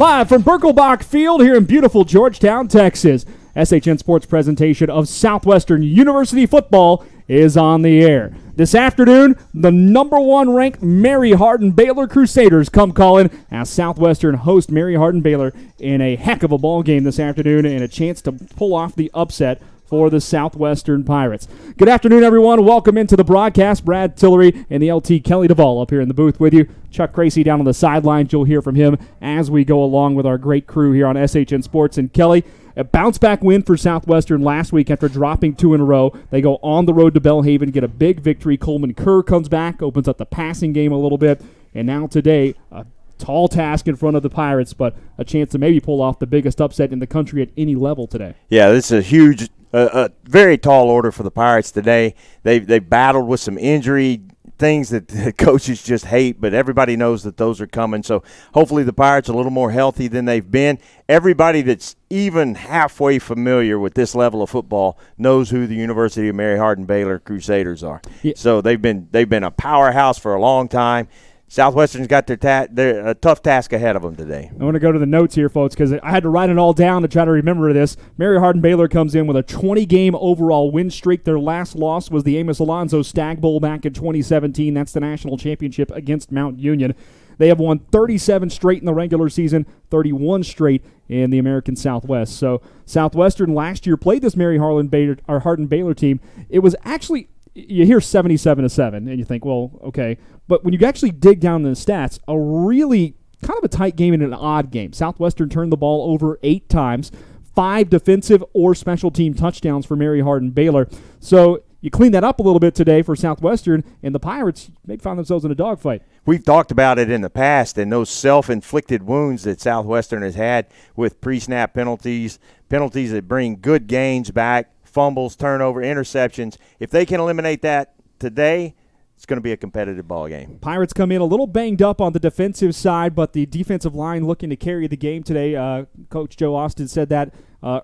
Live from Birkelbach Field here in beautiful Georgetown, Texas, SHN Sports presentation of Southwestern University football is on the air. This afternoon, the number one ranked Mary Hardin-Baylor Crusaders come calling as Southwestern host Mary Hardin-Baylor in a heck of a ball game this afternoon and a chance to pull off the upset for the Southwestern Pirates. Good afternoon, everyone. Welcome into the broadcast. Brad Tillery and the LT Kelly Duvall up here in the booth with you. Chuck Cracy down on the sidelines. You'll hear from him as we go along with our great crew here on SHN Sports. And Kelly, a bounce-back win for Southwestern last week after dropping 2 in a row. They go on the road to Belhaven, get a big victory. Coleman Kerr comes back, opens up the passing game a little bit. And now today, a tall task in front of the Pirates, but a chance to maybe pull off the biggest upset in the country at any level today. Yeah, this is a huge, very tall order for the Pirates today. They battled with some injury things that the coaches just hate, but everybody knows that those are coming. So hopefully the Pirates are a little more healthy than they've been. Everybody that's even halfway familiar with this level of football knows who the University of Mary Hardin-Baylor Crusaders are. Yeah. So they've been a powerhouse for a long time. Southwestern's got their tough task ahead of them today. I want to go to the notes here, folks, because I had to write it all down to try to remember this. Mary Hardin-Baylor comes in with a 20-game overall win streak. Their last loss was the Amos Alonzo Stag Bowl back in 2017. That's the national championship against Mount Union. They have won 37 straight in the regular season, 31 straight in the American Southwest. So Southwestern last year played this Mary Hardin-Baylor team. It was actually, you hear 77-7, and you think, well, okay. But when you actually dig down in the stats, a really kind of a tight game and an odd game. Southwestern turned the ball over 8 times, 5 defensive or special team touchdowns for Mary Hardin-Baylor. So you clean that up a little bit today for Southwestern, and the Pirates may find themselves in a dogfight. We've talked about it in the past, and those self-inflicted wounds that Southwestern has had with pre-snap penalties that bring good gains back, fumbles, turnover, interceptions. If they can eliminate that today, it's going to be a competitive ball game. Pirates come in a little banged up on the defensive side, but the defensive line looking to carry the game today. Coach Joe Austin said that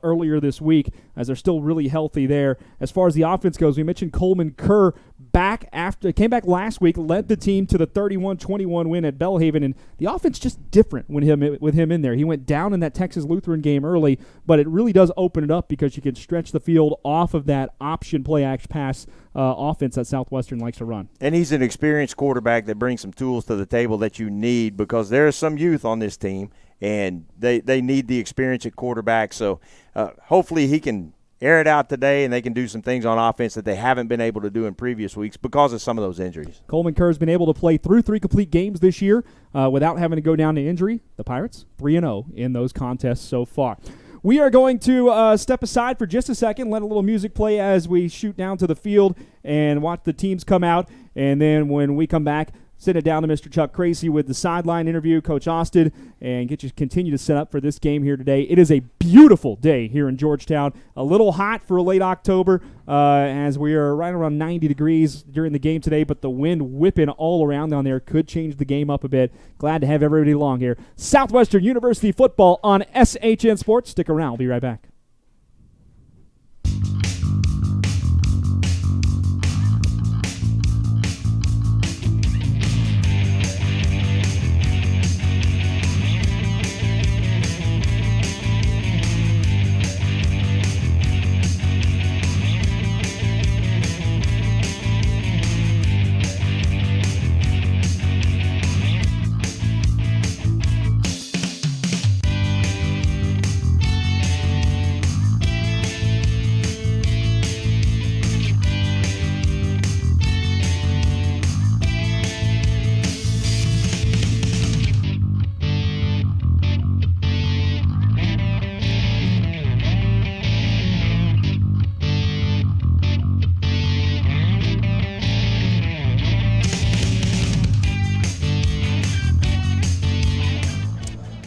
earlier this week, as they're still really healthy there. As far as the offense goes, we mentioned Coleman Kerr came back last week, led the team to the 31-21 win at Belhaven, and the offense just different with him in there. He went down in that Texas Lutheran game early, but it really does open it up because you can stretch the field off of that option play action pass offense that Southwestern likes to run. And he's an experienced quarterback that brings some tools to the table that you need, because there is some youth on this team, and they need the experience at quarterback. So hopefully he can air it out today, and they can do some things on offense that they haven't been able to do in previous weeks because of some of those injuries. Coleman Kerr has been able to play through 3 complete games this year without having to go down to injury. The Pirates, 3-0 in those contests so far. We are going to step aside for just a second, let a little music play as we shoot down to the field and watch the teams come out. And then when we come back, send it down to Mr. Chuck Cracy with the sideline interview, Coach Austin, and continue to set up for this game here today. It is a beautiful day here in Georgetown. A little hot for a late October as we are right around 90 degrees during the game today, but the wind whipping all around down there could change the game up a bit. Glad to have everybody along here. Southwestern University football on SHN Sports. Stick around. We'll be right back.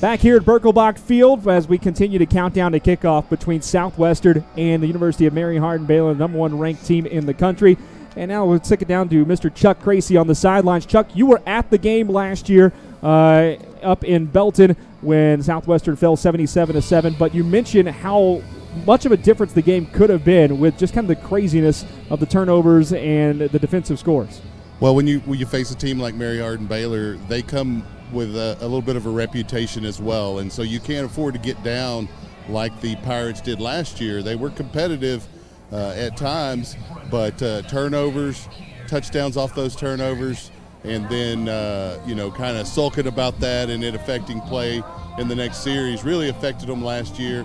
Back here at Birkelbach Field as we continue to count down to kickoff between Southwestern and the University of Mary Hardin-Baylor, the number 1 ranked team in the country. And now we'll stick it down to Mr. Chuck Cracy on the sidelines. Chuck, you were at the game last year up in Belton when Southwestern fell 77-7, but you mentioned how much of a difference the game could have been with just kind of the craziness of the turnovers and the defensive scores. Well, when you face a team like Mary Hardin-Baylor, they come with a little bit of a reputation as well. And so you can't afford to get down like the Pirates did last year. They were competitive at times, but turnovers, touchdowns off those turnovers, and then, kind of sulking about that and it affecting play in the next series really affected them last year.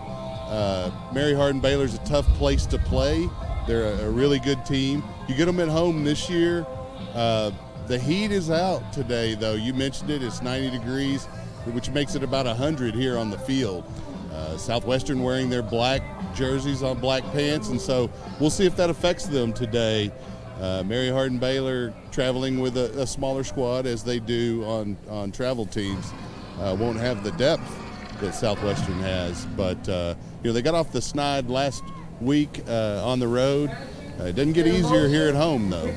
Mary Hardin-Baylor's a tough place to play. They're a really good team. You get them at home this year. The heat is out today, though. You mentioned it. It's 90 degrees, which makes it about 100 here on the field. Southwestern wearing their black jerseys on black pants, and so we'll see if that affects them today. Mary Hardin-Baylor traveling with a smaller squad, as they do on travel teams, won't have the depth that Southwestern has. But, they got off the snide last week on the road. It doesn't get easier here at home, though.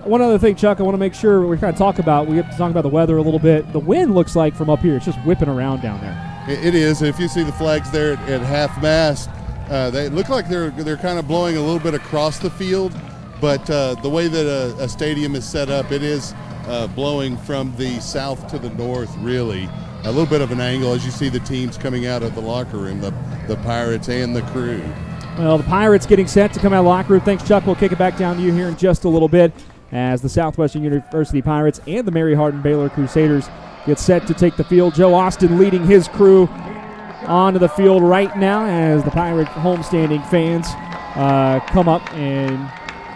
One other thing, Chuck, I want to make sure we have to talk about the weather a little bit. The wind looks like from up here, it's just whipping around down there. It is. If you see the flags there at half mast, they look like they're kind of blowing a little bit across the field, but the way that a stadium is set up, it is blowing from the south to the north, really. A little bit of an angle as you see the teams coming out of the locker room, the Pirates and the Crew. Well, the Pirates getting set to come out of the locker room. Thanks, Chuck. We'll kick it back down to you here in just a little bit as the Southwestern University Pirates and the Mary Hardin-Baylor Crusaders get set to take the field. Joe Austin leading his crew onto the field right now as the Pirate homestanding fans come up and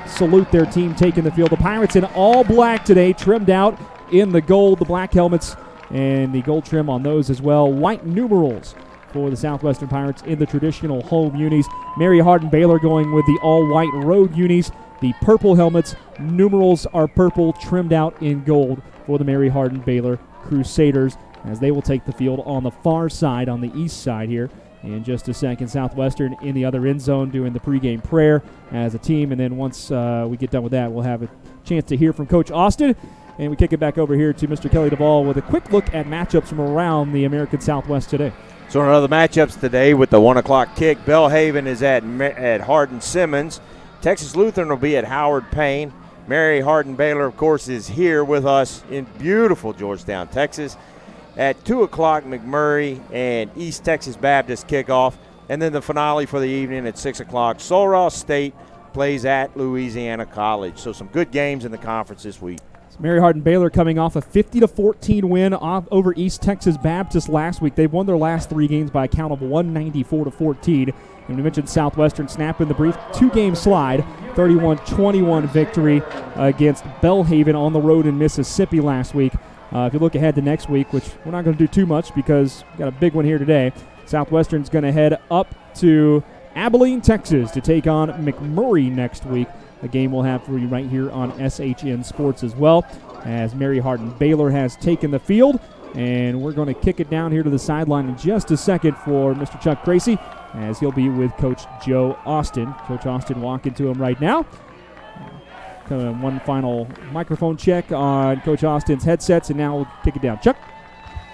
salute their team taking the field. The Pirates in all black today, trimmed out in the gold, the black helmets and the gold trim on those as well. White numerals for the Southwestern Pirates in the traditional home unis. Mary Hardin-Baylor going with the all-white road unis. The purple helmets, numerals are purple, trimmed out in gold for the Mary Hardin-Baylor Crusaders as they will take the field on the far side, on the east side here. In just a second, Southwestern in the other end zone doing the pregame prayer as a team. And then once we get done with that, we'll have a chance to hear from Coach Austin. And we kick it back over here to Mr. Kelly Duvall with a quick look at matchups from around the American Southwest today. So in other matchups today with the 1 o'clock kick, Belhaven is at Hardin-Simmons. Texas Lutheran will be at Howard Payne. Mary Hardin-Baylor, of course, is here with us in beautiful Georgetown, Texas. At 2 o'clock, McMurray and East Texas Baptist kickoff. And then the finale for the evening at 6 o'clock, Sul Ross State plays at Louisiana College. So some good games in the conference this week. Mary Hardin-Baylor coming off a 50-14 win over East Texas Baptist last week. They've won their last 3 games by a count of 194-14. And we mentioned Southwestern snapping the brief 2-game slide, 31-21 victory against Belhaven on the road in Mississippi last week. If you look ahead to next week, which we're not going to do too much because we've got a big one here today, Southwestern's going to head up to Abilene, Texas to take on McMurray next week. A game we'll have for you right here on SHN Sports as well, as Mary Hardin-Baylor has taken the field. And we're going to kick it down here to the sideline in just a second for Mr. Chuck Gracie, as he'll be with Coach Joe Austin. Coach Austin walking to him right now. One final microphone check on Coach Austin's headsets, and now we'll kick it down. Chuck?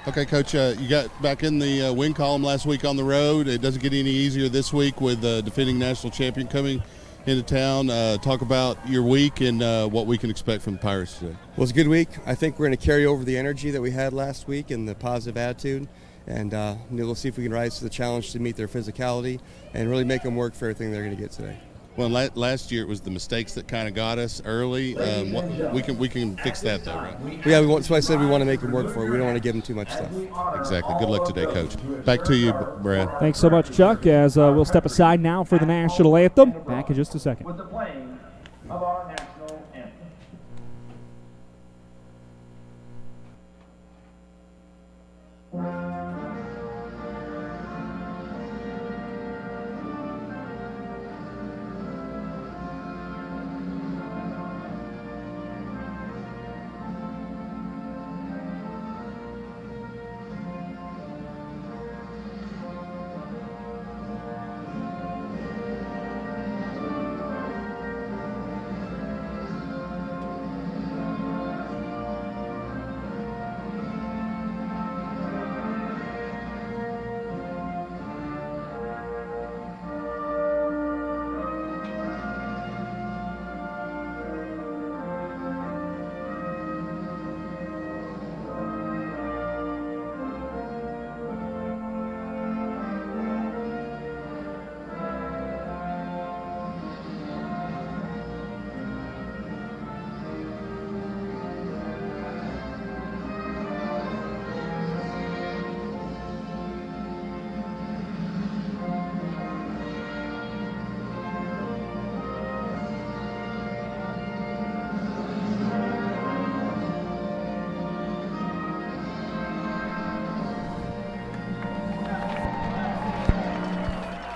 Okay, Coach, you got back in the win column last week on the road. It doesn't get any easier this week with the defending national champion coming into town. Talk about your week and what we can expect from the Pirates today. Well, it's a good week. I think we're going to carry over the energy that we had last week and the positive attitude, and we'll see if we can rise to the challenge to meet their physicality and really make them work for everything they're going to get today. Well, last year it was the mistakes that kind of got us early. We can fix that, though, right? Yeah, that's why I said we want to make them work for it. We don't want to give them too much stuff. Exactly. Good luck today, Coach. Back to you, Brad. Thanks so much, Chuck, as we'll step aside now for the national anthem. Back in just a second. With the playing of our national anthem.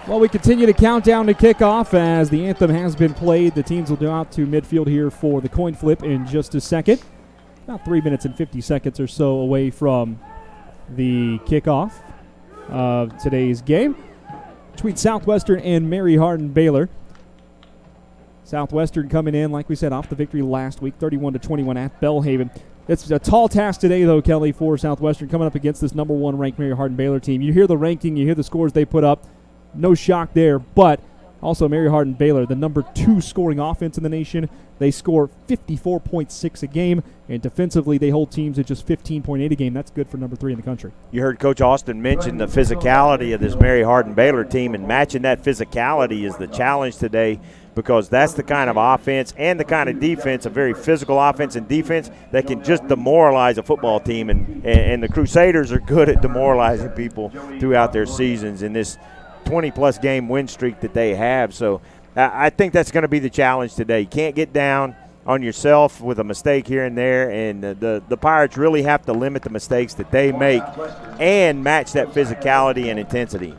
Well, we continue to count down to kickoff as the anthem has been played. The teams will go out to midfield here for the coin flip in just a second. About 3 minutes and 50 seconds or so away from the kickoff of today's game between Southwestern and Mary Hardin-Baylor. Southwestern coming in, like we said, off the victory last week, 31-21 at Belhaven. It's a tall task today, though, Kelly, for Southwestern coming up against this number 1 ranked Mary Hardin-Baylor team. You hear the ranking, you hear the scores they put up. No shock there, but also Mary Hardin-Baylor, the number 2 scoring offense in the nation. They score 54.6 a game, and defensively they hold teams at just 15.8 a game. That's good for number 3 in the country. You heard Coach Austin mention the physicality of this Mary Hardin-Baylor team, and matching that physicality is the challenge today, because that's the kind of offense and the kind of defense, a very physical offense and defense, that can just demoralize a football team. And the Crusaders are good at demoralizing people throughout their seasons in this 20-plus game win streak that they have. So I think that's going to be the challenge today. You can't get down on yourself with a mistake here and there, and the Pirates really have to limit the mistakes that they make and match that physicality and intensity.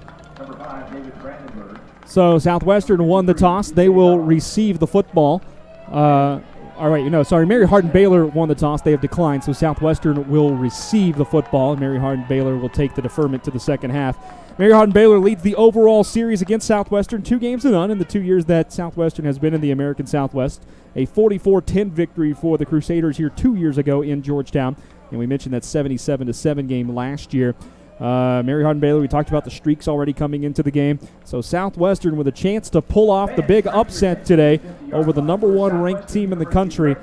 So Southwestern won the toss. They will receive the football. Mary Hardin-Baylor won the toss. They have declined, so Southwestern will receive the football. Mary Hardin-Baylor will take the deferment to the second half. Mary Hardin-Baylor leads the overall series against Southwestern 2-0 in the 2 years that Southwestern has been in the American Southwest. A 44-10 victory for the Crusaders here 2 years ago in Georgetown. And we mentioned that 77-7 game last year. Mary Hardin-Baylor, we talked about the streaks already coming into the game. So Southwestern with a chance to pull off the big upset today over the number 1 ranked team in the country.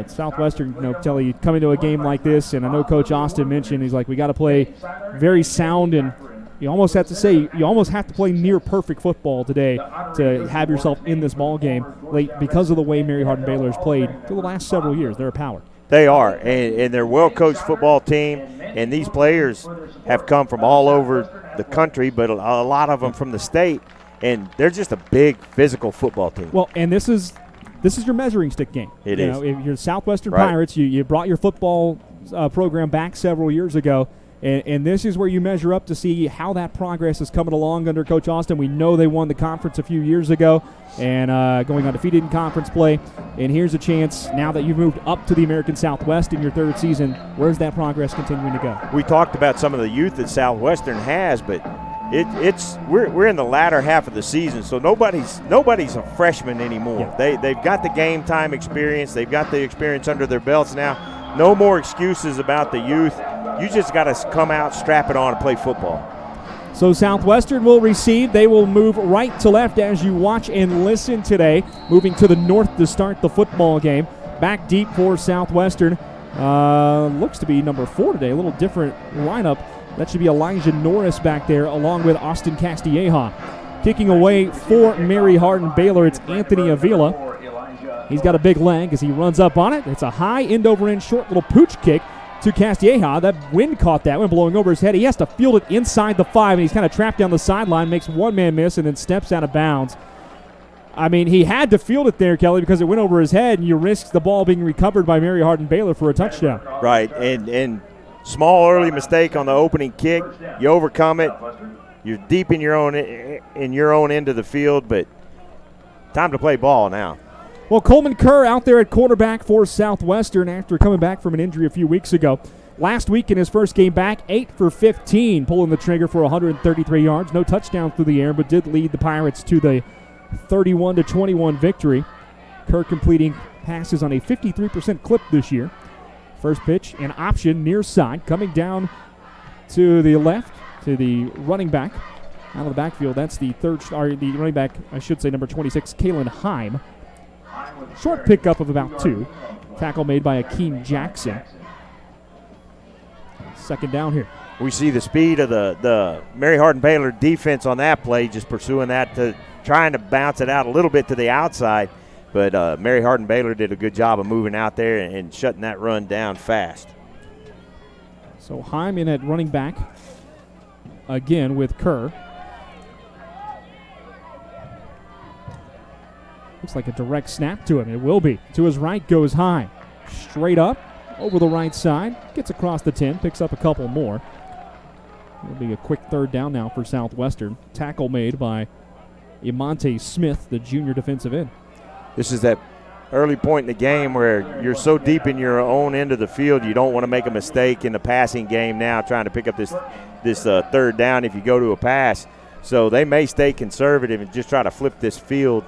Southwestern, Kelly, coming to a game like this, and I know Coach Austin mentioned, he's like, we got to play very sound, and you almost have to play near perfect football today to have yourself in this ball game late, because of the way Mary Hardin-Baylor has played for the last several years. They're a power. They are, and they're a well-coached football team, and these players have come from all over the country, but a lot of them from the state, and they're just a big physical football team. Well, and this is your measuring stick game. It is. If you're Southwestern Pirates, you brought your football program back several years ago, and this is where you measure up to see how that progress is coming along under Coach Austin. We know they won the conference a few years ago and going undefeated in conference play. And here's a chance, now that you've moved up to the American Southwest in your 3rd season, where's that progress continuing to go? We talked about some of the youth that Southwestern has, but we're in the latter half of the season, so nobody's a freshman anymore. Yeah. They've got the game time experience. They've got the experience under their belts now. No more excuses about the youth. You just got to come out, strap it on, and play football. So Southwestern will receive. They will move right to left as you watch and listen today. Moving to the north to start the football game. Back deep for Southwestern. Looks to be number 4 today. A little different lineup. That should be Elijah Norris back there along with Austin Castilleja. Kicking away for Mary Hardin-Baylor, it's Anthony Avila. He's got a big leg as he runs up on it. It's a high end-over-end short little pooch kick to Castilleja. That wind caught that one, blowing over his head. He has to field it inside the 5, and he's kind of trapped down the sideline, makes one man miss, and then steps out of bounds. I mean, he had to field it there, Kelly, because it went over his head, and you risk the ball being recovered by Mary Hardin-Baylor for a touchdown. Right, and small early mistake on the opening kick. You overcome it. You're deep in your own end of the field, but time to play ball now. Well, Coleman Kerr out there at quarterback for Southwestern after coming back from an injury a few weeks ago. Last week in his first game back, 8 for 15, pulling the trigger for 133 yards. No touchdowns through the air, but did lead the Pirates to the 31-21 victory. Kerr completing passes on a 53% clip this year. First pitch, an option near side, coming down to the left to the running back. Out of the backfield, that's the running back, I should say, number 26, Kalen Heim. Short pickup of about 2. Tackle made by Akeem Jackson. Second down here. We see the speed of the Mary Hardin-Baylor defense on that play, just pursuing that, trying to bounce it out a little bit to the outside. But Mary Hardin-Baylor did a good job of moving out there and shutting that run down fast. So Heim in at running back again with Kerr. Looks like a direct snap to him. It will be. To his right goes Heim. Straight up over the right side. Gets across the 10. Picks up a couple more. It'll be a quick third down now for Southwestern. Tackle made by Imonte Smith, the junior defensive end. This is that early point in the game where you're so deep in your own end of the field, you don't want to make a mistake in the passing game now trying to pick up this third down if you go to a pass. So they may stay conservative and just try to flip this field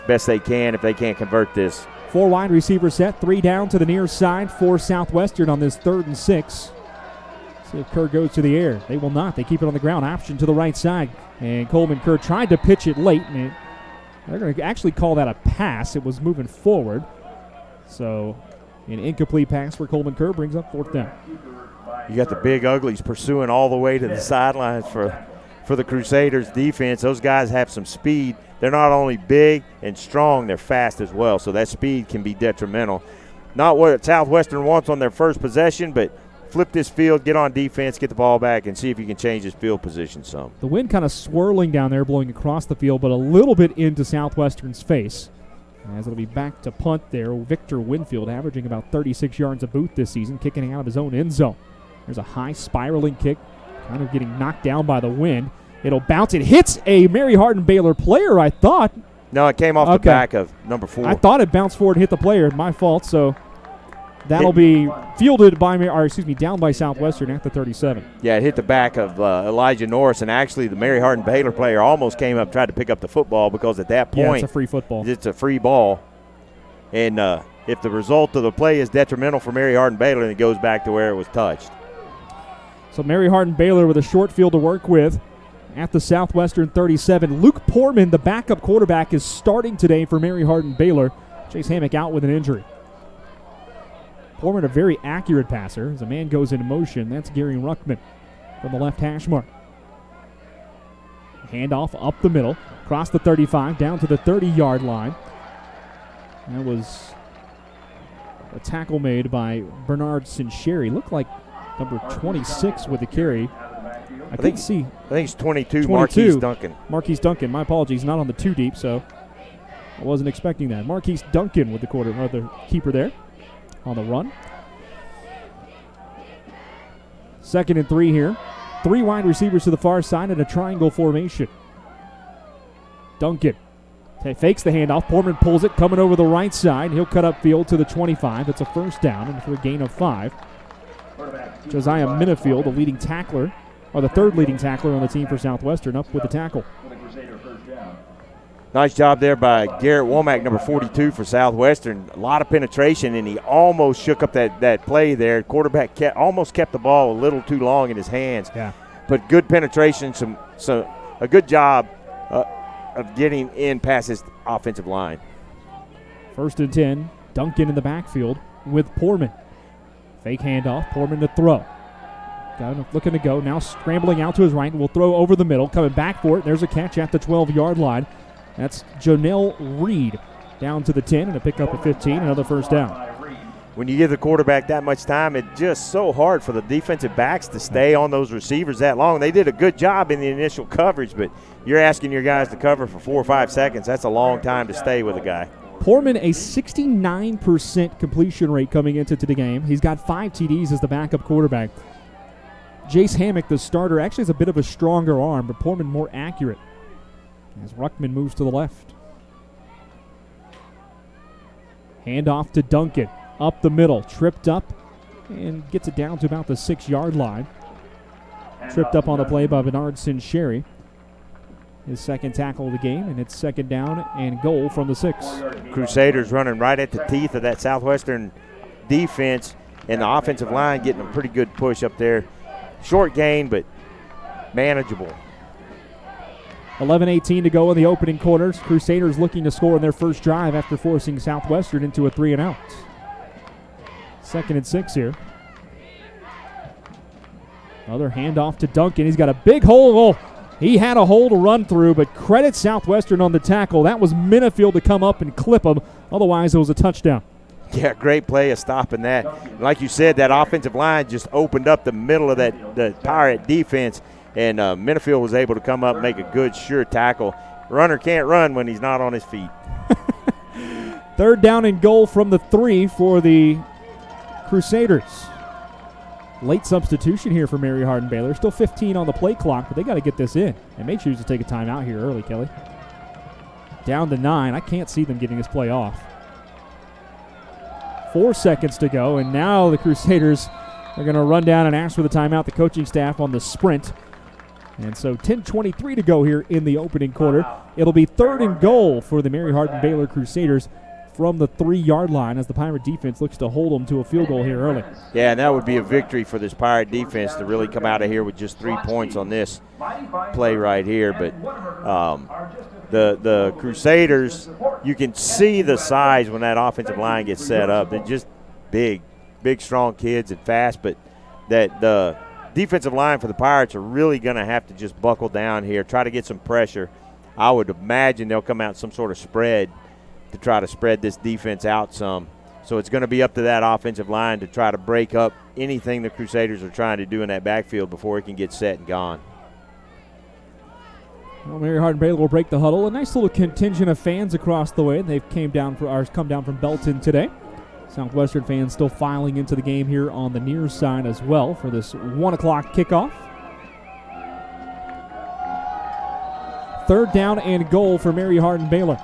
best they can if they can't convert this. 4 wide receiver set, 3 down to the near side for Southwestern on this 3rd and 6. See if Kerr goes to the air. They will not. They keep it on the ground. Option to the right side. And Coleman Kerr tried to pitch it late, and they're going to actually call that a pass. It was moving forward. So an incomplete pass for Coleman Kerr brings up 4th down. You got the big uglies pursuing all the way to the sidelines for the Crusaders defense. Those guys have some speed. They're not only big and strong, they're fast as well. So that speed can be detrimental. Not what Southwestern wants on their first possession, but flip this field, get on defense, get the ball back, and see if you can change this field position some. The wind kind of swirling down there, blowing across the field, but a little bit into Southwestern's face. As it'll be back to punt there, Victor Winfield averaging about 36 yards a boot this season, kicking out of his own end zone. There's a high spiraling kick, kind of getting knocked down by the wind. It'll bounce. It hits a Mary Hardin-Baylor player, I thought. No, it came off the back of number 4. I thought it bounced forward and hit the player. My fault, so that'll be fielded by, down by Southwestern at the 37. Yeah, it hit the back of Elijah Norris, and actually the Mary Hardin-Baylor player almost came up, tried to pick up the football because at that point, it's a free football. It's a free ball. And if the result of the play is detrimental for Mary Hardin-Baylor, then it goes back to where it was touched. So Mary Hardin-Baylor with a short field to work with at the Southwestern 37. Luke Poorman, the backup quarterback, is starting today for Mary Hardin-Baylor. Chase Hammock out with an injury. Poorman, a very accurate passer. As a man goes into motion, that's Gary Ruttman from the left hash mark. Handoff up the middle, across the 35, down to the 30-yard line. That was a tackle made by Bernard Sincheri. Looked like number 26 with the carry. I think it's 22. Marquise Duncan. Marquise Duncan. My apologies, not on the 2 deep, so I wasn't expecting that. Marquise Duncan with the keeper there on the run. 2nd and 3 here. 3 wide receivers to the far side in a triangle formation. Duncan fakes the handoff. Poorman pulls it, coming over the right side. He'll cut upfield to the 25. It's a 1st down and for a gain of 5. Josiah Minifield, the leading tackler, or the 3rd leading tackler on the team for Southwestern, up with the tackle. Nice job there by Garrett Womack, number 42 for Southwestern. A lot of penetration, and he almost shook up that play there. Quarterback almost kept the ball a little too long in his hands. Yeah. But good penetration, a good job of getting in past his offensive line. 1st and 10. Duncan in the backfield with Poorman. Fake handoff. Poorman to throw. Got him looking to go. Now scrambling out to his right. Will throw over the middle. Coming back for it. There's a catch at the 12-yard line. That's Jonell Reed down to the 10 and a pickup of 15. Another 1st down. When you give the quarterback that much time, it's just so hard for the defensive backs to stay on those receivers that long. They did a good job in the initial coverage, but you're asking your guys to cover for 4 or 5 seconds. That's a long time to stay with a guy. Poorman, a 69% completion rate coming into the game. He's got 5 TDs as the backup quarterback. Jace Hammock, the starter, actually has a bit of a stronger arm, but Poorman more accurate as Ruttman moves to the left. Handoff to Duncan. Up the middle, tripped up, and gets it down to about the 6-yard line. Tripped up on the play by Bernard Sincheri. His 2nd tackle of the game, and it's 2nd down and goal from the 6. Crusaders running right at the teeth of that Southwestern defense, and the offensive line getting a pretty good push up there. Short gain, but manageable. 11:18 to go in the opening quarters. Crusaders looking to score on their first drive after forcing Southwestern into a 3-and-out. 2nd and 6 here. Another handoff to Duncan. He's got a big hole. Oh, he had a hole to run through, but credit Southwestern on the tackle. That was Minifield to come up and clip him. Otherwise, it was a touchdown. Yeah, great play of stopping that. Like you said, that offensive line just opened up the middle of the Pirate defense, and Minifield was able to come up and make a good, sure tackle. Runner can't run when he's not on his feet. 3rd down and goal from the 3 for the Crusaders. Late substitution here for Mary Hardin-Baylor. Still 15 on the play clock, but they got to get this in. They may choose to take a timeout here early, Kelly. Down to 9. I can't see them getting this play off. 4 seconds to go, and now the Crusaders are going to run down and ask for the timeout, the coaching staff on the sprint. And so 10:23 to go here in the opening quarter. It'll be 3rd and goal for the Mary Hardin-Baylor Crusaders from the 3-yard line as the Pirate defense looks to hold them to a field goal here early. Yeah, and that would be a victory for this Pirate defense to really come out of here with just 3 points on this play right here. But the Crusaders, you can see the size when that offensive line gets set up. They're just big, strong kids and fast, but that the defensive line for the Pirates are really going to have to just buckle down here, try to get some pressure. I would imagine they'll come out some sort of spread to try to spread this defense out some. So it's going to be up to that offensive line to try to break up anything the Crusaders are trying to do in that backfield before it can get set and gone. Well, Mary Hardin-Baylor will break the huddle. A nice little contingent of fans across the way. They've come down from Belton today. Southwestern fans still filing into the game here on the near side as well for this 1 o'clock kickoff. 3rd down and goal for Mary Hardin-Baylor.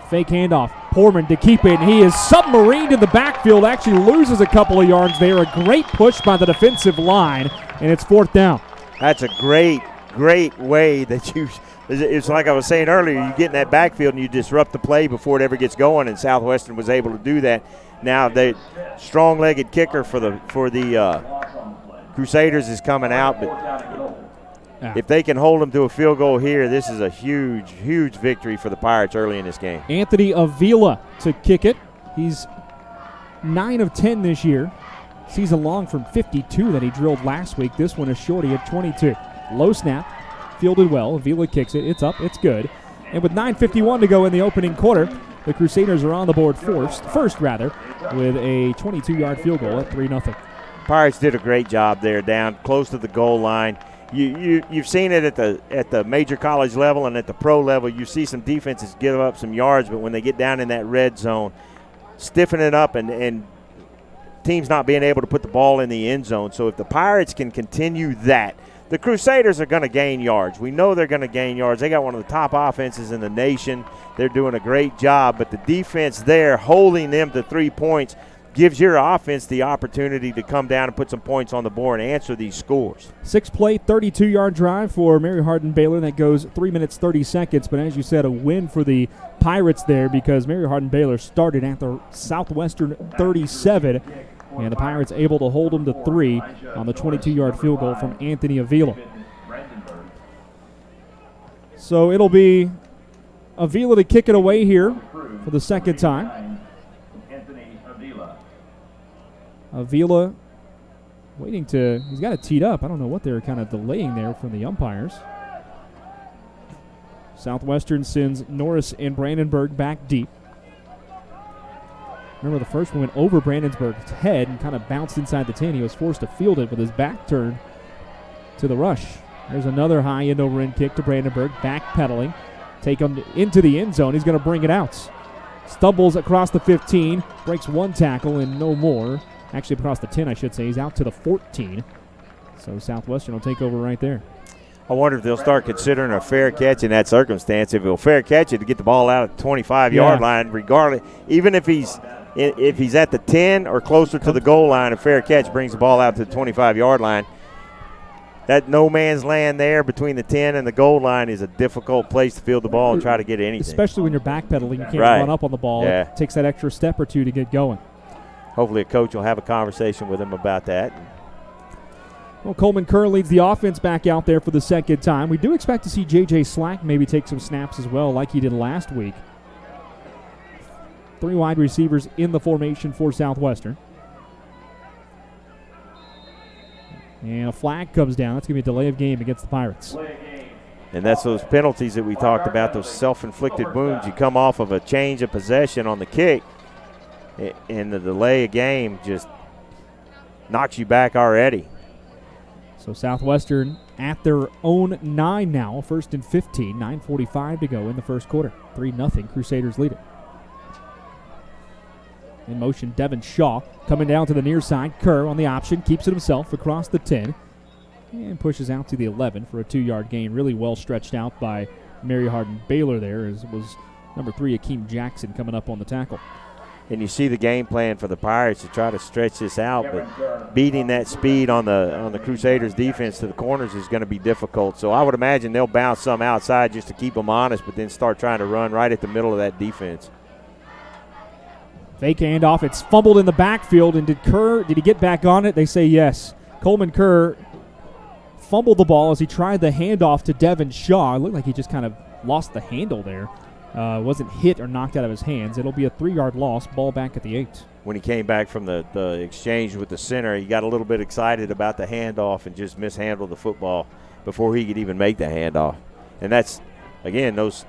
Fake handoff. Poorman to keep it, and he is submarined in the backfield. Actually loses a couple of yards there. A great push by the defensive line, and it's 4th down. That's a great way that you – it's like I was saying earlier, you get in that backfield and you disrupt the play before it ever gets going, and Southwestern was able to do that. Now the strong-legged kicker for the Crusaders is coming out, but if they can hold them to a field goal here, this is a huge victory for the Pirates early in this game. Anthony Avila to kick it. He's 9 of 10 this year. Season long from 52 that he drilled last week. This one is shorty at 22. Low snap, fielded well. Avila kicks it. It's up. It's good. And with 9:51 to go in the opening quarter, the Crusaders are on the board first, with a 22-yard field goal at 3-0. Pirates did a great job there, down close to the goal line. You've seen it at the major college level and at the pro level. You see some defenses give up some yards, but when they get down in that red zone, stiffen it up and teams not being able to put the ball in the end zone. So if the Pirates can continue that, the Crusaders are going to gain yards. We know they're going to gain yards. They got one of the top offenses in the nation. They're doing a great job, but the defense there holding them to 3 points gives your offense the opportunity to come down and put some points on the board and answer these scores. 6-play, 32-yard drive for Mary Hardin-Baylor. That goes 3 minutes, 30 seconds. But as you said, a win for the Pirates there because Mary Hardin-Baylor started at the Southwestern 37, and the Pirates able to hold them to 3 on the 22-yard field goal from Anthony Avila. So it'll be Avila to kick it away here for the second time. Avila waiting he's got it teed up. I don't know what they're kind of delaying there from the umpires. Southwestern sends Norris and Brandenburg back deep. Remember, the first one went over Brandenburg's head and kind of bounced inside the 10. He was forced to field it with his back turned to the rush. There's another high end over end kick to Brandenburg, backpedaling. Take him into the end zone. He's going to bring it out. Stumbles across the 15, breaks one tackle and no more. Actually, across the 10, I should say. He's out to the 14. So Southwestern will take over right there. I wonder if they'll start considering a fair catch in that circumstance. If he'll fair catch it to get the ball out at the 25-yard line, regardless, even if he's at the 10 or closer to the goal line, a fair catch brings the ball out to the 25-yard line. That no man's land there between the 10 and the goal line is a difficult place to field the ball and try to get anything. Especially when you're backpedaling, you can't run up on the ball. Yeah. It takes that extra step or two to get going. Hopefully a coach will have a conversation with him about that. Well, Coleman Kerr leads the offense back out there for the second time. We do expect to see J.J. Slack maybe take some snaps as well like he did last week. 3 wide receivers in the formation for Southwestern. And a flag comes down. That's going to be a delay of game against the Pirates. And that's those penalties that we talked about, those self-inflicted wounds. You come off of a change of possession on the kick, and the delay of game just knocks you back already. So Southwestern at their own 9 now, 1st and 15, 9:45 to go in the first quarter. 3-0, Crusaders lead it. In motion, Devin Shaw coming down to the near side. Kerr on the option, keeps it himself across the 10 and pushes out to the 11 for a 2-yard gain. Really well stretched out by Mary Hardin-Baylor there, as was number 3, Akeem Jackson, coming up on the tackle. And you see the game plan for the Pirates to try to stretch this out, but beating that speed on the Crusaders defense to the corners is going to be difficult. So I would imagine they'll bounce some outside just to keep them honest, but then start trying to run right at the middle of that defense. Fake handoff. It's fumbled in the backfield, and did he get back on it? They say yes. Coleman Kerr fumbled the ball as he tried the handoff to Devin Shaw. It looked like he just kind of lost the handle there. Wasn't hit or knocked out of his hands. It'll be a 3-yard loss. Ball back at the 8. When he came back from the exchange with the center, he got a little bit excited about the handoff and just mishandled the football before he could even make the handoff. And that's, again, those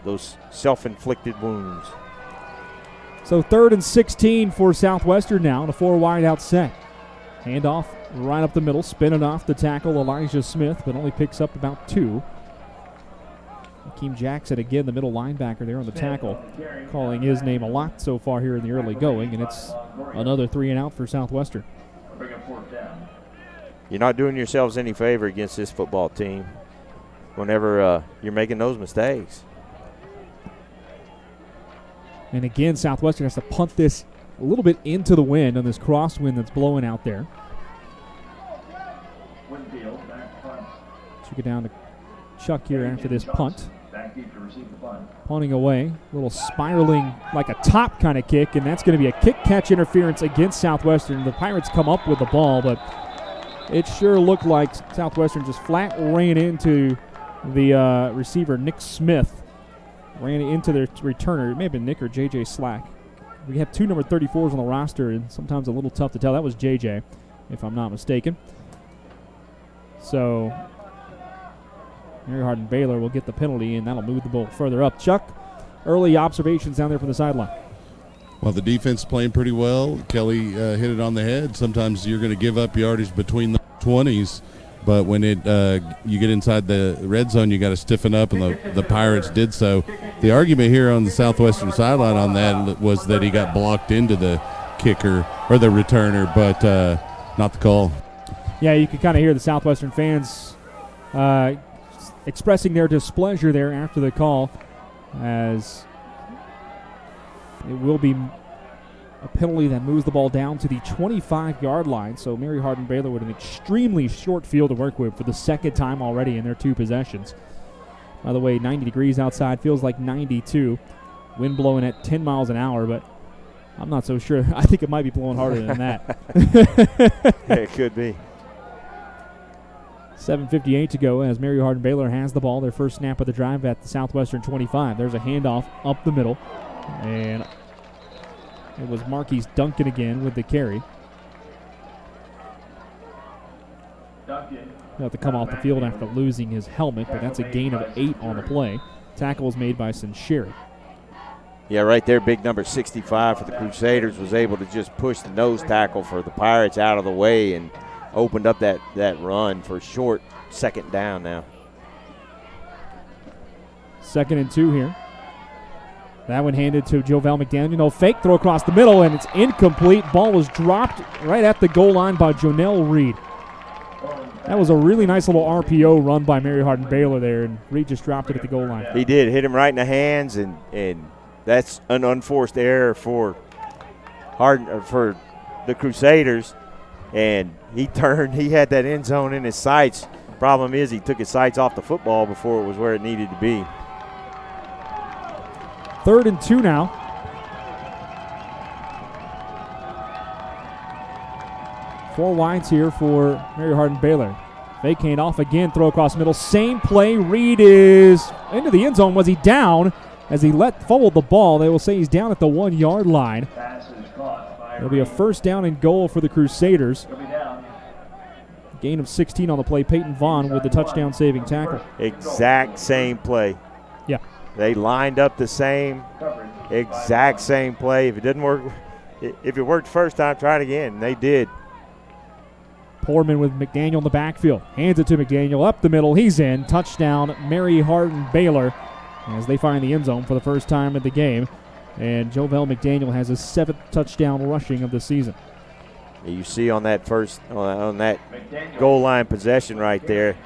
self-inflicted wounds. So 3rd and 16 for Southwestern now, and a 4-wide out set. Handoff right up the middle, spinning off the tackle Elijah Smith, but only picks up about 2. Akeem Jackson, again, the middle linebacker there on the tackle, calling his name a lot so far here in the early going, and it's another 3 and out for Southwestern. You're not doing yourselves any favor against this football team whenever you're making those mistakes. And again, Southwestern has to punt this a little bit into the wind on this crosswind that's blowing out there. Took it down to Chuck here after this punt. Punting away, a little spiraling like a top kind of kick, and that's going to be a kick-catch interference against Southwestern. The Pirates come up with the ball, but it sure looked like Southwestern just flat ran into the receiver, Nick Smith. Ran into their returner. It may have been Nick or J.J. Slack. We have 2 number 34s on the roster, and sometimes a little tough to tell. That was J.J., if I'm not mistaken. So Mary Hardin-Baylor will get the penalty, and that'll move the ball further up. Chuck, early observations down there from the sideline. Well, the defense playing pretty well. Kelly hit it on the head. Sometimes you're going to give up yardage between the 20s, but when you get inside the red zone, you got to stiffen up, and the Pirates did so. The argument here on the Southwestern sideline on that was that he got blocked into the kicker or the returner, but not the call. Yeah, you could kind of hear the Southwestern fans expressing their displeasure there after the call, as it will be a penalty that moves the ball down to the 25-yard line. So Mary Hardin-Baylor with an extremely short field to work with for the second time already in their 2 possessions. By the way, 90 degrees outside, feels like 92. Wind blowing at 10 miles an hour, but I'm not so sure. I think it might be blowing harder than that. Yeah, it could be. 7:58 to go as Mary Hardin-Baylor has the ball. Their first snap of the drive at the Southwestern 25. There's a handoff up the middle, and it was Marquise Duncan again with the carry. He'll have to come off the field after losing his helmet, but that's a gain of 8 on the play. Tackle was made by Sincheri. Yeah, right there, big number 65 for the Crusaders was able to just push the nose tackle for the Pirates out of the way and opened up that run for short 2nd down now. 2nd and 2 here. That one handed to Jovel McDaniel. No fake throw across the middle, and it's incomplete. Ball was dropped right at the goal line by Jonell Reed. That was a really nice little RPO run by Mary Hardin-Baylor there, and Reed just dropped it at the goal line. He did. Hit him right in the hands, and that's an unforced error for the Crusaders. And he had that end zone in his sights. Problem is he took his sights off the football before it was where it needed to be. 3rd and 2 now. Four wides here for Mary Hardin-Baylor. Fake handoff again, throw across the middle. Same play. Reed is into the end zone. Was he down as he fumbled the ball? They will say he's down at the 1-yard line. It'll be a 1st down and goal for the Crusaders. Gain of 16 on the play. Peyton Vaughn with the touchdown saving tackle. Exact same play. Yeah. They lined up the exact same play. If it didn't work, if it worked first time, try it again. And they did. Poorman with McDaniel in the backfield. Hands it to McDaniel up the middle. He's in. Touchdown, Mary Hardin-Baylor, as they find the end zone for the first time of the game. And Jovel McDaniel has his 7th touchdown rushing of the season. You see on that on that goal line possession right there,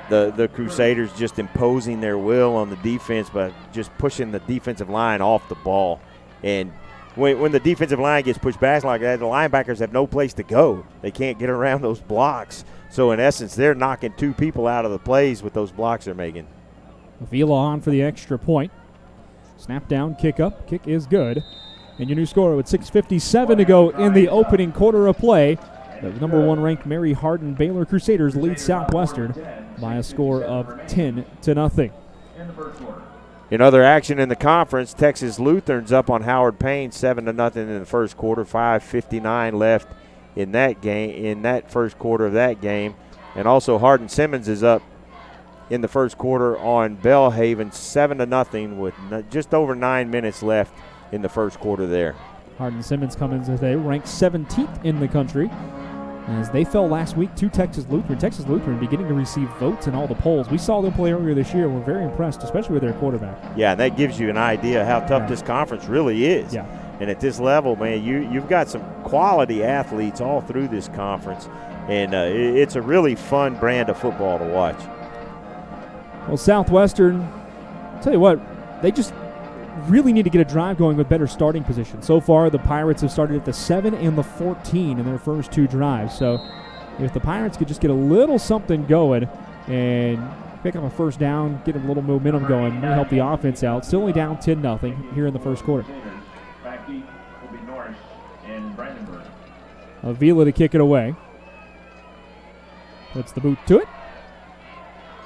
the Crusaders just imposing their will on the defense by just pushing the defensive line off the ball. And when the defensive line gets pushed back like that, the linebackers have no place to go. They can't get around those blocks. So, in essence, they're knocking 2 people out of the plays with those blocks they're making. Avila on for the extra point. Snap down, kick up. Kick is good. And your new score with 6:57 to go in the opening quarter of play. The number 1 ranked Mary Hardin-Baylor Crusaders lead Southwestern by a score of 10-0. In other action in the conference, Texas Lutherans up on Howard Payne 7-0 in the first quarter. 5:59 left in that game, in that first quarter of that game. And also Hardin-Simmons is up in the first quarter on Belhaven 7-0 with just over 9 minutes left in the first quarter there. Hardin-Simmons coming today ranked 17th in the country as they fell last week to Texas Lutheran. Texas Lutheran beginning to receive votes in all the polls. We saw them play earlier this year. We're very impressed, especially with their quarterback. Yeah, and that gives you an idea how tough this conference really is. Yeah. And at this level, man, you've got some quality athletes all through this conference, and it's a really fun brand of football to watch. Well, Southwestern, I'll tell you what, they just really need to get a drive going with better starting position. So far, the Pirates have started at the 7 and the 14 in their first 2 drives. So if the Pirates could just get a little something going and pick up a first down, get a little momentum going, may help the offense out. Still only down 10-0 here in the first quarter. Avila to kick it away. Puts the boot to it.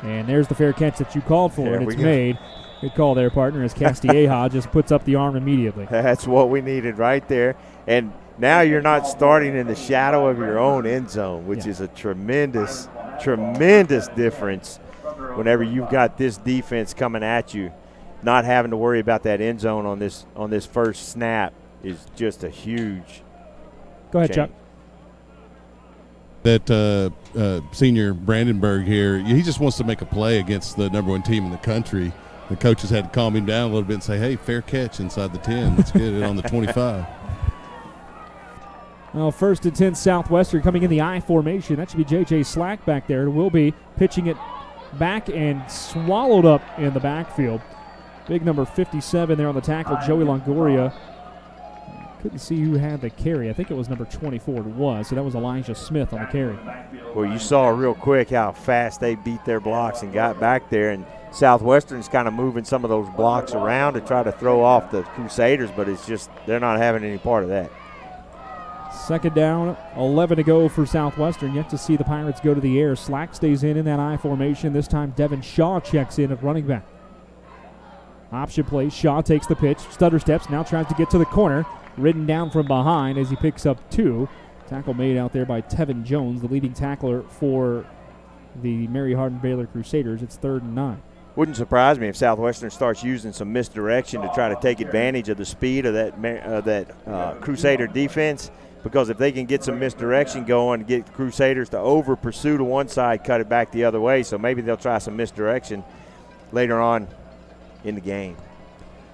And there's the fair catch that you called for, and it's made. Good call there, partner, as Castilleja just puts up the arm immediately. That's what we needed right there. And now you're not starting in the shadow of your own end zone, which is a tremendous, tremendous difference whenever you've got this defense coming at you. Not having to worry about that end zone on this first snap is just a huge Go ahead, change. Chuck. That senior Brandenburg here, he just wants to make a play against the number 1 team in the country. The coaches had to calm him down a little bit and say, hey, fair catch inside the 10. Let's get it on the 25. Well, 1st and 10 Southwestern coming in the I formation. That should be J.J. Slack back there. Will be pitching it back and swallowed up in the backfield. Big number 57 there on the tackle, Joey Longoria. Couldn't see who had the carry. I think it was number 24 it was. So that was Elijah Smith on the carry. Well, you saw real quick how fast they beat their blocks and got back there. And Southwestern's kind of moving some of those blocks around to try to throw off the Crusaders, but it's just they're not having any part of that. 2nd down, 11 to go for Southwestern. Yet to see the Pirates go to the air. Slack stays in that I formation. This time Devin Shaw checks in at running back. Option play. Shaw takes the pitch. Stutter steps. Now tries to get to the corner. Ridden down from behind as he picks up 2. Tackle made out there by Tevin Jones, the leading tackler for the Mary Hardin-Baylor Crusaders. It's 3rd and 9. Wouldn't surprise me if Southwestern starts using some misdirection to try to take advantage of the speed of that Crusader defense, because if they can get some misdirection going, get Crusaders to over pursue to one side, cut it back the other way, so maybe they'll try some misdirection later on in the game.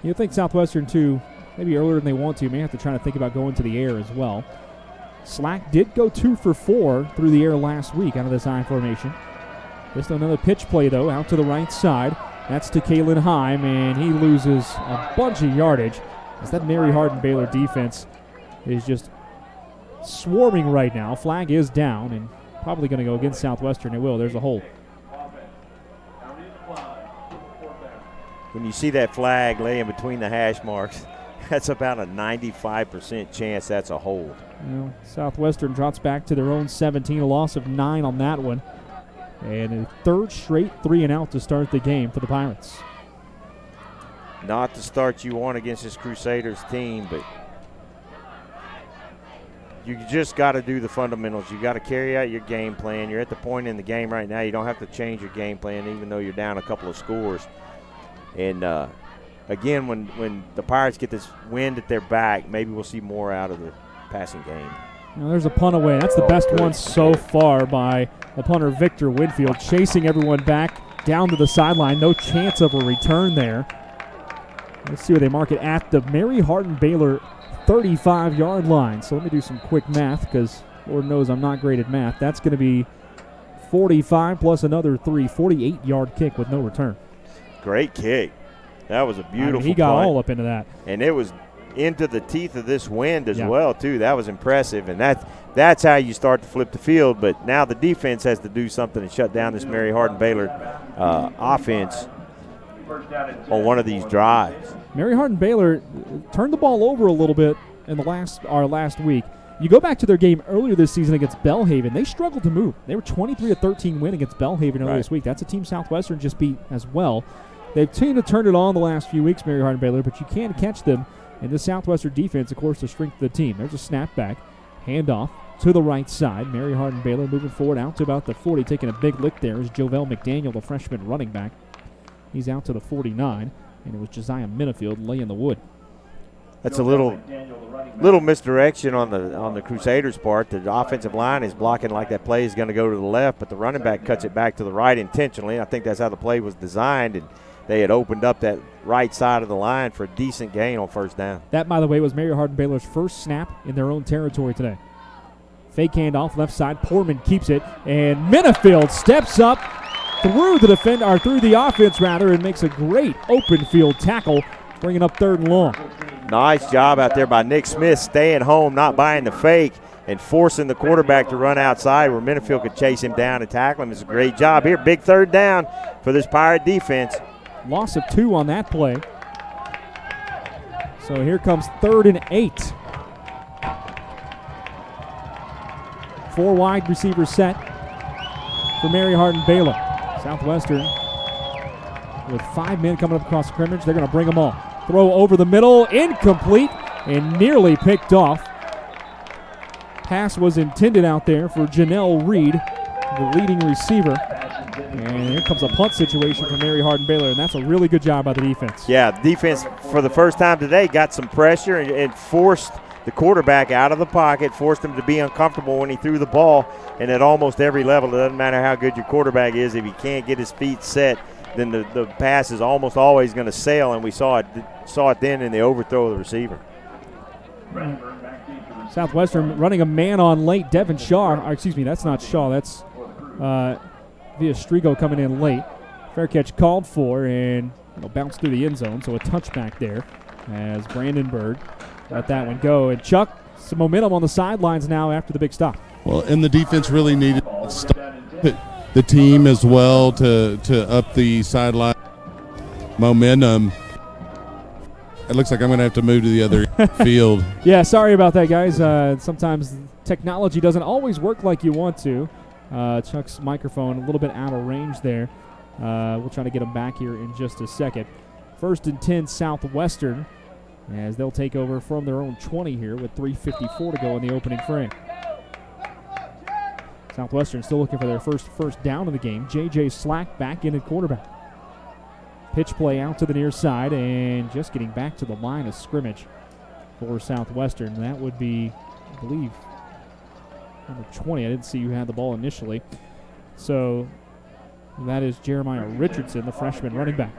You think Southwestern, too, maybe earlier than they want to, may have to try to think about going to the air as well. Slack did go 2 for 4 through the air last week out of this I formation. Just another pitch play, though, out to the right side. That's to Kalen Heim, and he loses a bunch of yardage as that Mary Hardin-Baylor defense is just swarming right now. Flag is down and probably going to go against Southwestern. It will. There's a hold. When you see that flag laying between the hash marks, that's about a 95% chance that's a hold. Well, Southwestern drops back to their own 17, a loss of 9 on that one. And a 3rd straight 3-and-out to start the game for the Pirates. Not the start you want against this Crusaders team, but you just got to do the fundamentals. You got to carry out your game plan. You're at the point in the game right now you don't have to change your game plan even though you're down a couple of scores. And, again, when the Pirates get this wind at their back, maybe we'll see more out of the passing game. Now there's a punt away. That's the best one so far by the punter Victor Winfield, chasing everyone back down to the sideline. No chance of a return there. Let's see where they mark it at the Mary Hardin-Baylor 35-yard line. So let me do some quick math because Lord knows I'm not great at math. That's going to be 45 plus another 3, 48-yard kick with no return. Great kick. That was a beautiful he got punt. all up into that. And it was into the teeth of this wind as well, too. That was impressive. And that's how you start to flip the field. But now the defense has to do something and shut down this Mary Hardin-Baylor offense on one of these drives. Mary Hardin-Baylor turned the ball over a little bit in the last week. You go back to their game earlier this season against Belhaven. They struggled to move. They were 23-13 win against Belhaven earlier this week. That's a team Southwestern just beat as well. They've tended to turn it on the last few weeks, Mary Hardin-Baylor, but you can't catch them in the Southwestern defense, of course, the strength of the team. There's a snap back, handoff to the right side. Mary Hardin-Baylor moving forward out to about the 40, taking a big lick there is Jovel McDaniel, the freshman running back. He's out to the 49, and it was Josiah Minifield laying the wood. That's a little misdirection on the Crusaders' part. The offensive line is blocking like that play is going to go to the left, but the running back cuts it back to the right intentionally. I think that's how the play was designed, and they had opened up that right side of the line for a decent gain on first down. That, by the way, was Mary Hardin-Baylor's first snap in their own territory today. Fake handoff, left side. Poorman keeps it, and Minifield steps up through the offense, and makes a great open field tackle, bringing up 3rd and long. Nice job out there by Nick Smith, staying home, not buying the fake, and forcing the quarterback to run outside where Minifield could chase him down and tackle him. It's a great job here. Big 3rd down for this Pirate defense. Loss of 2 on that play. So here comes 3rd and 8. 4 wide receivers set for Mary Hardin-Baylor. Southwestern with 5 men coming up across the scrimmage. They're going to bring them all. Throw over the middle, incomplete, and nearly picked off. Pass was intended out there for Janelle Reed, the leading receiver. And here comes a punt situation for Mary Hardin-Baylor, and that's a really good job by the defense. Yeah, the defense for the first time today got some pressure and forced the quarterback out of the pocket, forced him to be uncomfortable when he threw the ball. And at almost every level, it doesn't matter how good your quarterback is, if he can't get his feet set, then the pass is almost always going to sail, and we saw it then in the overthrow of the receiver. Southwestern running a man on late. Devin Shaw, excuse me, that's not Shaw, that's Villastrigo coming in late. Fair catch called for, and bounced through the end zone, so a touchback there as Brandenburg let that one go. And Chuck, some momentum on the sidelines now after the big stop. Well, and the defense really needed to stop the team as well to up the sideline momentum. It looks like I'm going to have to move to the other field. Yeah, sorry about that, guys. Sometimes technology doesn't always work like you want to. Chuck's microphone a little bit out of range there. We'll try to get him back here in just a second. 1st and 10 Southwestern as they'll take over from their own 20 here with 3:54 to go in the opening frame. Southwestern still looking for their first down of the game. J.J. Slack back in at quarterback. Pitch play out to the near side and just getting back to the line of scrimmage for Southwestern. That would be, I believe, number 20. I didn't see who had the ball initially. So that is Jeremiah Richardson, the freshman running back.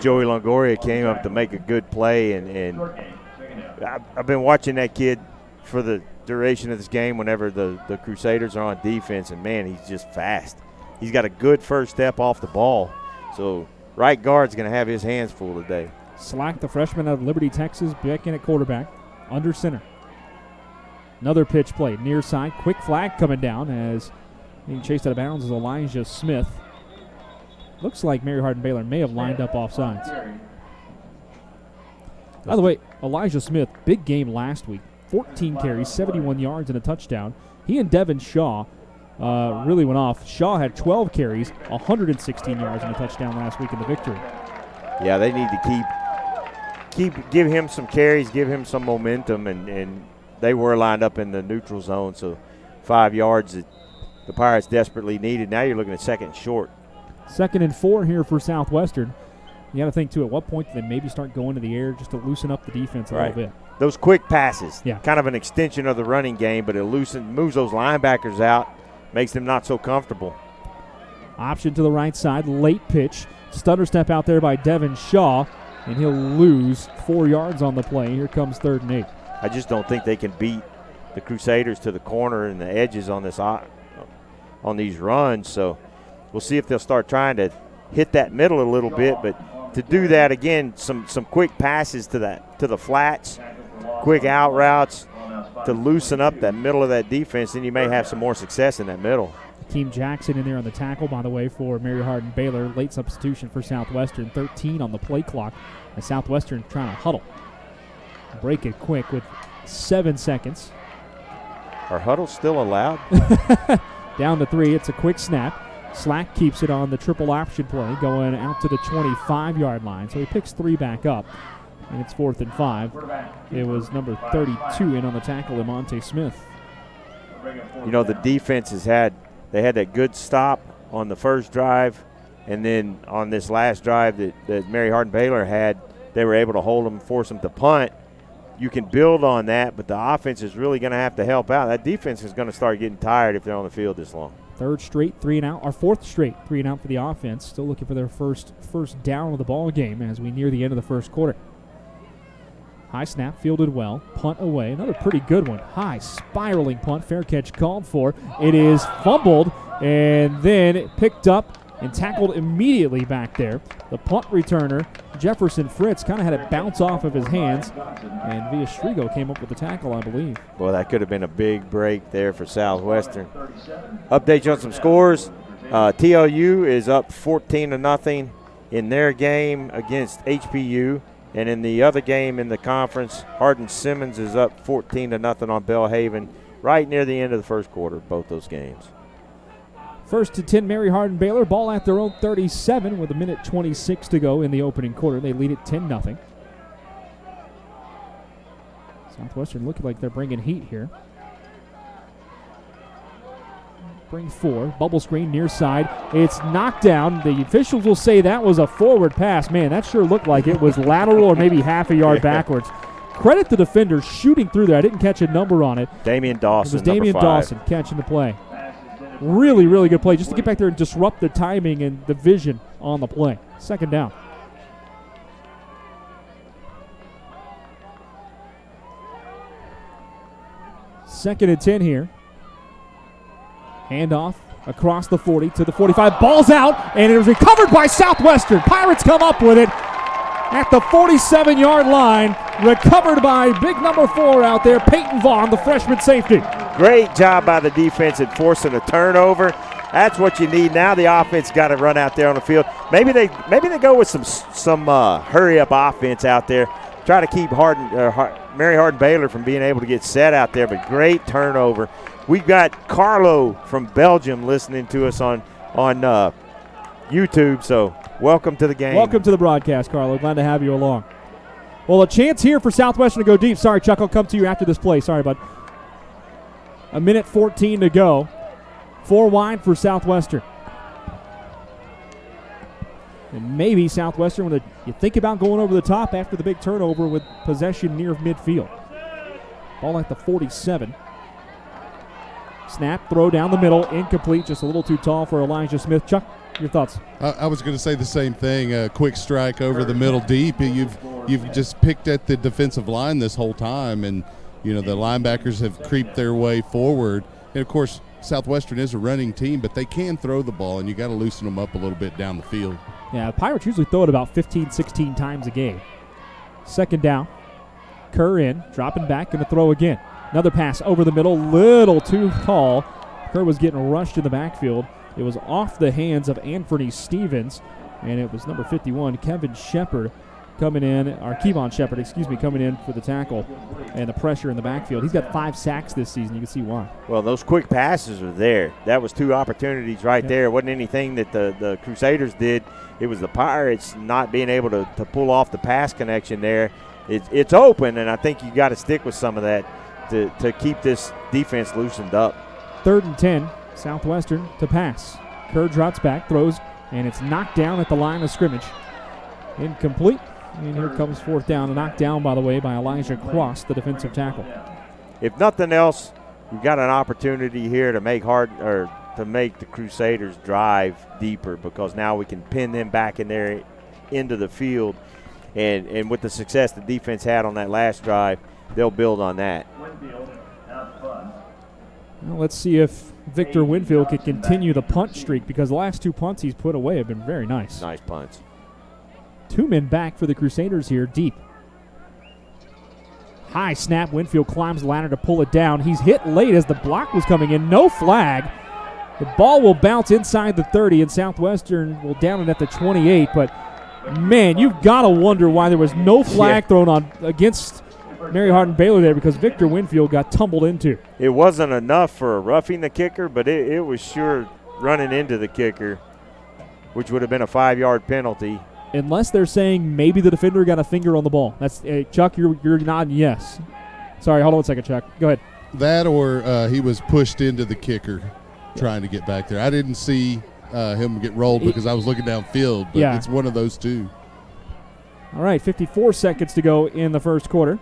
Joey Longoria came up to make a good play, and I've been watching that kid for the duration of this game whenever the Crusaders are on defense, and, man, he's just fast. He's got a good first step off the ball. So right guard's going to have his hands full today. Slack, the freshman out of Liberty, Texas, back in at quarterback, under center. Another pitch play, near side, quick flag coming down as being chased out of bounds is Elijah Smith. Looks like Mary Hardin-Baylor may have lined up offsides. By the way, Elijah Smith, big game last week. 14 carries, 71 yards, and a touchdown. He and Devin Shaw really went off. Shaw had 12 carries, 116 yards, and a touchdown last week in the victory. Yeah, they need to give him some carries, give him some momentum, and they were lined up in the neutral zone, so 5 yards that the Pirates desperately needed. Now you're looking at 2nd and short. 2nd and 4 here for Southwestern. You got to think, too, at what point do they maybe start going to the air just to loosen up the defense a little bit? Those quick passes, yeah, kind of an extension of the running game, but it moves those linebackers out, makes them not so comfortable. Option to the right side, late pitch. Stutter step out there by Devin Shaw. and he'll lose 4 yards on the play. Here comes 3rd and 8. I just don't think they can beat the Crusaders to the corner and the edges on this on these runs. So we'll see if they'll start trying to hit that middle a little bit. But to do that again, some quick passes to the flats, quick out routes to loosen up that middle of that defense, then you may have some more success in that middle. Team Jackson in there on the tackle, by the way, for Mary Hardin-Baylor. Late substitution for Southwestern. 13 on the play clock. And Southwestern trying to huddle. Break it quick with 7 seconds. Are huddles still allowed? Down to 3. It's a quick snap. Slack keeps it on the triple option play, going out to the 25-yard line. So he picks 3 back up, and it's 4th and 5. It was number 32 in on the tackle, Lamonte Smith. You know, the defense had that good stop on the first drive, and then on this last drive that Mary Hardin-Baylor had, they were able to hold them, force them to punt. You can build on that, but the offense is really going to have to help out. That defense is going to start getting tired if they're on the field this long. 3rd straight 3 and out, or 4th straight 3 and out for the offense. Still looking for their first down of the ball game as we near the end of the first quarter. High snap, fielded well, punt away. Another pretty good one. High spiraling punt, fair catch called for. It is fumbled and then picked up and tackled immediately back there. The punt returner, Jefferson Fritz, kind of had it bounce off of his hands, and Villastrigo came up with the tackle, I believe. Well, that could have been a big break there for Southwestern. Update you on some scores. TLU is up 14-0 in their game against HPU. And in the other game in the conference, Hardin-Simmons is up 14-0 on Belhaven right near the end of the first quarter of both those games. 1st and 10, Mary Hardin-Baylor. Ball at their own 37 with 1:26 to go in the opening quarter. They lead it 10-0. Southwestern looking like they're bringing heat here. Bring 4. Bubble screen near side. It's knocked down. The officials will say that was a forward pass. Man, that sure looked like it was lateral or maybe half a yard backwards. Credit the defenders shooting through there. I didn't catch a number on it. Damian Dawson. It was Damian Dawson catching the play. Really, really good play just to get back there and disrupt the timing and the vision on the play. 2nd down. Second and 10 here. Handoff across the 40 to the 45. Ball's out, and it was recovered by Southwestern. Pirates come up with it at the 47-yard line. Recovered by big number 4 out there, Peyton Vaughn, the freshman safety. Great job by the defense at forcing a turnover. That's what you need now. The offense got to run out there on the field. Maybe they go with some hurry-up offense out there. Try to keep Mary Hardin-Baylor from being able to get set out there, but great turnover. We've got Carlo from Belgium listening to us on YouTube, so welcome to the game. Welcome to the broadcast, Carlo. Glad to have you along. Well, a chance here for Southwestern to go deep. Sorry, Chuck, I'll come to you after this play. Sorry, bud. 1:14 to go. 4 wide for Southwestern. And maybe Southwestern, when you think about going over the top after the big turnover with possession near midfield. Ball at the 47. Snap, throw down the middle, incomplete, just a little too tall for Elijah Smith. Chuck, your thoughts? I was going to say the same thing. A quick strike over the middle deep. You've just picked at the defensive line this whole time, and the linebackers have creeped their way forward. And of course, Southwestern is a running team, but they can throw the ball, and you got to loosen them up a little bit down the field. Yeah, Pirates usually throw it about 15, 16 times a game. 2nd down. Kerr in, dropping back, going to throw again. Another pass over the middle, little too tall. Kerr was getting rushed in the backfield. It was off the hands of Anthony Stevens, and it was number 51, Kevon Shepard, coming in for the tackle and the pressure in the backfield. He's got 5 sacks this season. You can see why. Well, those quick passes were there. That was 2 opportunities right there. It wasn't anything that the Crusaders did. It was the Pirates not being able to pull off the pass connection there. It's open, and I think you got to stick with some of that to keep this defense loosened up. 3rd and 10, Southwestern to pass. Kerr drops back, throws, and it's knocked down at the line of scrimmage. Incomplete. And here comes 4th down. A knockdown, by the way, by Elijah Cross, the defensive tackle. If nothing else, we've got an opportunity here to make the Crusaders drive deeper, because now we can pin them back in there into the field. And with the success the defense had on that last drive, they'll build on that. Winfield out punt. Well, let's see if Victor Winfield can continue the punt streak, because the last 2 punts he's put away have been very nice. Nice punts. 2 men back for the Crusaders here, deep. High snap. Winfield climbs the ladder to pull it down. He's hit late as the block was coming in. No flag. The ball will bounce inside the 30, and Southwestern will down it at the 28. But, man, you've got to wonder why there was no flag thrown on against Mary Hardin-Baylor there, because Victor Winfield got tumbled into. It wasn't enough for roughing the kicker, but it was sure running into the kicker, which would have been a 5-yard penalty. Unless they're saying maybe the defender got a finger on the ball. That's Chuck, you're nodding yes. Sorry, hold on 1 second, Chuck. Go ahead. That or he was pushed into the kicker trying to get back there. I didn't see him get rolled because I was looking downfield, but it's one of those two. All right, 54 seconds to go in the first quarter.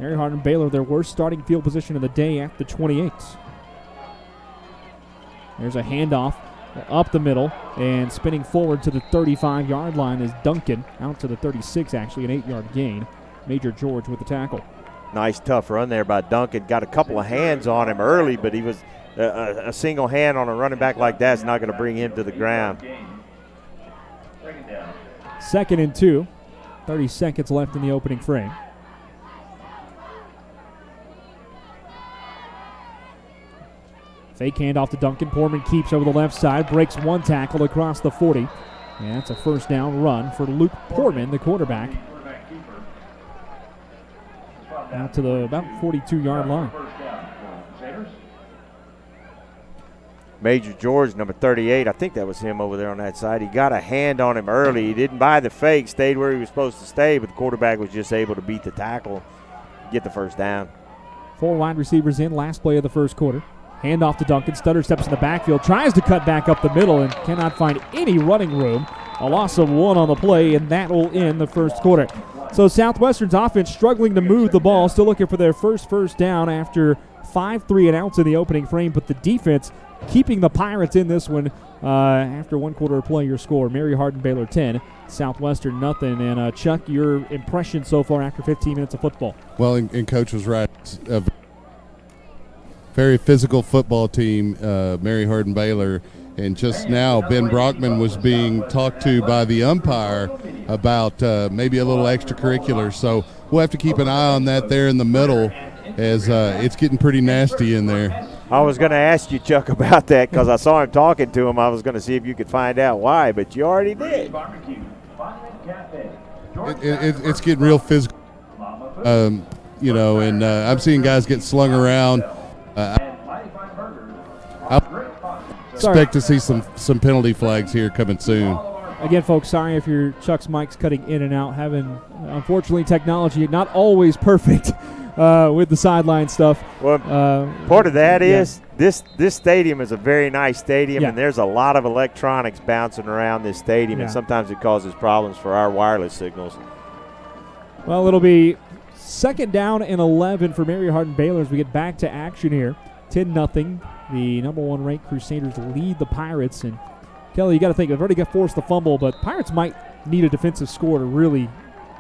Mary Hardin-Baylor, their worst starting field position of the day at the 28. There's a handoff up the middle, and spinning forward to the 35-yard line is Duncan, out to the 36, actually, an 8-yard gain. Major George with the tackle. Nice, tough run there by Duncan. Got a couple of hands on him early, but he was a single hand on a running back like that is not going to bring him to the ground. 2nd and 2. 30 seconds left in the opening frame. Fake handoff to Duncan. Poorman keeps over the left side, breaks one tackle across the 40. And that's a first down run for Luke Poorman, the quarterback. Out to the about 42-yard line. Major George, number 38, I think that was him over there on that side. He got a hand on him early. He didn't buy the fake, stayed where he was supposed to stay, but the quarterback was just able to beat the tackle, get the first down. 4 wide receivers in, last play of the first quarter. Handoff to Duncan. Stutter steps in the backfield, tries to cut back up the middle and cannot find any running room. A loss of 1 on the play, and that will end the first quarter. So Southwestern's offense struggling to move the ball, still looking for their first down after 5 3-and-outs in the opening frame, but the defense keeping the Pirates in this one after 1 quarter of play. Your score, Mary Hardin-Baylor 10, Southwestern nothing. And Chuck, your impression so far after 15 minutes of football? Well, and Coach was right. It's a very physical football team, Mary Hardin-Baylor. And just now, Ben Brockman was being talked to by the umpire about maybe a little extracurricular. So we'll have to keep an eye on that there in the middle, as it's getting pretty nasty in there. I was going to ask you, Chuck, about that because I saw him talking to him. I was going to see if you could find out why, but you already did. It's getting real physical, and I'm seeing guys get slung around. I expect to see some penalty flags here coming soon. Again, folks, sorry if your Chuck's mic's cutting in and out. Unfortunately, technology not always perfect with the sideline stuff. Well, part of that is this stadium is a very nice stadium, and there's a lot of electronics bouncing around this stadium, and sometimes it causes problems for our wireless signals. Well, it'll be 2nd down and 11 for Mary Hardin-Baylor as we get back to action here. 10-0. The number 1 ranked Crusaders lead the Pirates. And Kelly, you got to think, they've already forced the fumble, but Pirates might need a defensive score to really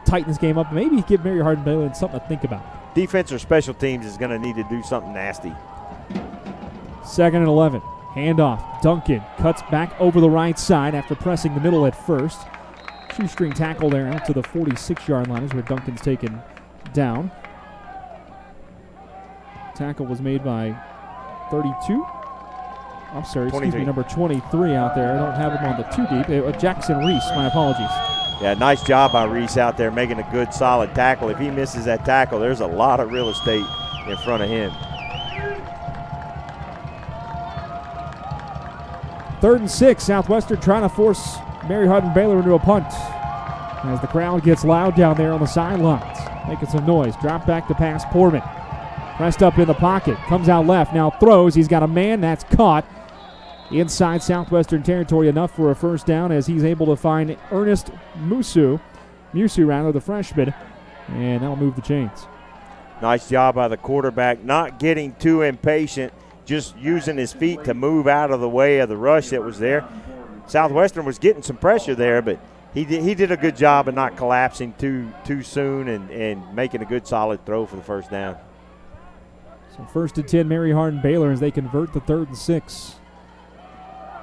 tighten this game up. Maybe give Mary Hardin-Baylor something to think about. Defense or special teams is going to need to do something nasty. 2nd and 11. Handoff. Duncan cuts back over the right side after pressing the middle at first. Shoestring tackle there out to the 46-yard line is where Duncan's taken down. Tackle was made by 32. I'm sorry, excuse me, number 23 out there. I don't have him on the too deep. Jackson Reese, my apologies. Yeah, nice job by Reese out there making a good, solid tackle. If he misses that tackle, there's a lot of real estate in front of him. 3rd and 6. Southwestern trying to force Mary Hardin-Baylor into a punt as the crowd gets loud down there on the sidelines, making some noise. Drop back to pass. Poorman pressed up in the pocket, comes out left, now throws. He's got a man that's caught inside Southwestern territory, enough for a first down as he's able to find Ernest Musu, the freshman, and that'll move the chains. Nice job by the quarterback, not getting too impatient, just using his feet to move out of the way of the rush that was there. Southwestern was getting some pressure there, but he did a good job of not collapsing too soon and making a good solid throw for the first down. So 1st and 10, Mary Hardin-Baylor as they convert the 3rd and 6.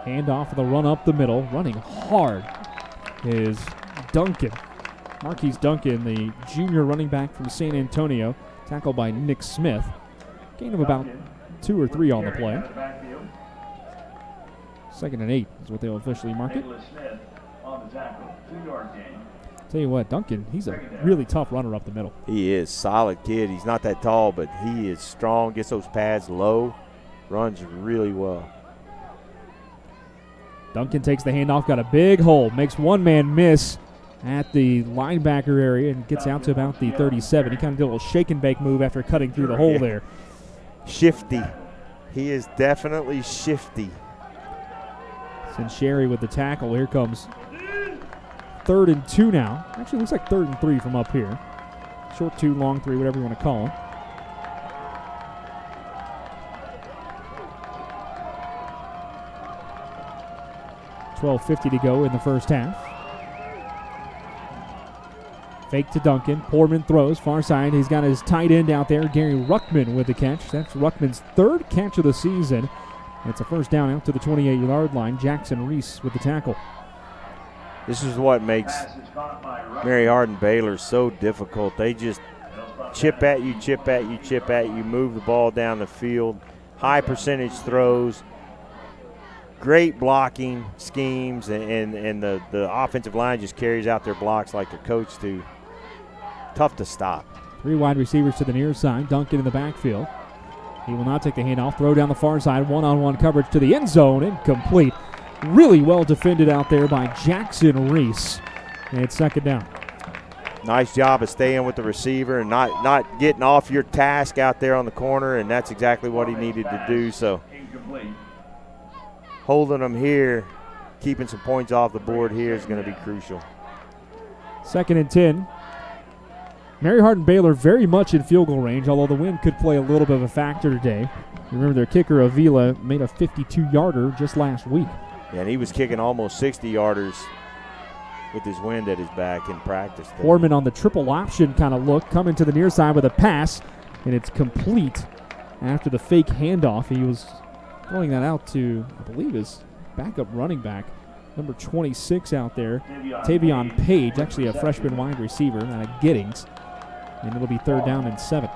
Hand off of the run up the middle. Running hard is Duncan. Marquise Duncan, the junior running back from San Antonio, tackled by Nick Smith. Gain of about 2 or 3 on the play. 2nd and 8 is what they'll officially mark it. Smith on the tackle, 2-yard gain. Tell you what, Duncan, he's a really tough runner up the middle. He is solid kid. He's not that tall, but he is strong. Gets those pads low, runs really well. Duncan takes the handoff, got a big hole, makes one man miss at the linebacker area and gets out to about the 37. He kind of did a little shake and bake move after cutting through the hole there. Shifty. He is definitely shifty. Sherry with the tackle. Here comes 3rd and 2 now. Actually, looks like 3rd and 3 from up here. Short 2, long 3, whatever you want to call it. $12:50 to go in the first half. Fake to Duncan. Poorman throws far side. He's got his tight end out there, Gary Ruttman, with the catch. That's Ruttman's 3rd catch of the season. It's a first down out to the 28-yard line. Jackson Reese with the tackle. This is what makes Mary Hardin-Baylor so difficult. They just chip at you, chip at you, chip at you, move the ball down the field. High percentage throws. Great blocking schemes, and the offensive line just carries out their blocks like they're coached to. Tough to stop. 3 wide receivers to the near side. Duncan in the backfield. He will not take the handoff. Throw down the far side. One-on-one coverage to the end zone. Incomplete. Really well defended out there by Jackson Reese. And it's 2nd down. Nice job of staying with the receiver and not getting off your task out there on the corner, and that's exactly what he needed to do. So holding them here, keeping some points off the board here is going to be crucial. 2nd and 10. Mary Hardin-Baylor very much in field goal range, although the wind could play a little bit of a factor today. Remember, their kicker, Avila, made a 52-yarder just last week. Yeah, and he was kicking almost 60-yarders with his wind at his back in practice. Foreman on the triple option kind of look, coming to the near side with a pass, and it's complete after the fake handoff. He was throwing that out to, I believe, his backup running back, number 26 out there, Tavion Page, actually a freshman wide receiver out of Giddings. And it'll be 3rd down and 7.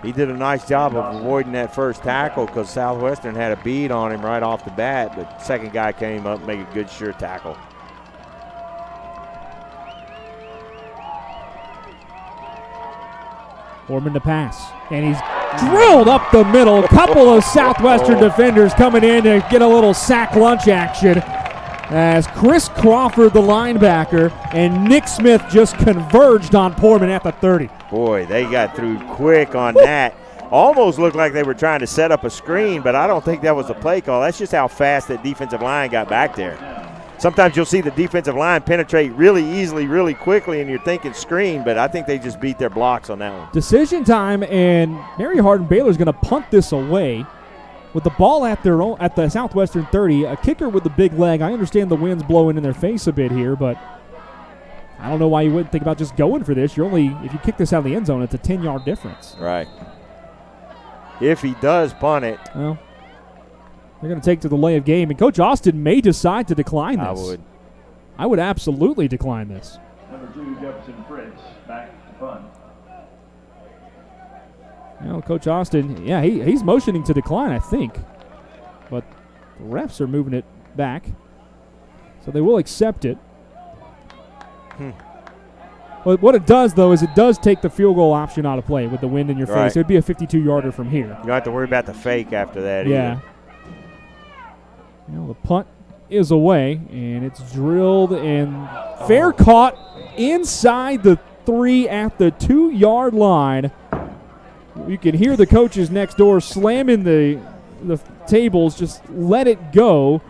He did a nice job of avoiding that first tackle because Southwestern had a bead on him right off the bat. The second guy came up and made a good, sure tackle. Foreman to pass, and he's drilled up the middle. A couple of Southwestern defenders coming in to get a little sack lunch action as Chris Crawford, the linebacker, and Nick Smith just converged on Poorman at the 30. Boy, they got through quick on that. Almost looked like they were trying to set up a screen, but I don't think that was a play call. That's just how fast that defensive line got back there. Sometimes you'll see the defensive line penetrate really easily, really quickly, and you're thinking screen, but I think they just beat their blocks on that one. Decision time, and Mary Hardin-Baylor's going to punt this away. With the ball at their own, at the Southwestern 30, a kicker with the big leg. I understand the wind's blowing in their face a bit here, but I don't know why you wouldn't think about just going for this. You're only, if you kick this out of the end zone, it's a 10-yard difference. Right. If he does punt it. Well, they're going to take to the lay of game, and Coach Austin may decide to decline this. I would absolutely decline this. Number 2, Jefferson Fritz, back to punt. You know, Coach Austin, yeah, he's motioning to decline, I think. But the refs are moving it back. So they will accept it. But what it does, though, is it does take the field goal option out of play with the wind in your face. It would be a 52-yarder from here. You don't have to worry about the fake after that yeah. either. You know, the punt is away, and it's drilled and fair caught inside the 3 at the 2-yard line. You can hear the coaches next door slamming the tables. Just let it go.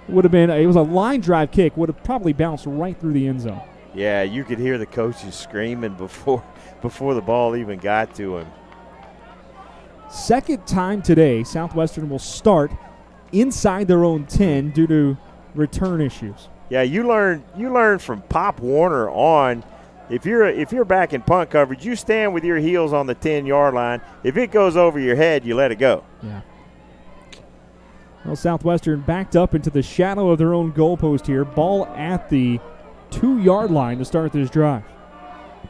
Would have been, it was a line drive kick. Would have probably bounced right through the end zone. Yeah, you could hear the coaches screaming before the ball even got to him. Second time today, Southwestern will start inside their own 10 due to return issues. Yeah, you learn from Pop Warner on. If you're back in punt coverage, you stand with your heels on the 10-yard line. If it goes over your head, you let it go. Yeah. Well, Southwestern backed up into the shadow of their own goalpost here. Ball at the 2-yard line to start this drive.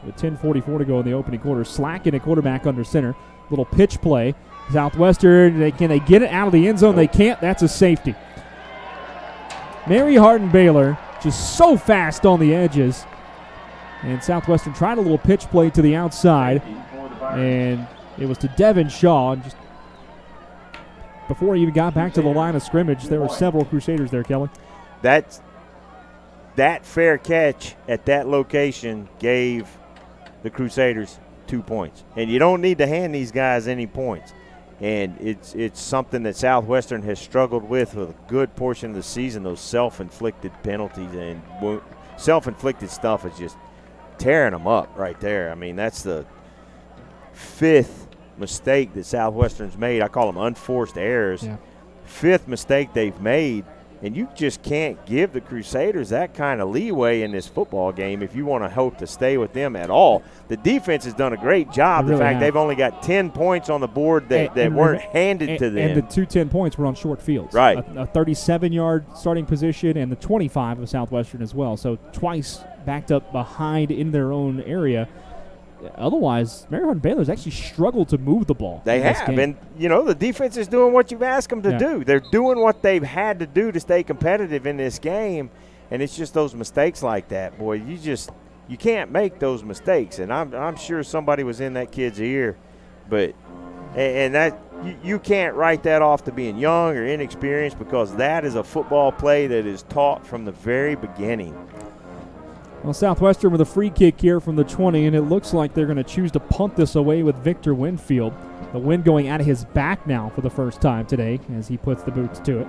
With 10:44 to go in the opening quarter. Slacking at quarterback under center. Little pitch play. Southwestern, can they get it out of the end zone? They can't. That's a safety. Mary Hardin-Baylor just so fast on the edges. And Southwestern tried a little pitch play to the outside. And it was to Devin Shaw. And just before he even got back to the line of scrimmage, there were several Crusaders there, Kelly. That fair catch at that location gave the Crusaders 2 points. And you don't need to hand these guys any points. And it's something that Southwestern has struggled with a good portion of the season, those self-inflicted penalties. And self-inflicted stuff is just tearing them up right there. I mean, that's the 5th mistake that Southwestern's made. I call them unforced errors. Yeah. 5th mistake they've made, and you just can't give the Crusaders that kind of leeway in this football game if you want to hope to stay with them at all. The defense has done a great job. They really the fact have. they've only got 10 points on the board that weren't handed to them. And the 2 10 points were on short fields. Right. A 37-yard starting position and the 25 of Southwestern as well. So twice backed up behind in their own area. Otherwise, Mary Hardin-Baylor's actually struggled to move the ball. They have, and the defense is doing what you've asked them to do. They're doing what they've had to do to stay competitive in this game, and it's just those mistakes like that, boy. You can't make those mistakes, and I'm sure somebody was in that kid's ear, but that you can't write that off to being young or inexperienced, because that is a football play that is taught from the very beginning. Well, Southwestern with a free kick here from the 20, and it looks like they're going to choose to punt this away with Victor Winfield. The wind going out of his back now for the first time today as he puts the boots to it.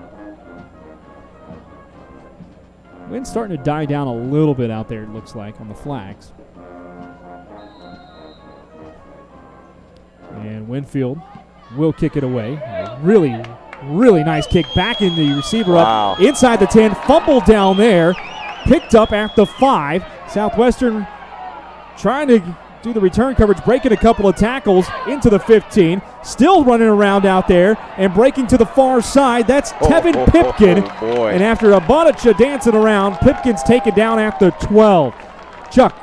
Wind's starting to die down a little bit out there, it looks like, on the flags. And Winfield will kick it away. A really, really nice kick back in the receiver up inside the 10. Fumble down there. Picked up at the 5. Southwestern trying to do the return coverage, breaking a couple of tackles into the 15. Still running around out there and breaking to the far side. That's Tevin Pipkin. Boy. And after a bunch of dancing around, Pipkin's taken down at the 12. Chuck.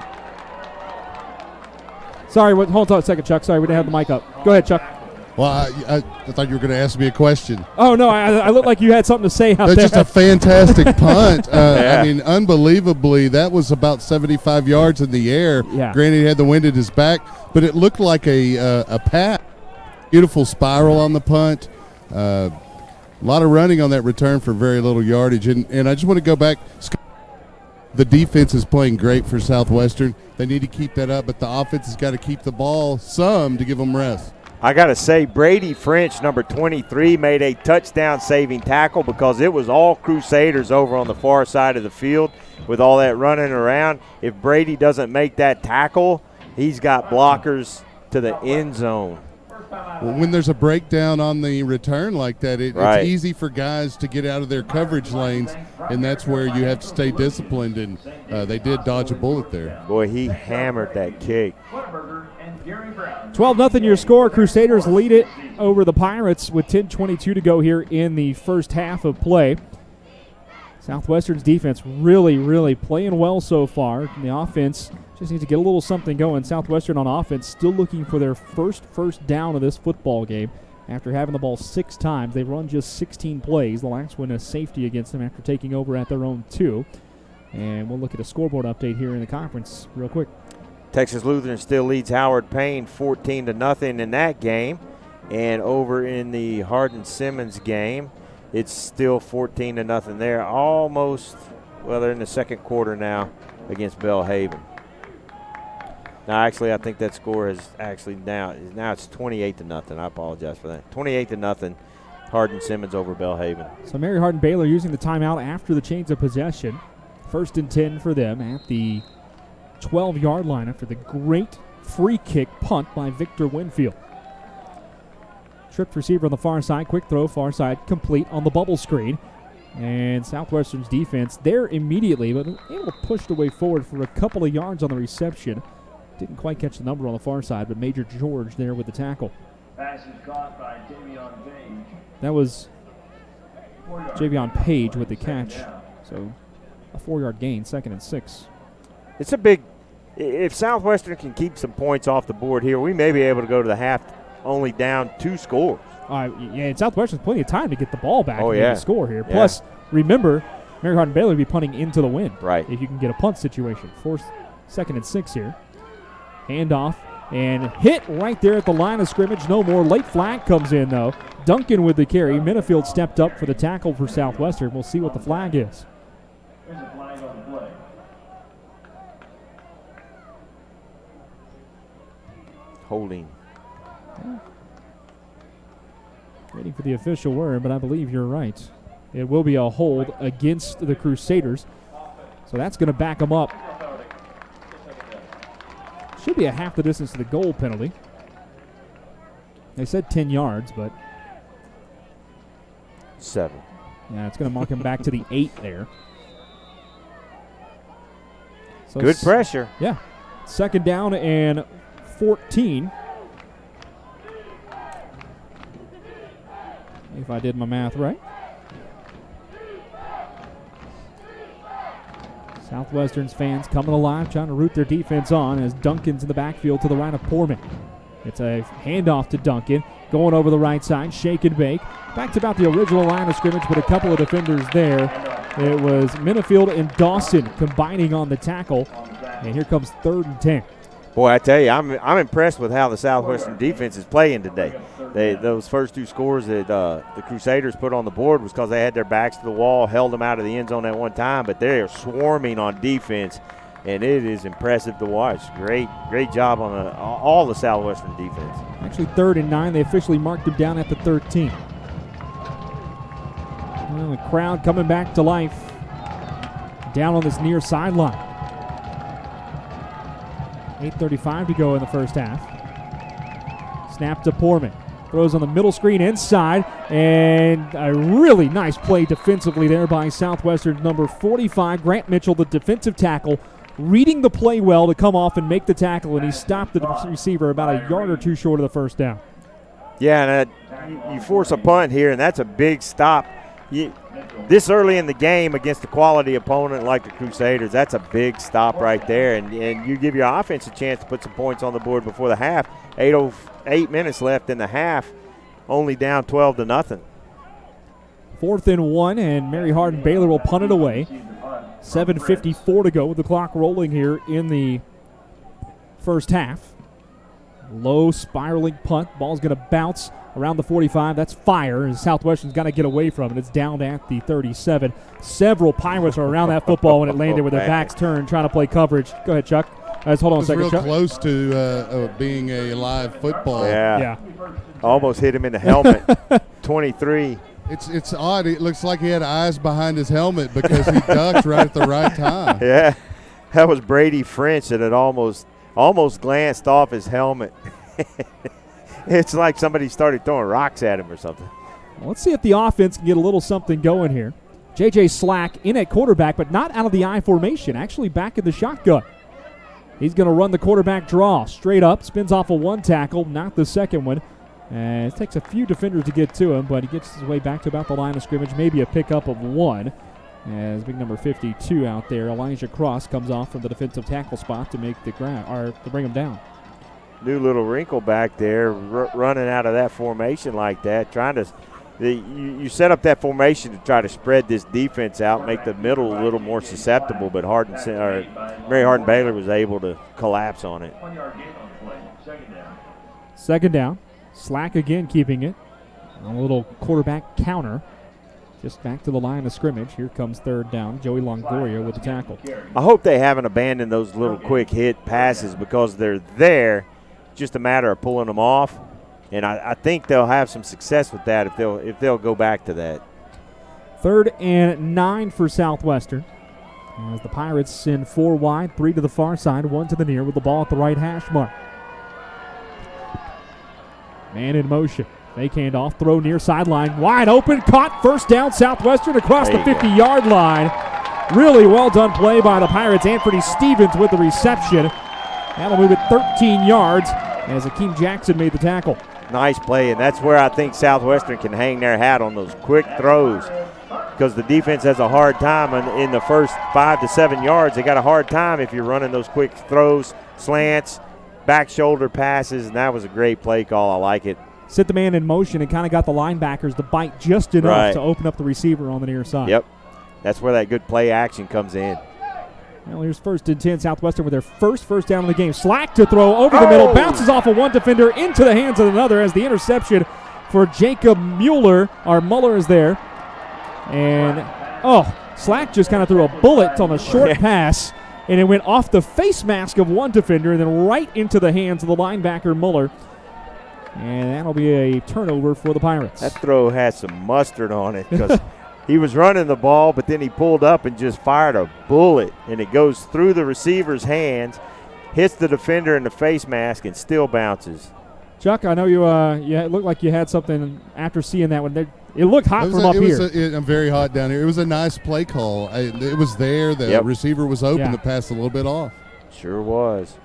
Sorry, hold on a second, Chuck. Sorry, we didn't have the mic up. Go ahead, Chuck. Well, I thought you were going to ask me a question. Oh, no, I looked like you had something to say out there. That's just a fantastic punt. I mean, unbelievably, that was about 75 yards in the air. Yeah. Granted, he had the wind at his back, but it looked like a pass. Beautiful spiral on the punt. A lot of running on that return for very little yardage. And I just want to go back. The defense is playing great for Southwestern. They need to keep that up, but the offense has got to keep the ball some to give them rest. I got to say, Brady French, number 23, made a touchdown-saving tackle because it was all Crusaders over on the far side of the field with all that running around. If Brady doesn't make that tackle, he's got blockers to the end zone. Well, when there's a breakdown on the return like that, it's easy for guys to get out of their coverage lanes, and that's where you have to stay disciplined, and they did dodge a bullet there. Boy, he hammered that kick. 12-0 your score. Crusaders lead it over the Pirates with 10:22 to go here in the first half of play. Southwestern's defense really, really playing well so far. And the offense just needs to get a little something going. Southwestern on offense still looking for their first down of this football game. After having the ball 6 times, they've run just 16 plays. The last one a safety against them after taking over at their own 2. And we'll look at a scoreboard update here in the conference real quick. Texas Lutheran still leads Howard Payne 14-0 in that game. And over in the Hardin-Simmons game, it's still 14-0 there. They're in the second quarter now against Belhaven. Now, actually, I think that score is actually now it's 28-0. I apologize for that. 28-0, Hardin-Simmons over Belhaven. So Mary Hardin-Baylor using the timeout after the change of possession. 1st and 10 for them at the 12-yard line after the great free kick punt by Victor Winfield. Tripped receiver on the far side, quick throw, far side, complete on the bubble screen. And Southwestern's defense there immediately, but able to push the way forward for a couple of yards on the reception. Didn't quite catch the number on the far side, but Major George there with the tackle. Pass is caught by Davion Page. That was 4 yards. Javion Page with the Second catch. down. So a 4-yard gain, 2nd and 6. It's a big – if Southwestern can keep some points off the board here, we may be able to go to the half only down 2 scores. Yeah, and Southwestern's plenty of time to get the ball back and yeah. maybe score here. Yeah. Plus, remember, Mary Hardin-Baylor will be punting into the wind. Right. If you can get a punt situation. 2nd and 6 here. Handoff and hit right there at the line of scrimmage. No more. Late flag comes in, though. Duncan with the carry. Minifield stepped up for the tackle for Southwestern. We'll see what the flag is. There's a flag on the play. Holding. Waiting for the official word, but I believe you're right. It will be a hold against the Crusaders. So that's going to back them up. Should be a half the distance to the goal penalty. They said 10 yards, but 7. yeah, it's going to mark him back to the 8 there. So Good pressure. Yeah. 2nd down and 14. If I did my math right. Southwestern's fans coming alive, trying to root their defense on as Duncan's in the backfield to the right of Poorman. It's a handoff to Duncan, going over the right side, shake and bake. Back to about the original line of scrimmage, but a couple of defenders there. It was Minifield and Dawson combining on the tackle, and here comes 3rd and 10. Boy, I tell you, I'm impressed with how the Southwestern defense is playing today. Those first 2 scores that the Crusaders put on the board was because they had their backs to the wall, held them out of the end zone at one time, but they are swarming on defense, and it is impressive to watch. Great job on all the Southwestern defense. Actually 3rd and 9. They officially marked him down at the 13. Well, the crowd coming back to life down on this near sideline. 8:35 to go in the first half. Snap to Poorman. Throws on the middle screen inside, and a really nice play defensively there by Southwestern's number 45, Grant Mitchell, the defensive tackle, reading the play well to come off and make the tackle, and he stopped the receiver about a yard or 2 short of the first down. Yeah, and you force a punt here, and that's a big stop. This early in the game against a quality opponent like the Crusaders, that's a big stop right there, and you give your offense a chance to put some points on the board before the half. 8 minutes left in the half, only down 12-0. 4th and 1, and Mary Hardin-Baylor will punt it away. 7:54 to go with the clock rolling here in the first half. Low spiraling punt. Ball's going to bounce around the 45. That's fire, and Southwestern's got to get away from it. It's down at the 37. Several Pirates are around that football when it landed with their backs turned, trying to play coverage. Go ahead, Chuck. Hold on a second, Real Chuck. close to being a live football. Yeah. Almost hit him in the helmet. 23. It's odd. It looks like he had eyes behind his helmet because he ducked right at the right time. Yeah, that was Brady French that had almost glanced off his helmet. It's like somebody started throwing rocks at him or something. Well, let's see if the offense can get a little something going here. J.J. Slack in at quarterback, but not out of the I formation, actually back in the shotgun. He's going to run the quarterback draw straight up, spins off a 1 tackle, not the second one. And it takes a few defenders to get to him, but he gets his way back to about the line of scrimmage, maybe a pickup of 1. As big number 52 out there, Elijah Cross comes off from the defensive tackle spot to make the ground, or to bring him down. New little wrinkle back there, running out of that formation like that, trying to. You set up that formation to try to spread this defense out, make the middle a little more susceptible, but Mary Hardin-Baylor was able to collapse on it. 1 yard gain on the play. 2nd down. 2nd down. Slack again keeping it. A little quarterback counter. Just back to the line of scrimmage. Here comes 3rd down. Joey Longoria with the tackle. I hope they haven't abandoned those little quick hit passes because they're there. Just a matter of pulling them off. And I think they'll have some success with that if they'll go back to that. 3rd and 9 for Southwestern. As the Pirates send 4 wide, 3 to the far side, 1 to the near with the ball at the right hash mark. Man in motion. Fake handoff, throw near sideline, wide open, caught, first down, Southwestern across the 50-yard line. Really well done play by the Pirates. Anthony Stevens with the reception. That'll move it 13 yards as Akeem Jackson made the tackle. Nice play, and that's where I think Southwestern can hang their hat on those quick throws, because the defense has a hard time in the first 5 to 7 yards. They got a hard time if you're running those quick throws, slants, back shoulder passes, and that was a great play call. I like it. Set the man in motion and kind of got the linebackers to bite just enough to open up the receiver on the near side. Yep. That's where that good play action comes in. Well, here's 1st and 10, Southwestern with their first down of the game. Slack to throw over the middle, bounces off of one defender into the hands of another as the interception for Jacob Mueller. Muller is there. And, Slack just kind of threw a bullet on a short pass, and it went off the face mask of one defender and then right into the hands of the linebacker Mueller. And that'll be a turnover for the Pirates. That throw has some mustard on it because he was running the ball, but then he pulled up and just fired a bullet, and it goes through the receiver's hands, hits the defender in the face mask, and still bounces. Chuck, I know you looked like you had something after seeing that one. It looked hot from up here. I'm very hot down here. It was a nice play call. It was there. The receiver was open to pass a little bit off. Sure was.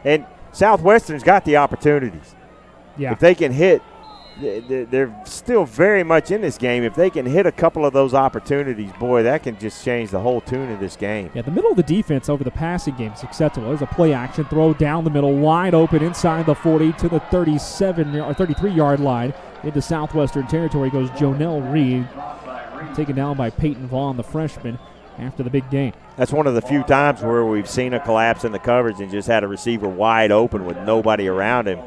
And Southwestern's got the opportunities. Yeah. If they can hit, they're still very much in this game. If they can hit a couple of those opportunities, boy, that can just change the whole tune of this game. Yeah, the middle of the defense over the passing game is acceptable. There's a play action throw down the middle, wide open inside the 40 to the 33-yard line into Southwestern territory goes Jonell Reed, taken down by Peyton Vaughn, the freshman, after the big gain. That's one of the few times where we've seen a collapse in the coverage and just had a receiver wide open with nobody around him.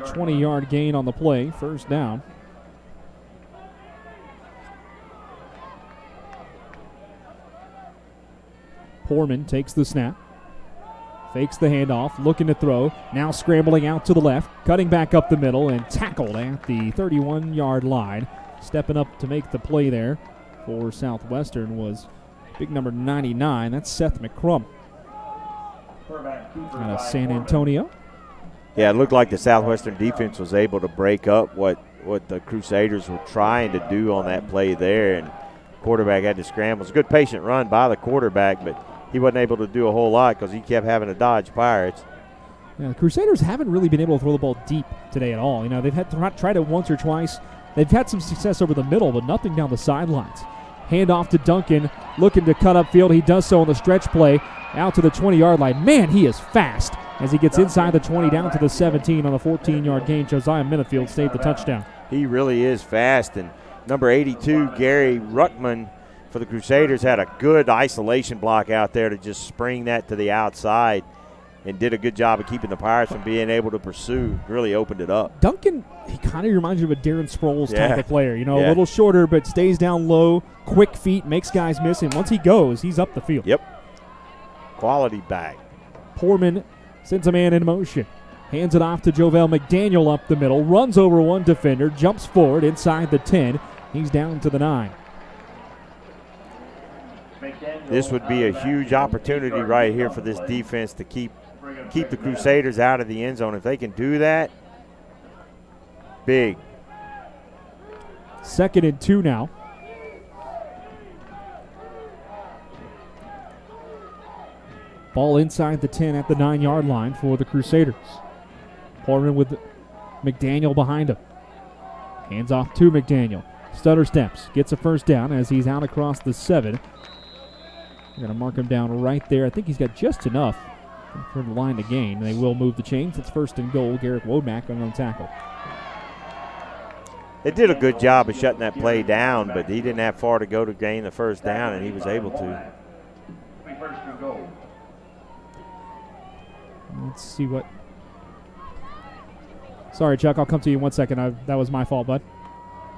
20-yard gain on the play, first down. Poorman takes the snap, fakes the handoff, looking to throw, now scrambling out to the left, cutting back up the middle, and tackled at the 31-yard line. Stepping up to make the play there for Southwestern was big number 99. That's Seth McCrum out of San Antonio. Yeah, it looked like the Southwestern defense was able to break up what the Crusaders were trying to do on that play there, and quarterback had to scramble. It was a good patient run by the quarterback, but he wasn't able to do a whole lot because he kept having to dodge Pirates. Yeah, the Crusaders haven't really been able to throw the ball deep today at all. You know, they've had to tried it once or twice. They've had some success over the middle, but nothing down the sidelines. Handoff to Duncan, looking to cut upfield. He does so on the stretch play out to the 20-yard line. Man, he is fast as he gets inside the 20 down to the 17 on a 14-yard gain. Josiah Minifield saved the touchdown. He really is fast, and number 82, Gary Ruttman for the Crusaders, had a good isolation block out there to just spring that to the outside and did a good job of keeping the Pirates from being able to pursue. Really opened it up. Duncan, he kind of reminds you of a Darren Sproles type of player. You know, a little shorter but stays down low, quick feet, makes guys miss, and once he goes, he's up the field. Yep. Quality back. Poorman sends a man in motion. Hands it off to Jovel McDaniel up the middle. Runs over one defender. Jumps forward inside the 10. He's down to the 9. This would be a huge opportunity right here for this defense to keep the Crusaders out of the end zone. If they can do that, big. 2nd and 2 now. Ball inside the 10 at the 9-yard line for the Crusaders. Poorman with McDaniel behind him. Hands off to McDaniel. Stutter steps. Gets a first down as he's out across the 7. They're going to mark him down right there. I think he's got just enough for the line to gain. They will move the chains. It's 1st and goal. Garrett Womack on the tackle. They did a good job of shutting that play down, but he didn't have far to go to gain the first down, and he was able to. Let's see what. Sorry, Chuck. I'll come to you in 1 second. That was my fault, bud.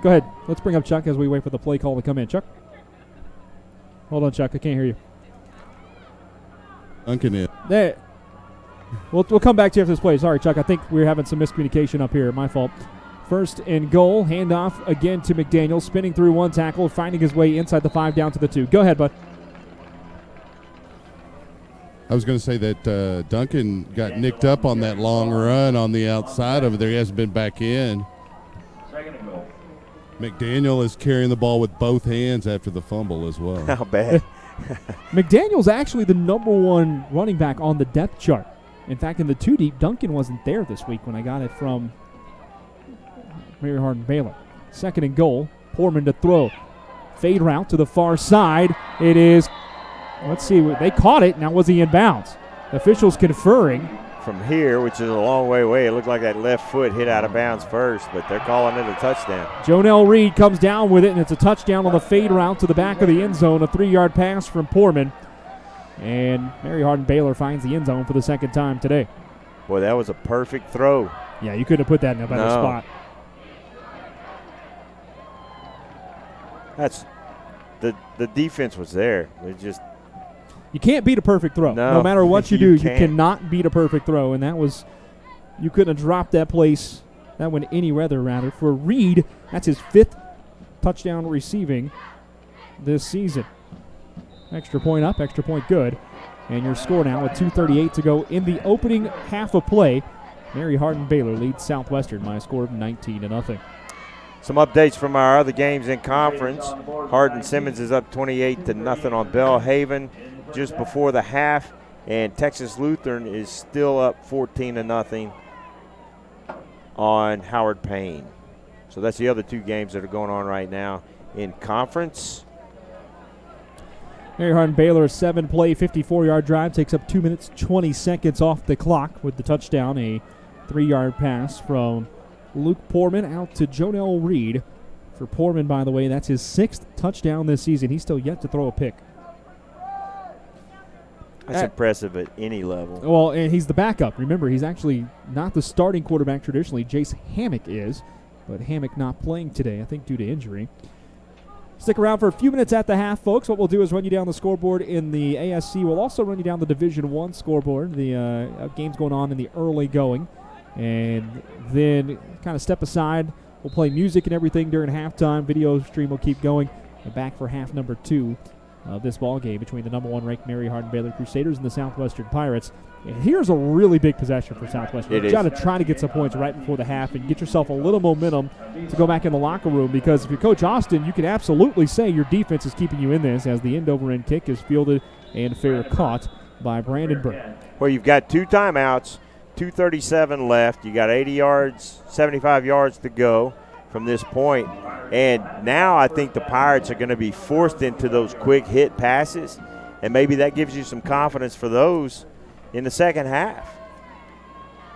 Go ahead. Let's bring up Chuck as we wait for the play call to come in. Chuck? Hold on, Chuck. I can't hear you. Duncan in. There. We'll come back to you after this play. Sorry, Chuck. I think we're having some miscommunication up here. My fault. 1st and goal. Handoff again to McDaniel. Spinning through one tackle. Finding his way inside the 5 down to the 2. Go ahead, bud. I was going to say that Duncan got nicked up on that long run on the outside over there. He hasn't been back in. Second and goal. McDaniel is carrying the ball with both hands after the fumble as well. How bad? McDaniel's actually the number 1 running back on the depth chart. In fact, in the 2 deep, Duncan wasn't there this week when I got it from Mary Hardin-Baylor. Second and goal. Poorman to throw. Fade route to the far side. It is, let's see, they caught it. Now was he in bounds? Officials conferring. From here, which is a long way away, it looked like that left foot hit out of bounds first, but they're calling it a touchdown. Jonell Reed comes down with it, and it's a touchdown on the fade route to the back of the end zone. A 3-yard pass from Poorman. And Mary Hardin-Baylor finds the end zone for the second time today. Boy, that was a perfect throw. Yeah, you couldn't have put that in a better spot. That's the defense was there. It just You can't beat a perfect throw. No, No matter what you do, you can't. cannot beat a perfect throw. And that was, you couldn't have dropped that one any weather, rather. For Reed, that's his 5th touchdown receiving this season. Extra point up, extra point good. And your score now with 2:38 to go in the opening half of play. Mary Hardin-Baylor leads Southwestern by a score of 19-0. some updates from our other games in conference. Hardin-Simmons is up 28-0 on Belhaven just before the half, and Texas Lutheran is still up 14-0 on Howard Payne. So that's the other 2 games that are going on right now in conference. Mary Hardin-Baylor, a 7-play, 54-yard drive, takes up 2 minutes, 20 seconds off the clock with the touchdown, a 3-yard pass from Luke Poorman out to Jonell Reed. For Poorman, by the way, that's his 6th touchdown this season. He's still yet to throw a pick. That's impressive at any level. Well, and he's the backup. Remember, he's actually not the starting quarterback traditionally. Jace Hammock is, but Hammock not playing today, I think due to injury. Stick around for a few minutes at the half, folks. What we'll do is run you down the scoreboard in the ASC. We'll also run you down the Division I scoreboard, the games going on in the early going. And then kind of step aside. We'll play music and everything during halftime. Video stream will keep going. And back for half number 2 of this ball game between the number 1 ranked Mary Hardin-Baylor Crusaders and the Southwestern Pirates. And here's a really big possession for Southwestern. You've got to try to get some points right before the half and get yourself a little momentum to go back in the locker room, because if you're Coach Austin, you can absolutely say your defense is keeping you in this, as the end-over-end kick is fielded and fair caught by Brandon Burke. Well, you've got 2 timeouts, 2:37 left. You got 80 yards, 75 yards to go from this point. And now I think the Pirates are going to be forced into those quick hit passes, and maybe that gives you some confidence for those in the second half.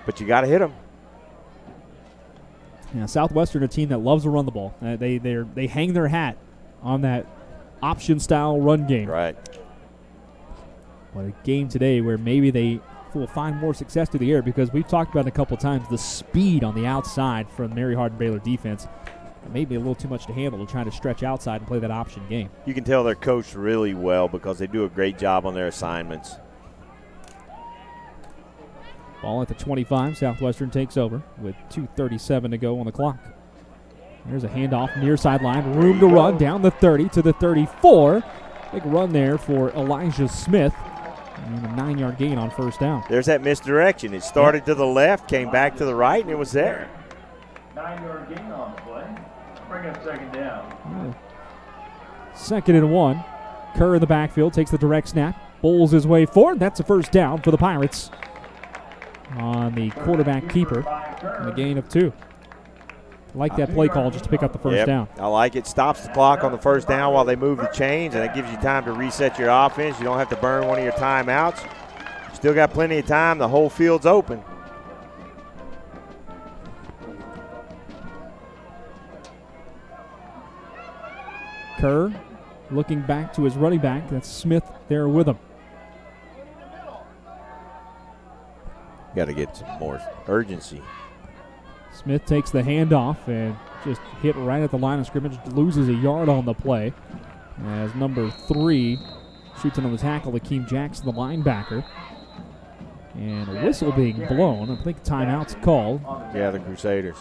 But you got to hit them. Yeah, Southwestern, a team that loves to run the ball. They hang their hat on that option-style run game. Right. But a game today where maybe they will find more success through the air, because we've talked about it a couple times, the speed on the outside from the Mary Hardin-Baylor defense. Maybe a little too much to handle to try to stretch outside and play that option game. You can tell they're coached really well because they do a great job on their assignments. Ball at the 25. Southwestern takes over with 2:37 to go on the clock. There's a handoff near sideline. Room to run down the 30 to the 34. Big run there for Elijah Smith. And a 9-yard gain on first down. There's that misdirection. It started to the left, came back to the right, and it was there. 9-yard gain on the play. Bring up second down. 2nd and 1. Kerr in the backfield takes the direct snap. Bowls his way forward. That's a first down for the Pirates on the quarterback keeper. And a gain of 2. Like that play call just to pick up the first down. I like it. Stops the clock on the first down while they move the chains, and it gives you time to reset your offense. You don't have to burn one of your timeouts. Still got plenty of time. The whole field's open. Kerr looking back to his running back. That's Smith there with him. Got to get some more urgency. Smith takes the handoff and just hit right at the line of scrimmage. Loses a yard on the play as number 3 shoots it on the tackle, Akeem Jackson, the linebacker. And a whistle being blown. I think timeout's called. Yeah, the Crusaders.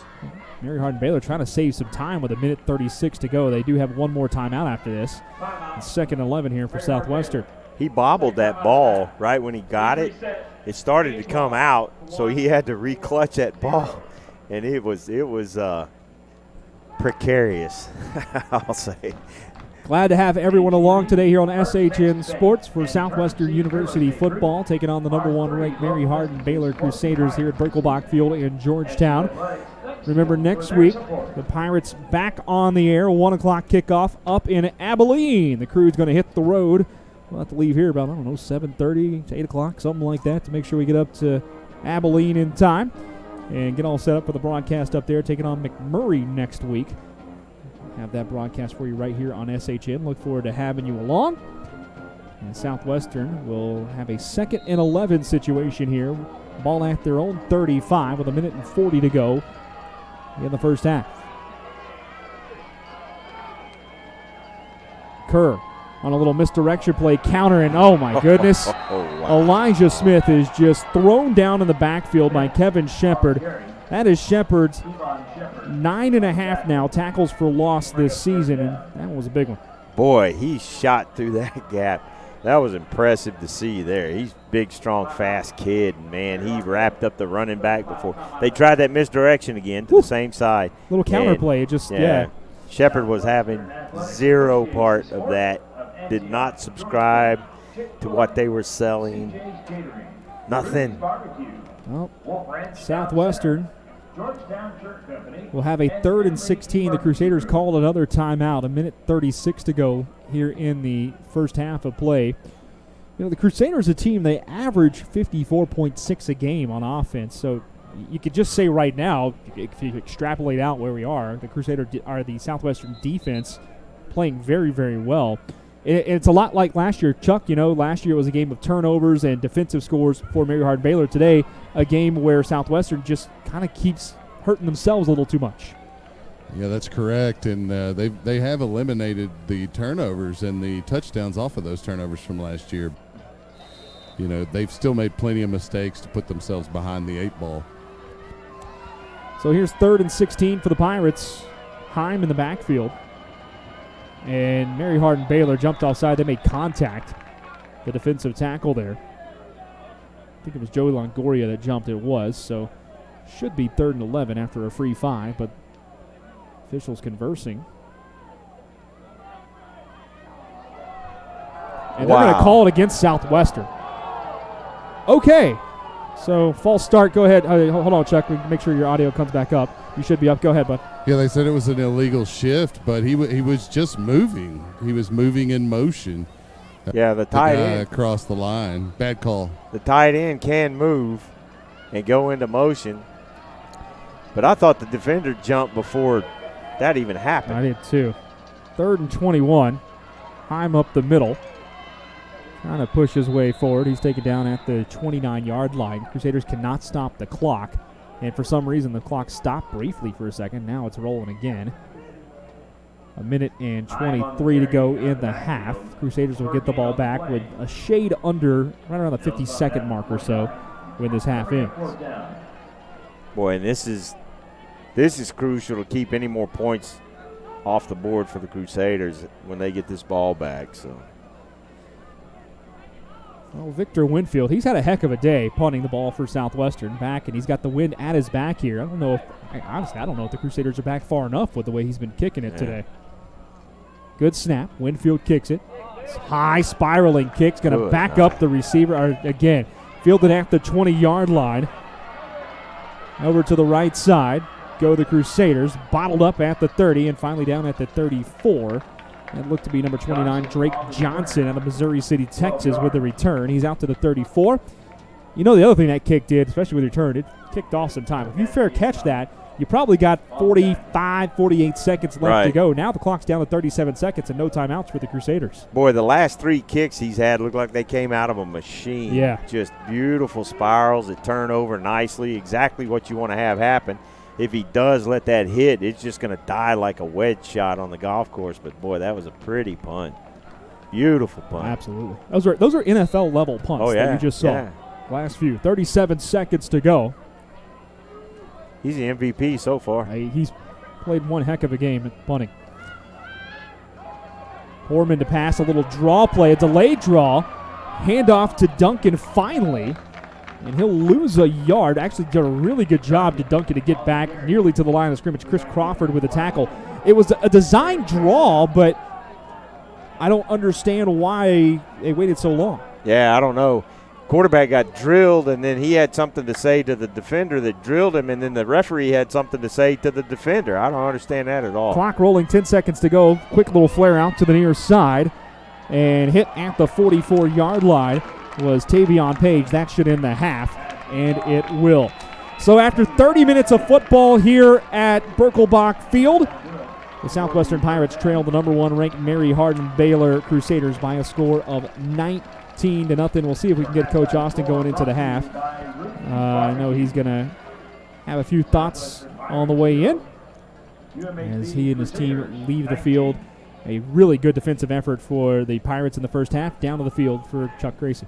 Mary Hardin-Baylor trying to save some time with 1:36 to go. They do have one more timeout after this. It's 2nd and 11 here for Southwestern. he bobbled that ball right when he got it. It started to come out, so he had to re-clutch that ball, and it was precarious, I'll say. Glad to have everyone along today here on SHN Sports for Southwestern University football, taking on the number 1 ranked Mary Hardin-Baylor Crusaders here at Birkelbach Field in Georgetown. Remember, next week, the Pirates back on the air, 1 o'clock kickoff up in Abilene. The crew's going to hit the road. We'll have to leave here about, 7:30 to 8 o'clock, something like that, to make sure we get up to Abilene in time and get all set up for the broadcast up there, taking on McMurray next week. Have that broadcast for you right here on SHN. Look forward to having you along. And Southwestern will have a 2nd and 11 situation here. Ball at their own 35 with 1:40 to go in the first half. Kerr on a little misdirection play, counter, and oh my goodness. Wow. Elijah Smith is just thrown down in the backfield by Kevin Shepard. That is Shepard's 9.5 now tackles for loss this season, and that was a big one. Boy, he shot through that gap. That was impressive to see there. He's big, strong, fast kid. Man, he wrapped up the running back before. They tried that misdirection again to the same side. Little counter play. It just, yeah. Shepard was having zero part of that. Did not subscribe to what they were selling. Nothing. Well, Southwestern will have a 3rd and 16. The Crusaders called another timeout. 1:36 to go here in the first half of play. The Crusaders, a team, they average 54.6 a game on offense. So you could just say right now, if you extrapolate out where we are, the Southwestern defense playing very, very well. It's a lot like last year, Chuck. Last year it was a game of turnovers and defensive scores for Mary Hardin-Baylor. Today, a game where Southwestern just kind of keeps hurting themselves a little too much. Yeah, that's correct. And they have eliminated the turnovers and the touchdowns off of those turnovers from last year. They've still made plenty of mistakes to put themselves behind the 8 ball. So here's 3rd and 16 for the Pirates. Heim in the backfield. And Mary Hardin-Baylor jumped offside. They made contact. The defensive tackle there. I think it was Joey Longoria that jumped. It was. So should be 3rd and 11 after a free 5. But officials conversing. And they're going to call it against Southwestern. Okay. So false start. Go ahead. Hold on, Chuck. Make sure your audio comes back up. You should be up. Go ahead, bud. Yeah, they said it was an illegal shift, but he was just moving. He was moving in motion. Yeah, the tight end across the line. Bad call. The tight end can move and go into motion, but I thought the defender jumped before that even happened. I did too. 3rd and 21. Heim up the middle. Trying to push his way forward. He's taken down at the 29-yard line. Crusaders cannot stop the clock. And for some reason, the clock stopped briefly for a second. Now it's rolling again. 1:23 to go in the half. Crusaders will get the ball back with a shade under, right around the 50-second mark or so when this half ends. Boy, and this is crucial to keep any more points off the board for the Crusaders when they get this ball back. So. Well, Victor Winfield, he's had a heck of a day punting the ball for Southwestern back, and he's got the wind at his back here. I don't know if the Crusaders are back far enough with the way he's been kicking it today. Good snap. Winfield kicks it. It's high spiraling kick's going to back up the receiver. Again, fielded at the 20-yard line. Over to the right side go the Crusaders, bottled up at the 30 and finally down at the 34. That looked to be number 29, Drake Johnson out of Missouri City, Texas, with the return. He's out to the 34. The other thing that kick did, especially with the return, it kicked off some time. If you fair catch that, you probably got 45, 48 seconds left to go. Now the clock's down to 37 seconds and no timeouts for the Crusaders. Boy, the last 3 kicks he's had look like they came out of a machine. Yeah. Just beautiful spirals that turn over nicely, exactly what you want to have happen. If he does let that hit, it's just going to die like a wedge shot on the golf course. But, boy, that was a pretty punt. Beautiful punt. Absolutely. Those are NFL-level punts that you just saw. Yeah. Last few. 37 seconds to go. He's the MVP so far. He's played one heck of a game at punting. Poorman to pass, a little draw play, a delayed draw. Handoff to Duncan finally, and he'll lose a yard. Actually did a really good job to Duncan to get back nearly to the line of scrimmage. Chris Crawford with a tackle. It was a design draw, but I don't understand why they waited so long. Yeah, I don't know. Quarterback got drilled, and then he had something to say to the defender that drilled him, and then the referee had something to say to the defender. I don't understand that at all. Clock rolling, 10 seconds to go. Quick little flare out to the near side, and hit at the 44-yard line was Tavion Page. That should end the half, and it will. So after 30 minutes of football here at Birkelbach Field, the Southwestern Pirates trail the number 1 ranked Mary Hardin-Baylor Crusaders by a score of 19-0. We'll see if we can get Coach Austin going into the half. I know he's going to have a few thoughts on the way in as he and his team leave the field. A really good defensive effort for the Pirates in the first half. Down to the field for Chuck Gracie.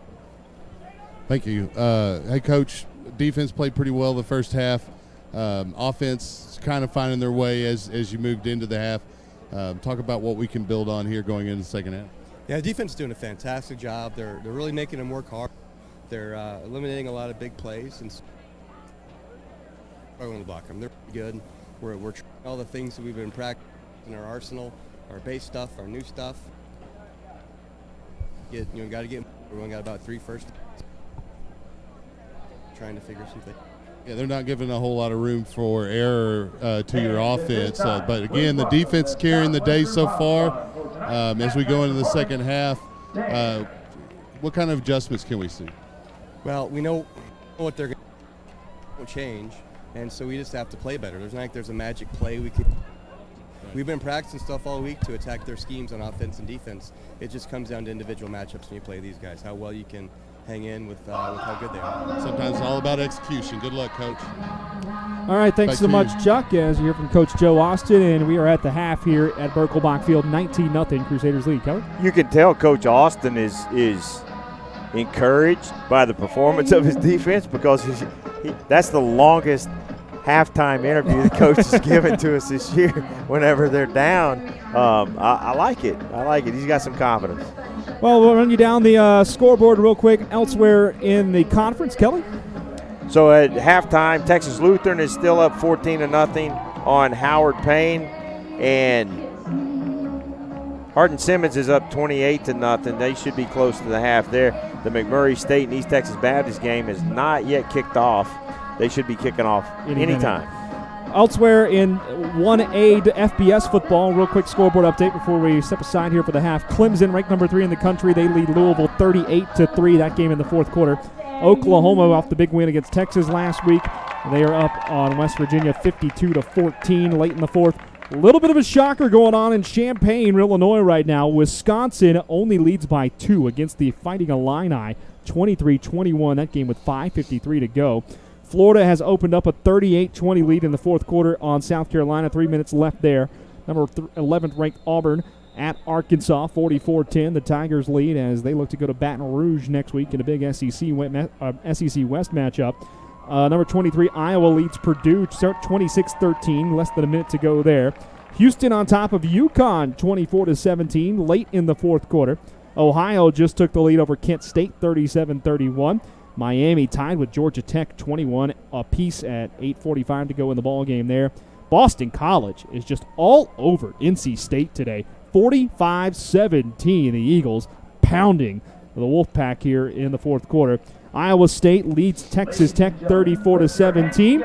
Thank you. Hey, Coach, defense played pretty well the first half. Offense kind of finding their way as you moved into the half. Talk about what we can build on here going into the second half. Yeah, the defense is doing a fantastic job. They're really making them work hard. They're eliminating a lot of big plays and struggling to block them. They're pretty good. We're trying all the things that we've been practicing in our arsenal, our base stuff, our new stuff. Everyone got about 3 first. Trying to figure something. Yeah, they're not giving a whole lot of room for error to your offense. But again, the defense carrying the day so far. As we go into the second half, what kind of adjustments can we see? Well, we know what they're going to change, and so we just have to play better. There's not like there's a magic play we could. We've been practicing stuff all week to attack their schemes on offense and defense. It just comes down to individual matchups when you play these guys, how well you can hang in with how good they are. Sometimes it's all about execution. Good luck, Coach. All right, thanks so much, Chuck. As you hear from Coach Joe Austin, and we are at the half here at Birkelbach Field, 19-0 Crusaders lead. Kelly? You can tell Coach Austin is encouraged by the performance of his defense because that's the longest halftime interview the coach has given to us this year whenever they're down. I like it. He's got some confidence. Well, we'll run you down the scoreboard real quick. Elsewhere in the conference, Kelly? So at halftime, Texas Lutheran is still up 14-0 on Howard Payne, and Hardin Simmons is up 28-0. They should be close to the half there. The McMurray State and East Texas Baptist game is not yet kicked off. They should be kicking off anytime. Elsewhere in 1A to FBS football, real quick scoreboard update before we step aside here for the half. Clemson, ranked number 3 in the country, they lead Louisville 38-3. That game in the fourth quarter. Oklahoma off the big win against Texas last week. They are up on West Virginia 52-14 late in the fourth. A little bit of a shocker going on in Champaign, Illinois right now. Wisconsin only leads by 2 against the Fighting Illini, 23-21. That game with 5:53 to go. Florida has opened up a 38-20 lead in the fourth quarter on South Carolina. 3 minutes left there. Number 11th ranked Auburn at Arkansas, 44-10. The Tigers lead as they look to go to Baton Rouge next week in a big SEC West matchup. Number 23, Iowa leads Purdue, 26-13, less than a minute to go there. Houston on top of UConn, 24-17, late in the fourth quarter. Ohio just took the lead over Kent State, 37-31. Miami tied with Georgia Tech, 21 apiece at 8:45 to go in the ball game there. Boston College is just all over NC State today, 45-17. The Eagles pounding the Wolfpack here in the fourth quarter. Iowa State leads Texas Tech 34-17.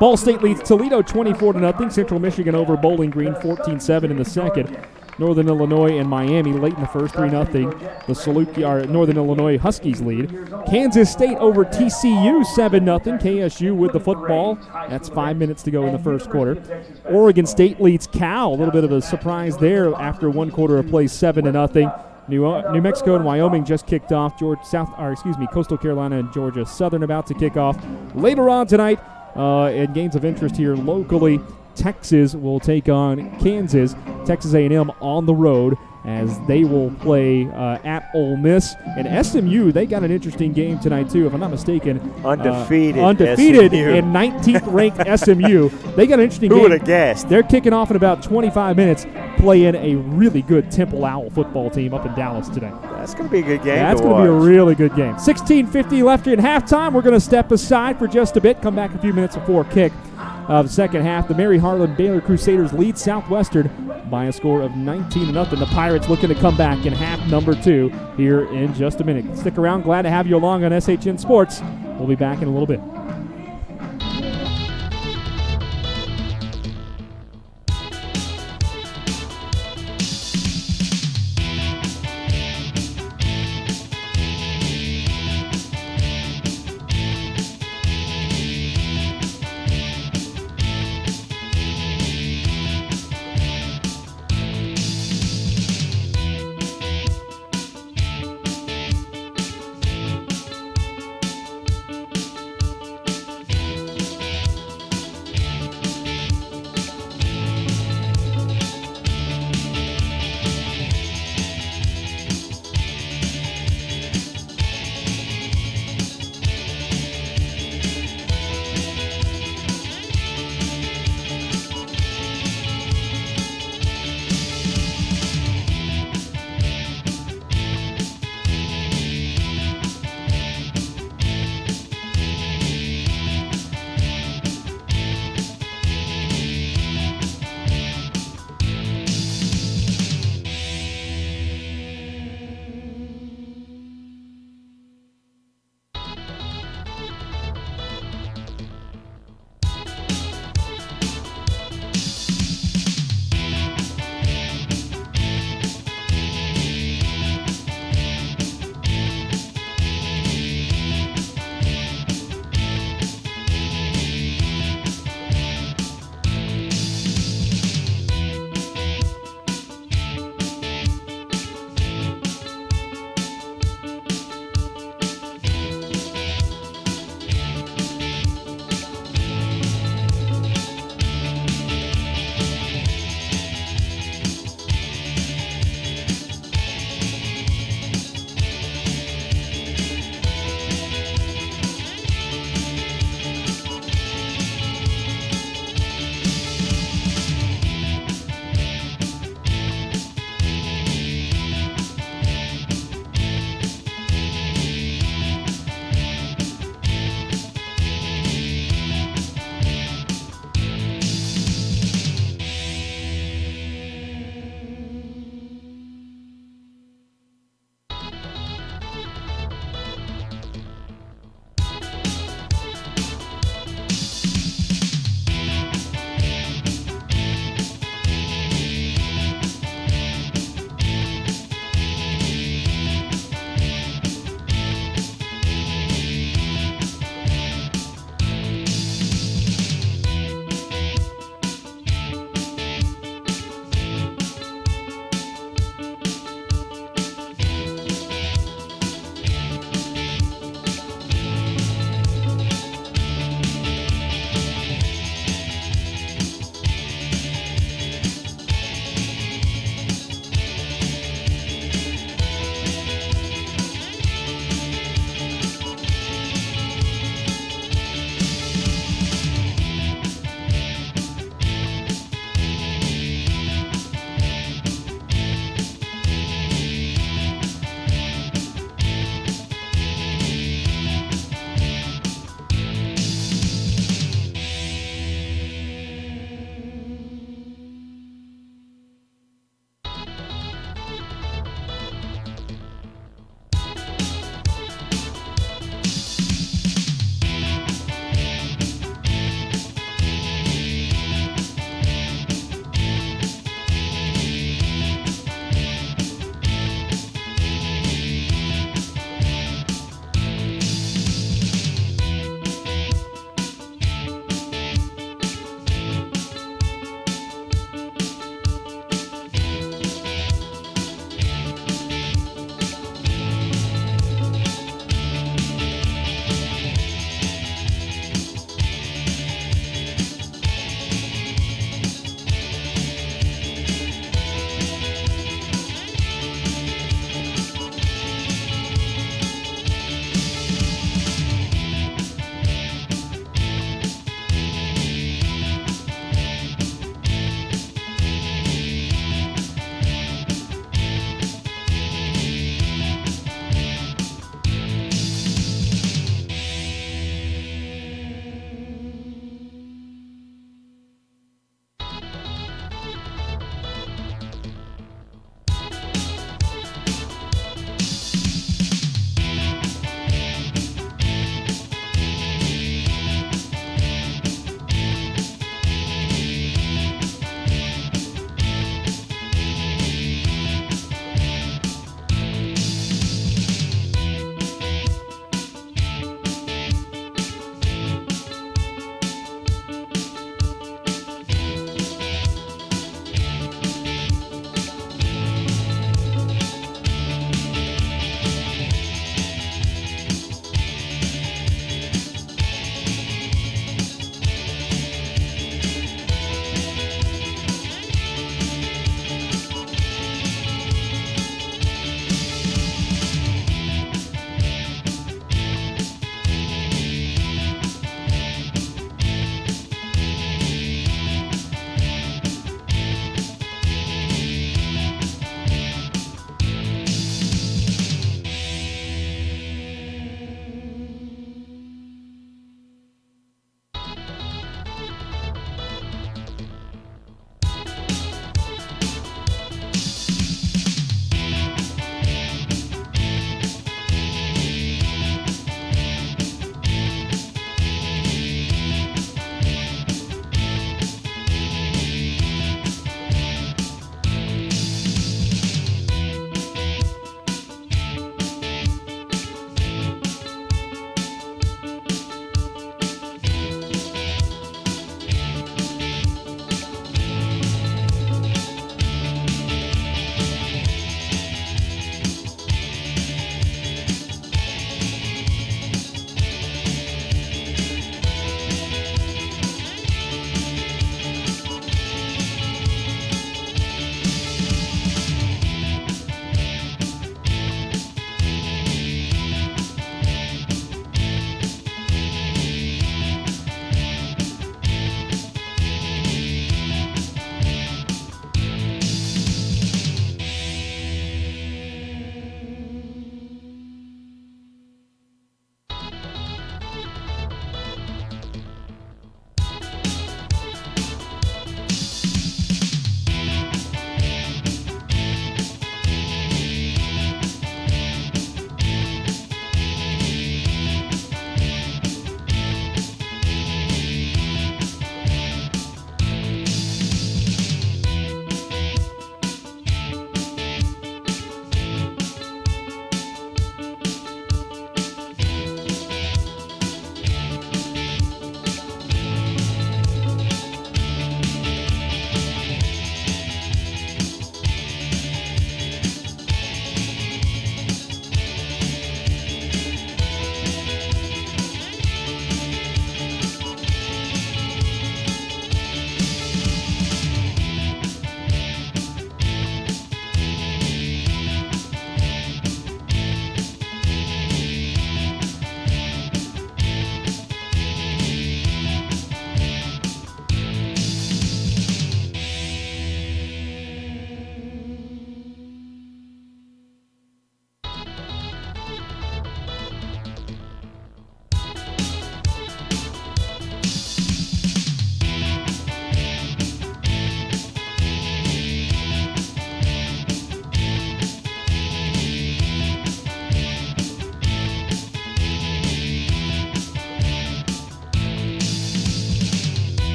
Ball State leads Toledo 24-0. Central Michigan over Bowling Green 14-7 in the second. Northern Illinois and Miami late in the first 3-0. The Northern Illinois Huskies lead. Kansas State over TCU 7-0. KSU with the football. That's 5 minutes to go in the first quarter. Oregon State leads Cal. A little bit of a surprise there after one quarter of play, 7-0. New Mexico and Wyoming just kicked off. Coastal Carolina and Georgia Southern about to kick off. Later on tonight, in games of interest here locally, Texas will take on Kansas. Texas A&M on the road as they will play at Ole Miss. And SMU, they got an interesting game tonight, too, if I'm not mistaken. Undefeated SMU. In 19th-ranked SMU. They got an interesting game. Who would have guessed? They're kicking off in about 25 minutes, playing a really good Temple Owl football team up in Dallas today. That's going to be a good game. That's going to be a really good game. 16:50 left in halftime. We're going to step aside for just a bit, come back a few minutes before kick of the second half. The Mary Hardin-Baylor Crusaders lead Southwestern by a score of 19-0. The Pirates looking to come back in half number 2 here in just a minute. Stick around. Glad to have you along on SHN Sports. We'll be back in a little bit.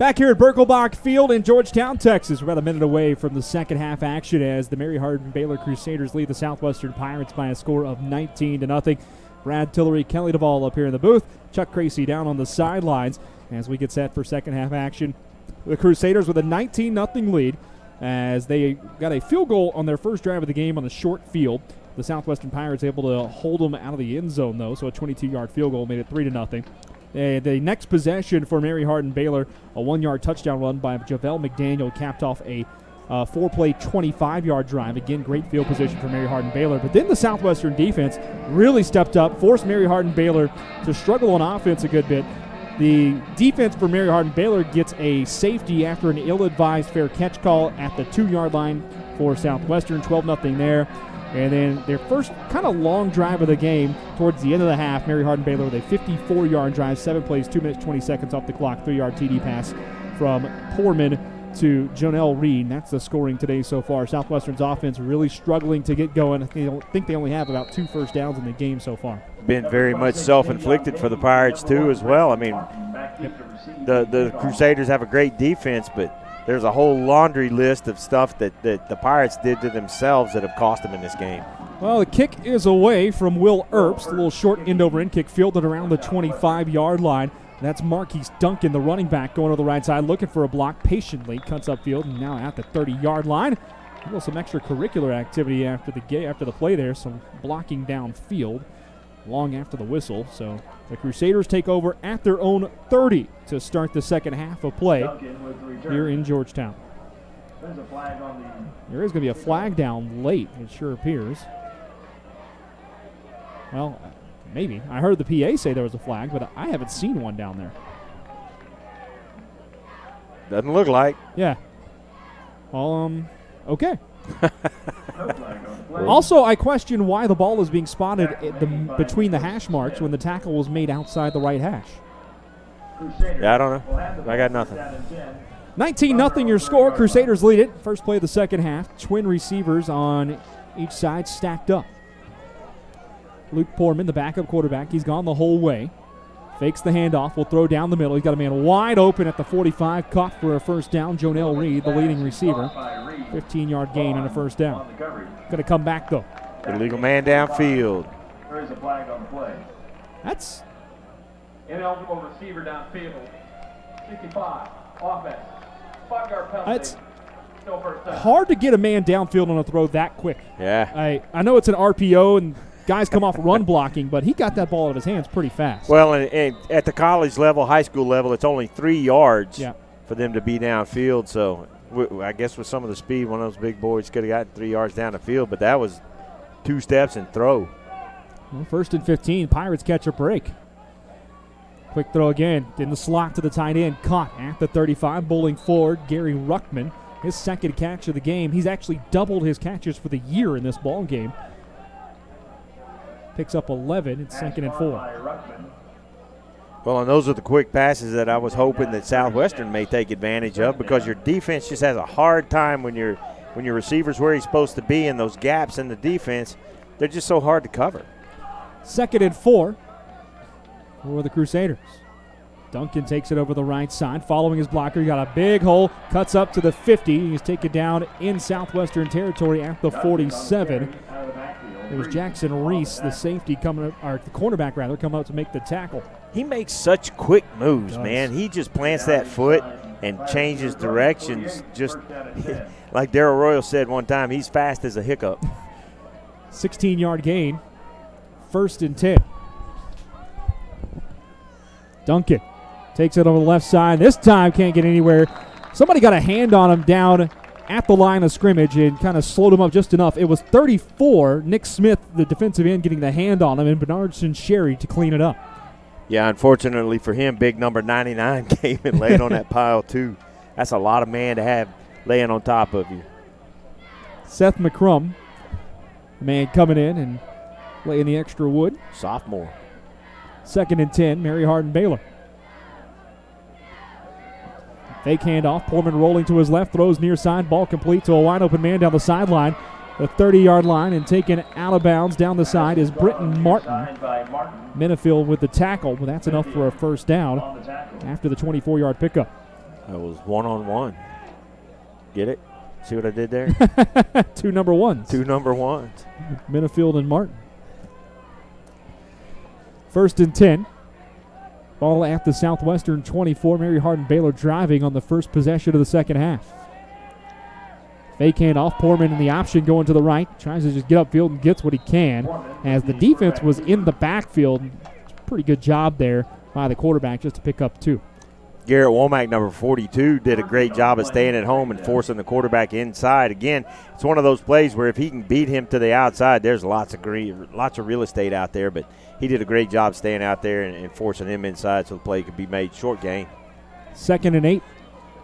Back here at Birkelbach Field in Georgetown, Texas. We're about a minute away from the second half action as the Mary Hardin-Baylor Crusaders lead the Southwestern Pirates by a score of 19-0. Brad Tillery, Kelly Duvall up here in the booth. Chuck Tracy down on the sidelines as we get set for second half action. The Crusaders with a 19-0 lead as they got a field goal on their first drive of the game on the short field. The Southwestern Pirates able to hold them out of the end zone, though, so a 22-yard field goal made it 3-0. The next possession for Mary Hardin-Baylor, a 1-yard touchdown run by Javel McDaniel, capped off a 4-play, 25-yard drive. Again, great field position for Mary Hardin-Baylor. But then the Southwestern defense really stepped up, forced Mary Hardin-Baylor to struggle on offense a good bit. The defense for Mary Hardin-Baylor gets a safety after an ill-advised fair catch call at the 2-yard line for Southwestern, 12-0 there. And then their first kind of long drive of the game towards the end of the half, Mary Hardin-Baylor with a 54-yard drive, 7 plays, 2 minutes, 20 seconds off the clock, 3-yard TD pass from Poorman to Jonelle Reed. That's the scoring today so far. Southwestern's offense really struggling to get going. I think they only have about 2 first downs in the game so far. Been very much self-inflicted for the Pirates, too, as well. I mean, the Crusaders have a great defense, but there's a whole laundry list of stuff that the Pirates did to themselves that have cost them in this game. Well, the kick is away from Will Earps. A little short end-over-end kick fielded around the 25-yard line. That's Marquise Duncan, the running back, going to the right side, looking for a block patiently. Cuts upfield and now at the 30-yard line. A little some extracurricular activity after the play there, some blocking downfield long after the whistle. So the Crusaders take over at their own 30 to start the second half of play here in Georgetown. There's a flag on the. There is going to be a flag down late, it sure appears. Well, maybe. I heard the PA say there was a flag, but I haven't seen one down there. Doesn't look like. Yeah. Well, okay. Also, I question why the ball is being spotted between the hash marks when the tackle was made outside the right hash. Yeah, I don't know. I got nothing. 19-0 your score. Crusaders lead it. First play of the second half. Twin receivers on each side stacked up. Luke Poorman, the backup quarterback, he's gone the whole way. Fakes the handoff, will throw down the middle. He's got a man wide open at the 45, caught for a first down. Jonelle Reed, the leading receiver. 15-yard gain and a first down. Going to come back, though. Illegal man downfield. There is a flag on the play. That's Ineligible receiver downfield. 65. Offense. 5-yard penalty. That's No first down. hard to get a man downfield on a throw that quick. Yeah. I know it's an RPO and guys come off run blocking, but he got that ball out of his hands pretty fast. Well, and at the college level, high school level, it's only 3 yards Yeah. for them to be downfield. So I guess with some of the speed, one of those big boys could have gotten 3 yards down the field, but that was 2 steps and throw. Well, 1st and 15, Pirates catch a break. Quick throw again in the slot to the tight end, caught at the 35, bowling forward, Gary Ruttman. His second catch of the game. He's actually doubled his catches for the year in this ball game. Picks up 11. It's 2nd and 4. Well, and those are the quick passes that I was hoping that Southwestern may take advantage of, because your defense just has a hard time when your receiver's where he's supposed to be, and those gaps in the defense, they're just so hard to cover. 2nd and 4 for the Crusaders. Duncan takes it over the right side. Following his blocker, he got a big hole, cuts up to the 50. He's taken down in Southwestern territory at the 47. It was Jackson Reese, the safety coming up, or the cornerback rather, coming up to make the tackle. He makes such quick moves, man. He just plants that foot and changes directions. Just like Darrell Royal said one time, he's fast as a hiccup. 16-yard gain. 1st and 10. Duncan takes it over the left side. This time can't get anywhere. Somebody got a hand on him down at the line of scrimmage and kind of slowed him up just enough. It was 34. Nick Smith, the defensive end, getting the hand on him, and Bernardson Sherry to clean it up. Yeah, unfortunately for him, big number 99 came and laid on that pile too. That's a lot of man to have laying on top of you. Seth McCrum, the man coming in and laying the extra wood. Sophomore. 2nd and 10, Mary Hardin-Baylor. Fake handoff, Poorman rolling to his left, throws near side, ball complete to a wide open man down the sideline. The 30-yard line, and taken out of bounds down the side is Britton Martin. Minifield with the tackle, but that's enough for a first down after the 24-yard pickup. That was one-on-one. Get it? See what I did there? 2 number ones. 2 number ones. Minifield and Martin. 1st and 10. Ball at the Southwestern 24. Mary Hardin-Baylor driving on the first possession of the second half. Fake handoff. Poorman in the option going to the right. Tries to just get upfield and gets what he can. As the defense was in the backfield. Pretty good job there by the quarterback just to pick up 2. Garrett Womack, number 42, did a great job of staying at home and forcing the quarterback inside. Again, it's one of those plays where if he can beat him to the outside, there's lots of real estate out there. But he did a great job staying out there and forcing him inside so the play could be made. Short gain. 2nd and 8.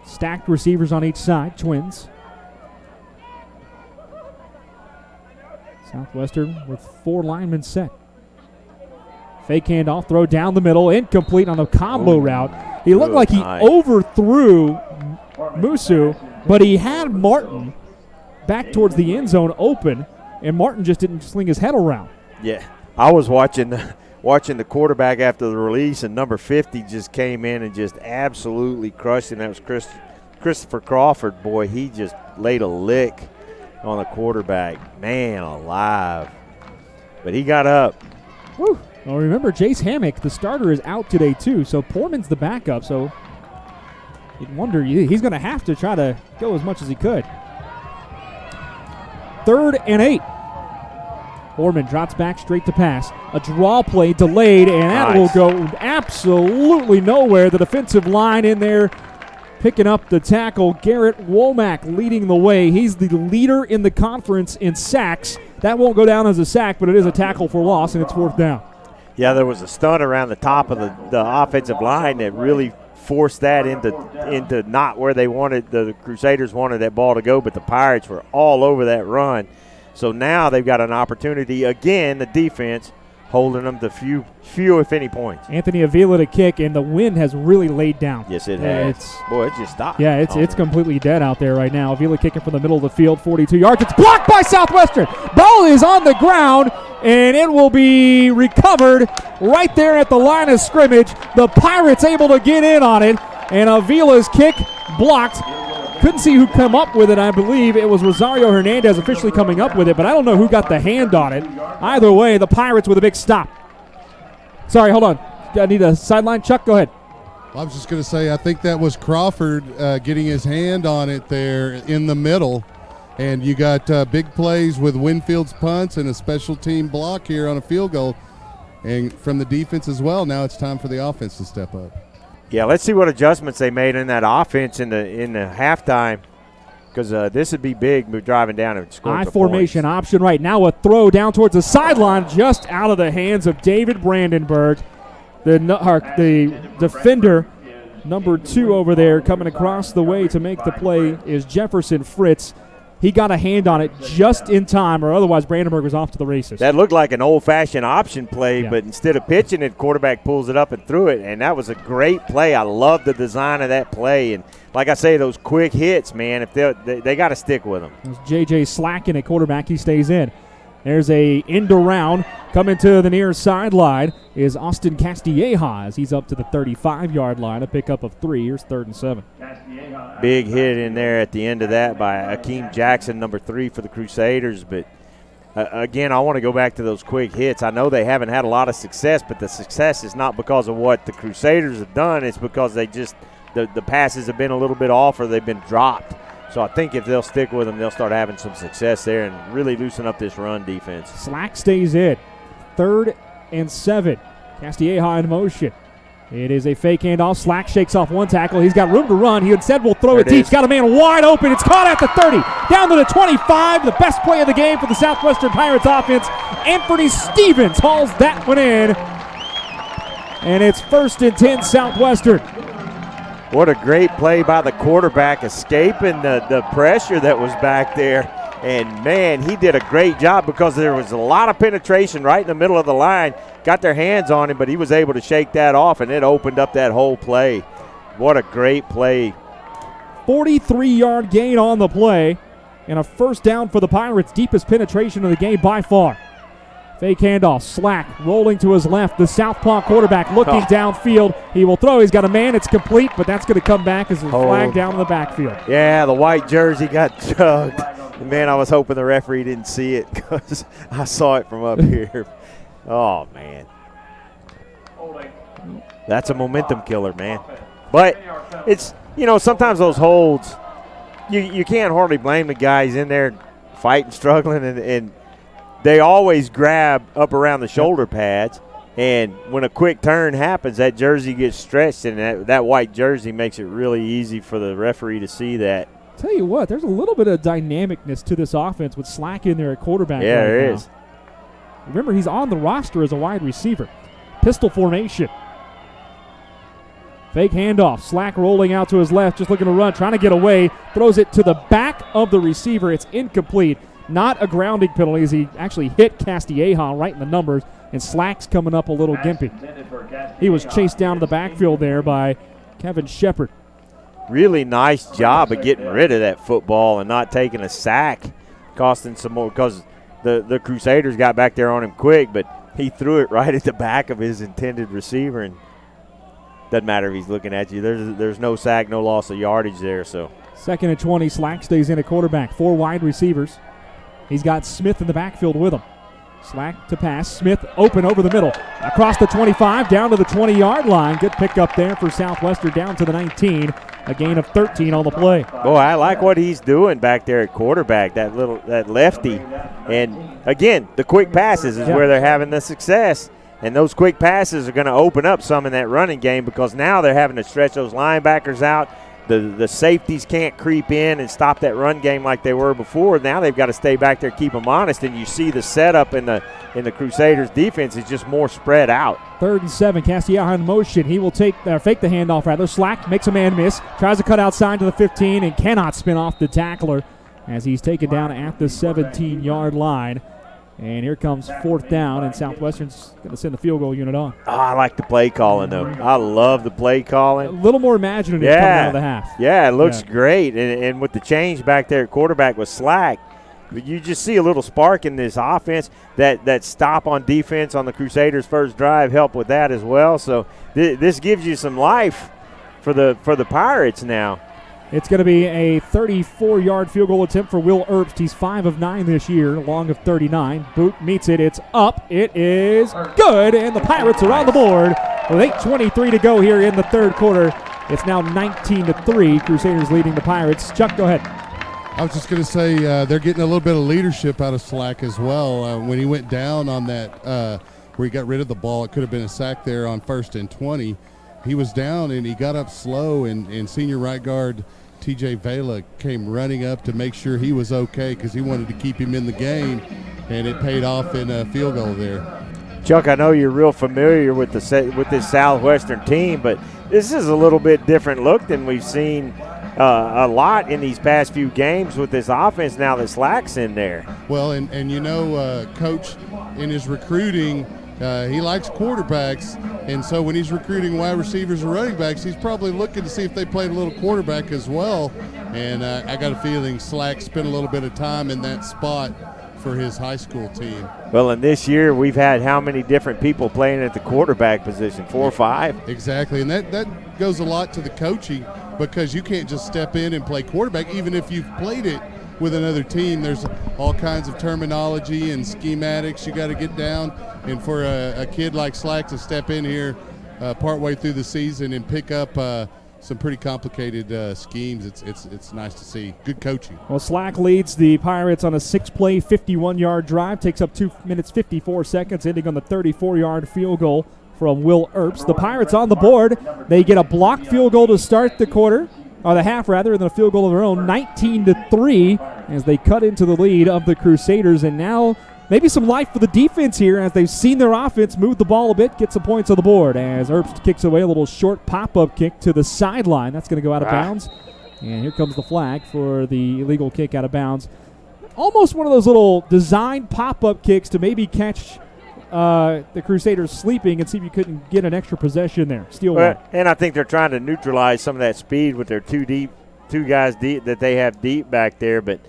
Stacked receivers on each side. Twins. Southwestern with 4 linemen set. Fake handoff, throw down the middle, incomplete on the combo route. He looked like he overthrew Musu, but he had Martin back towards the end zone open, and Martin just didn't sling his head around. Yeah, I was watching the quarterback after the release, and number 50 just came in and just absolutely crushed him. That was Christopher Crawford. Boy, he just laid a lick on the quarterback. Man alive. But he got up. Woo. Well, remember, Jace Hammock, the starter, is out today, too, so Poorman's the backup, so you'd wonder, he's going to have to try to go as much as he could. 3rd and 8. Poorman drops back straight to pass. A draw play delayed, and that will go absolutely nowhere. The defensive line in there picking up the tackle. Garrett Womack leading the way. He's the leader in the conference in sacks. That won't go down as a sack, but it is a tackle for loss, and it's 4th down. Yeah, there was a stunt around the top of the offensive line that really forced that into not where they wanted, the Crusaders wanted that ball to go, but the Pirates were all over that run. So now they've got an opportunity, again, the defense holding them to few if any points. Anthony Avila to kick, and the wind has really laid down. Yes, it has. Boy, it just stopped. Yeah, it's completely dead out there right now. Avila kicking from the middle of the field, 42 yards. It's blocked by Southwestern. Ball is on the ground, and it will be recovered right there at the line of scrimmage. The Pirates able to get in on it, and Avila's kick blocked. Couldn't see who come up with it. I believe it was Rosario Hernandez officially coming up with it, but I don't know who got the hand on it. Either way, the Pirates with a big stop. Sorry, hold on. I need a sideline. Chuck, go ahead. I was just going to say, I think that was Crawford getting his hand on it there in the middle. And you got big plays with Winfield's punts and a special team block here on a field goal. And from the defense as well, now it's time for the offense to step up. Yeah, let's see what adjustments they made in that offense in the halftime, because this would be big. We're driving down and scoring. High formation option right now. A throw down towards the sideline, just out of the hands of David Brandenburg, the defender, number 2 over there, coming across the way to make the play is Jefferson Fritz. He got a hand on it just in time, or otherwise Brandenburg was off to the races. That looked like an old-fashioned option play, Yeah. but instead of pitching it, quarterback pulls it up and threw it, and that was a great play. I love the design of that play, and like I say, those quick hits, man, if they got to stick with them. There's J.J. Slacken at quarterback. He stays in. There's a end around. Coming to the near sideline is Austin Castilleja as he's up to the 35-yard line. A pickup of 3. Here's 3rd and 7. Big hit in there at the end of that by Akeem Jackson, number 3 for the Crusaders. But, again, I want to go back to those quick hits. I know they haven't had a lot of success, but the success is not because of what the Crusaders have done. It's because they just the passes have been a little bit off or they've been dropped. So I think if they'll stick with them, they'll start having some success there and really loosen up this run defense. Slack stays in. 3rd and 7. Castilleja in motion. It is a fake handoff. Slack shakes off one tackle. He's got room to run. He instead will throw it deep. He's got a man wide open. It's caught at the 30. Down to the 25. The best play of the game for the Southwestern Pirates offense. Anthony Stevens hauls that one in. And it's 1st and 10 Southwestern. What a great play by the quarterback, escaping the pressure that was back there. And, man, he did a great job because there was a lot of penetration right in the middle of the line. Got their hands on him, but he was able to shake that off, and it opened up that whole play. What a great play. 43-yard gain on the play, and a 1st down for the Pirates. Deepest penetration of the game by far. Fake handoff. Slack rolling to his left. The southpaw quarterback looking downfield. He will throw. He's got a man. It's complete, but that's going to come back as a flag down in the backfield. Yeah, the white jersey got chugged. Man, I was hoping the referee didn't see it because I saw it from up here. Oh, man. That's a momentum killer, man. But it's, sometimes those holds, you can't hardly blame the guys in there fighting, struggling, and they always grab up around the shoulder pads. And when a quick turn happens, that jersey gets stretched, and that white jersey makes it really easy for the referee to see that. Tell you what, there's a little bit of dynamicness to this offense with Slack in there at quarterback. Yeah, right there now. is. Remember, he's on the roster as a wide receiver. Pistol formation. Fake handoff. Slack rolling out to his left, just looking to run, trying to get away. Throws it to the back of the receiver. It's incomplete. Not a grounding penalty as he actually hit Castilleja right in the numbers, and Slack's coming up a little gimpy. He was chased down to the backfield there by Kevin Shepard. Really nice job of getting rid of that football and not taking a sack, costing some more because the Crusaders got back there on him quick, but he threw it right at the back of his intended receiver, and doesn't matter if he's looking at you. There's no sack, no loss of yardage there. So 2nd and 20, Slack stays in at quarterback. 4 wide receivers. He's got Smith in the backfield with him. Slack to pass. Smith open over the middle. Across the 25, down to the 20-yard line. Good pickup there for Southwestern down to the 19. A gain of 13 on the play. Boy, I like what he's doing back there at quarterback, that lefty. And, again, the quick passes is where they're having the success. And those quick passes are going to open up some in that running game because now they're having to stretch those linebackers out. The safeties can't creep in and stop that run game like they were before. Now they've got to stay back there, keep them honest, and you see the setup in the Crusaders' defense is just more spread out. 3rd and 7, Castilleja in motion. He will fake the handoff rather. Slack makes a man miss, tries to cut outside to the 15 and cannot spin off the tackler as he's taken down at the 17-yard line. And here comes 4th down, and Southwestern's going to send the field goal unit on. Oh, I like the play calling, though. I love the play calling. A little more imaginative coming out of the half. Yeah, it looks great. And with the change back there at quarterback with Slack, you just see a little spark in this offense. That stop on defense on the Crusaders' first drive helped with that as well. So this gives you some life for the Pirates now. It's going to be a 34-yard field goal attempt for Will Erbst. He's 5 of 9 this year, long of 39. Boot meets it. It's up. It is good, and the Pirates are on the board with 8:23 to go here in the third quarter. It's now 19-3. Crusaders leading the Pirates. Chuck, go ahead. I was just going to say they're getting a little bit of leadership out of Slack as well. When he went down on that where he got rid of the ball, it could have been a sack there on 1st and 20. He was down, and he got up slow, and senior right guard TJ Vela came running up to make sure he was okay because he wanted to keep him in the game, and it paid off in a field goal there. Chuck, I know you're real familiar with this Southwestern team, but this is a little bit different look than we've seen a lot in these past few games with this offense now that Slack's in there. Well, and Coach, in his recruiting, he likes quarterbacks, and so when he's recruiting wide receivers and running backs, he's probably looking to see if they played a little quarterback as well. And I got a feeling Slack spent a little bit of time in that spot for his high school team. Well, and this year we've had how many different people playing at the quarterback position? 4 or 5? Exactly, and that goes a lot to the coaching because you can't just step in and play quarterback. Even if you've played it with another team, there's all kinds of terminology and schematics you got to get down. And for a kid like Slack to step in here partway through the season and pick up some pretty complicated schemes, it's nice to see. Good coaching. Well, Slack leads the Pirates on a 6-play, 51-yard drive. Takes up 2 minutes, 54 seconds, ending on the 34-yard field goal from Will Erbst. The Pirates on the board. They get a blocked field goal to start the quarter, or the half rather, and then a field goal of their own, 19-3, as they cut into the lead of the Crusaders. And now maybe some life for the defense here as they've seen their offense move the ball a bit, get some points on the board as Erbst kicks away a little short pop-up kick to the sideline. That's going to go out of bounds. And here comes the flag for the illegal kick out of bounds. Almost one of those little designed pop-up kicks to maybe catch the Crusaders sleeping and see if you couldn't get an extra possession there. Steal one. And I think they're trying to neutralize some of that speed with their two guys deep that they have deep back there. But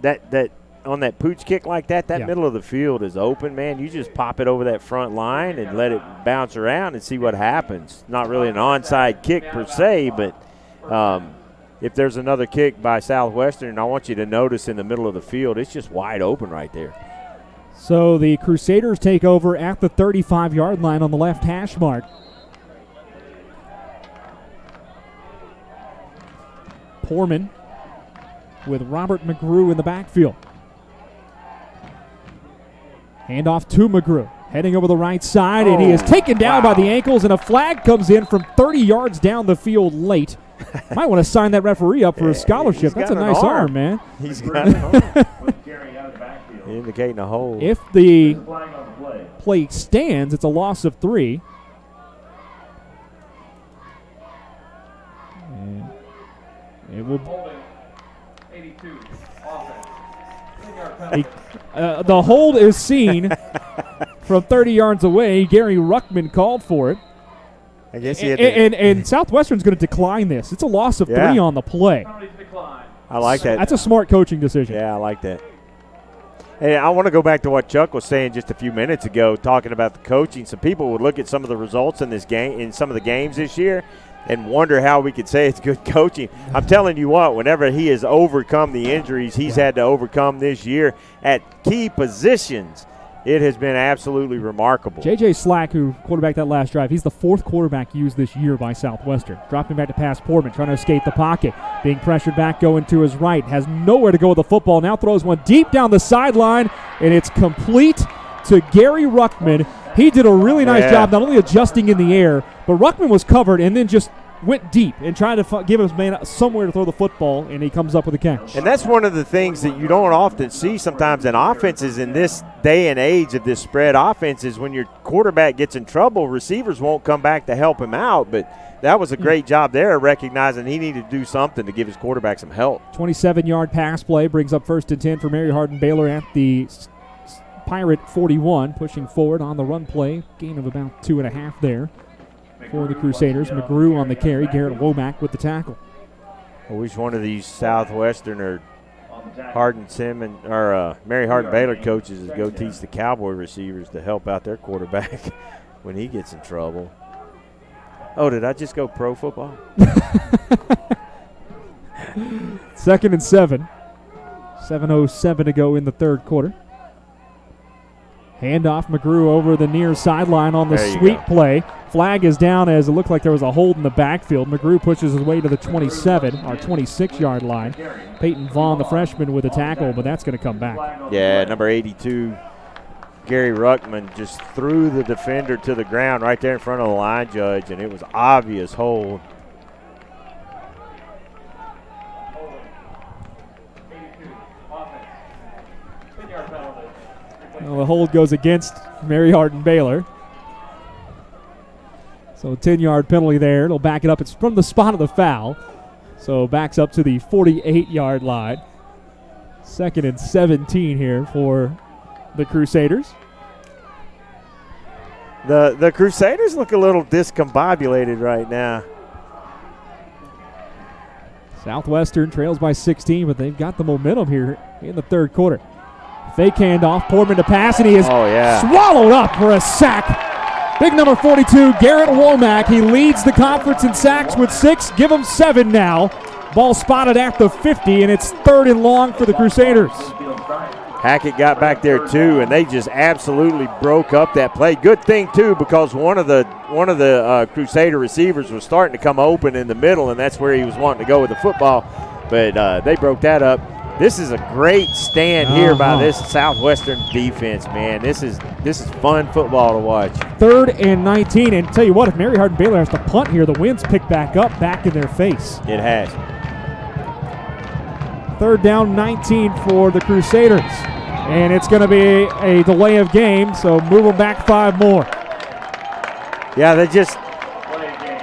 that on that pooch kick like that, that Yeah. middle of the field is open, man. You just pop it over that front line and let it bounce around and see what happens. Not really an onside kick per se, but if there's another kick by Southwestern, I want you to notice in the middle of the field, it's just wide open right there. So the Crusaders take over at the 35-yard line on the left hash mark. Poorman with Robert McGrew in the backfield. Handoff to McGrew. Heading over the right side, and he is taken down by the ankles, and a flag comes in from 30 yards down the field late. Might want to sign that referee up for a scholarship. That's a nice arm, man. He's got an arm. Carry out of the backfield. Indicating a hold. If the Flag on the play. play stands, it's a loss of 3. And it will. Holding 82. Offense. 10-yard penalty. The hold is seen from 30 yards away. Gary Ruttman called for it. I guess he had to, And Southwestern's going to decline this. It's a loss of 3 on the play. Penalties decline. I like that. That's a smart coaching decision. Yeah, I like that. Hey, I want to go back to what Chuck was saying just a few minutes ago, talking about the coaching. Some people would look at some of the results in this game, in some of the games this year, and wonder how we could say it's good coaching. I'm telling you what, whenever he has overcome the injuries he's had to overcome this year at key positions, it has been absolutely remarkable. J.J. Slack, who quarterbacked that last drive, he's the 4th quarterback used this year by Southwestern. Dropping back to pass Poorman, trying to escape the pocket. Being pressured back, going to his right. Has nowhere to go with the football. Now throws one deep down the sideline, and it's complete to Gary Ruttman. He did a really nice job not only adjusting in the air, but Ruttman was covered and then just went deep and tried to give his man somewhere to throw the football, and he comes up with a catch. And that's one of the things that you don't often see sometimes in offenses in this day and age of this spread offense is when your quarterback gets in trouble, receivers won't come back to help him out. But that was a great job there, recognizing he needed to do something to give his quarterback some help. 27-yard pass play brings up 1st and 10 for Mary Hardin-Baylor at the Pirate 41, pushing forward on the run play. Gain of about 2.5 there for the Crusaders. McGrew on the carry. Garrett Womack with the tackle. I wish one of these Southwestern or Mary Hardin-Baylor coaches is go teach the Cowboy receivers to help out their quarterback when he gets in trouble. Oh, did I just go pro football? 2nd and 7. 7:07 to go in the 3rd quarter. Handoff McGrew over the near sideline on the sweep play. Flag is down as it looked like there was a hold in the backfield. McGrew pushes his way to the 27, or 26-yard line. Peyton Vaughn, the freshman, with a tackle, but that's going to come back. Yeah, number 82, Gary Ruttman, just threw the defender to the ground right there in front of the line judge, and it was obvious hold. Well, the hold goes against Mary Hardin-Baylor. So 10-yard penalty there. It'll back it up. It's from the spot of the foul. So backs up to the 48-yard line. 2nd and 17 here for the Crusaders. The Crusaders look a little discombobulated right now. Southwestern trails by 16, but they've got the momentum here in the 3rd quarter. Fake handoff, Poorman to pass, and he is swallowed up for a sack. Big number 42, Garrett Womack. He leads the conference in sacks with 6. Give him 7 now. Ball spotted at the 50, and it's 3rd and long for the Crusaders. Hackett got back there too, and they just absolutely broke up that play. Good thing too, because one of the Crusader receivers was starting to come open in the middle, and that's where he was wanting to go with the football. But they broke that up. This is a great stand here by this Southwestern defense, man. This is fun football to watch. 3rd and 19, and tell you what, if Mary Hardin-Baylor has to punt here, the wind's picked back up, back in their face. It has. 3rd down, 19 for the Crusaders. And it's going to be a delay of game, so move them back 5 more. Yeah, they just –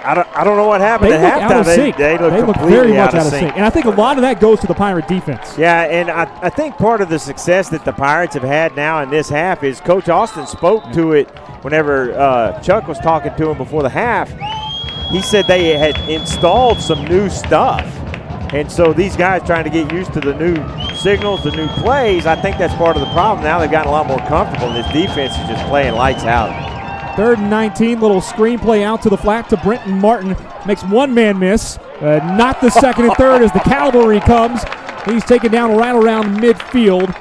I don't know what happened at halftime. Out of sync. They look very much out of sync. And I think a lot of that goes to the Pirate defense. Yeah, and I think part of the success that the Pirates have had now in this half is Coach Austin spoke to it whenever Chuck was talking to him before the half. He said they had installed some new stuff. And so these guys trying to get used to the new signals, the new plays, I think that's part of the problem. Now they've gotten a lot more comfortable, and this defense is just playing lights out. 3rd and 19, little screenplay out to the flat to Brenton Martin. Makes one man miss. Not the second and third as the cavalry comes. He's taken down right around midfield,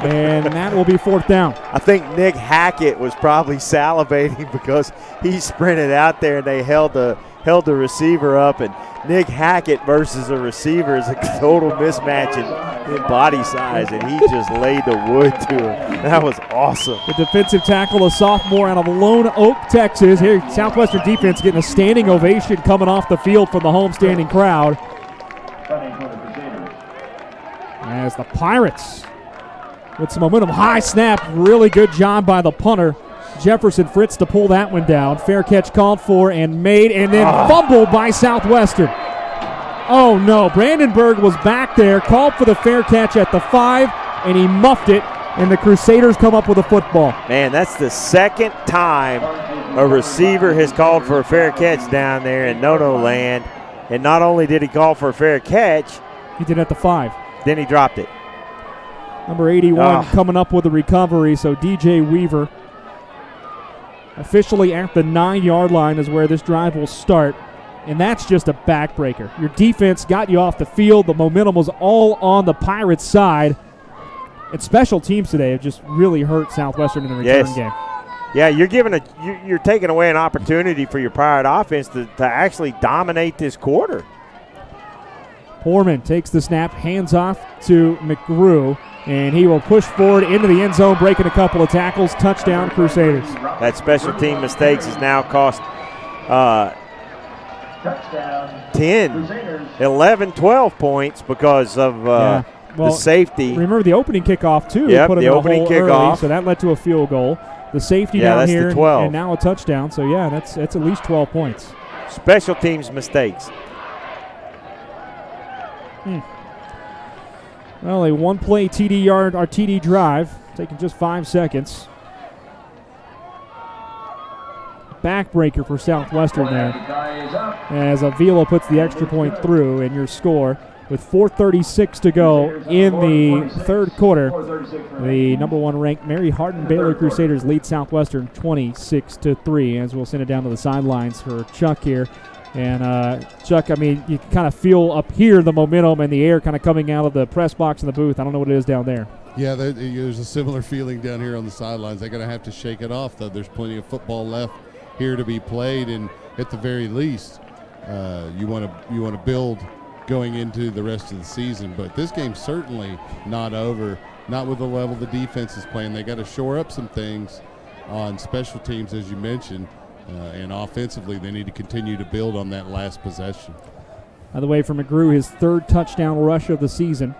and that will be 4th down. I think Nick Hackett was probably salivating because he sprinted out there and they held the receiver up, and Nick Hackett versus a receiver is a total mismatch in body size, and he just laid the wood to him. That was awesome. The defensive tackle, a sophomore out of Lone Oak, Texas. Here, Southwestern defense getting a standing ovation coming off the field from the homestanding crowd. As the Pirates with some momentum. High snap, really good job by the punter, Jefferson Fritz, to pull that one down. Fair catch called for and made, and then fumbled by Southwestern. Oh no, Brandenburg was back there, called for the fair catch at the 5, and he muffed it, and the Crusaders come up with a football. Man, that's the second time a receiver has called for a fair catch down there in no-no land, and not only did he call for a fair catch, he did at the 5. Then he dropped it. Number 81 coming up with a recovery, so DJ Weaver officially at the 9-yard line is where this drive will start, and that's just a backbreaker. Your defense got you off the field. The momentum was all on the Pirates' side, and special teams today have just really hurt Southwestern in the return game. Yeah, you're taking away an opportunity for your Pirate offense to actually dominate this quarter. Poorman takes the snap, hands off to McGrew, and he will push forward into the end zone, breaking a couple of tackles. Touchdown, Crusaders. That special team mistakes has now cost 10, 11, 12 points because of the safety. Remember the opening kickoff, too. Yep, put him the in opening hole early, kickoff. so that led to a field goal. The safety down that's here, the 12. and now a touchdown. So, yeah, that's at least 12 points. Special teams mistakes. Well, a one-play TD drive, taking just 5 seconds. Backbreaker for Southwestern there, as Avila puts the extra point through, and your score with 4:36 to go in the third quarter. The number 1 ranked Mary Hardin-Baylor Crusaders lead Southwestern 26-3, as we'll send it down to the sidelines for Chuck here. And Chuck, I mean, you can kind of feel up here the momentum and the air kind of coming out of the press box in the booth. I don't know what it is down there. Yeah, there's a similar feeling down here on the sidelines. They're going to have to shake it off, though. There's plenty of football left here to be played, and at the very least, you want to build going into the rest of the season. But this game's certainly not over, not with the level the defense is playing. They got to shore up some things on special teams, as you mentioned. And offensively, they need to continue to build on that last possession. By the way, for McGrew, his 3rd touchdown rush of the season.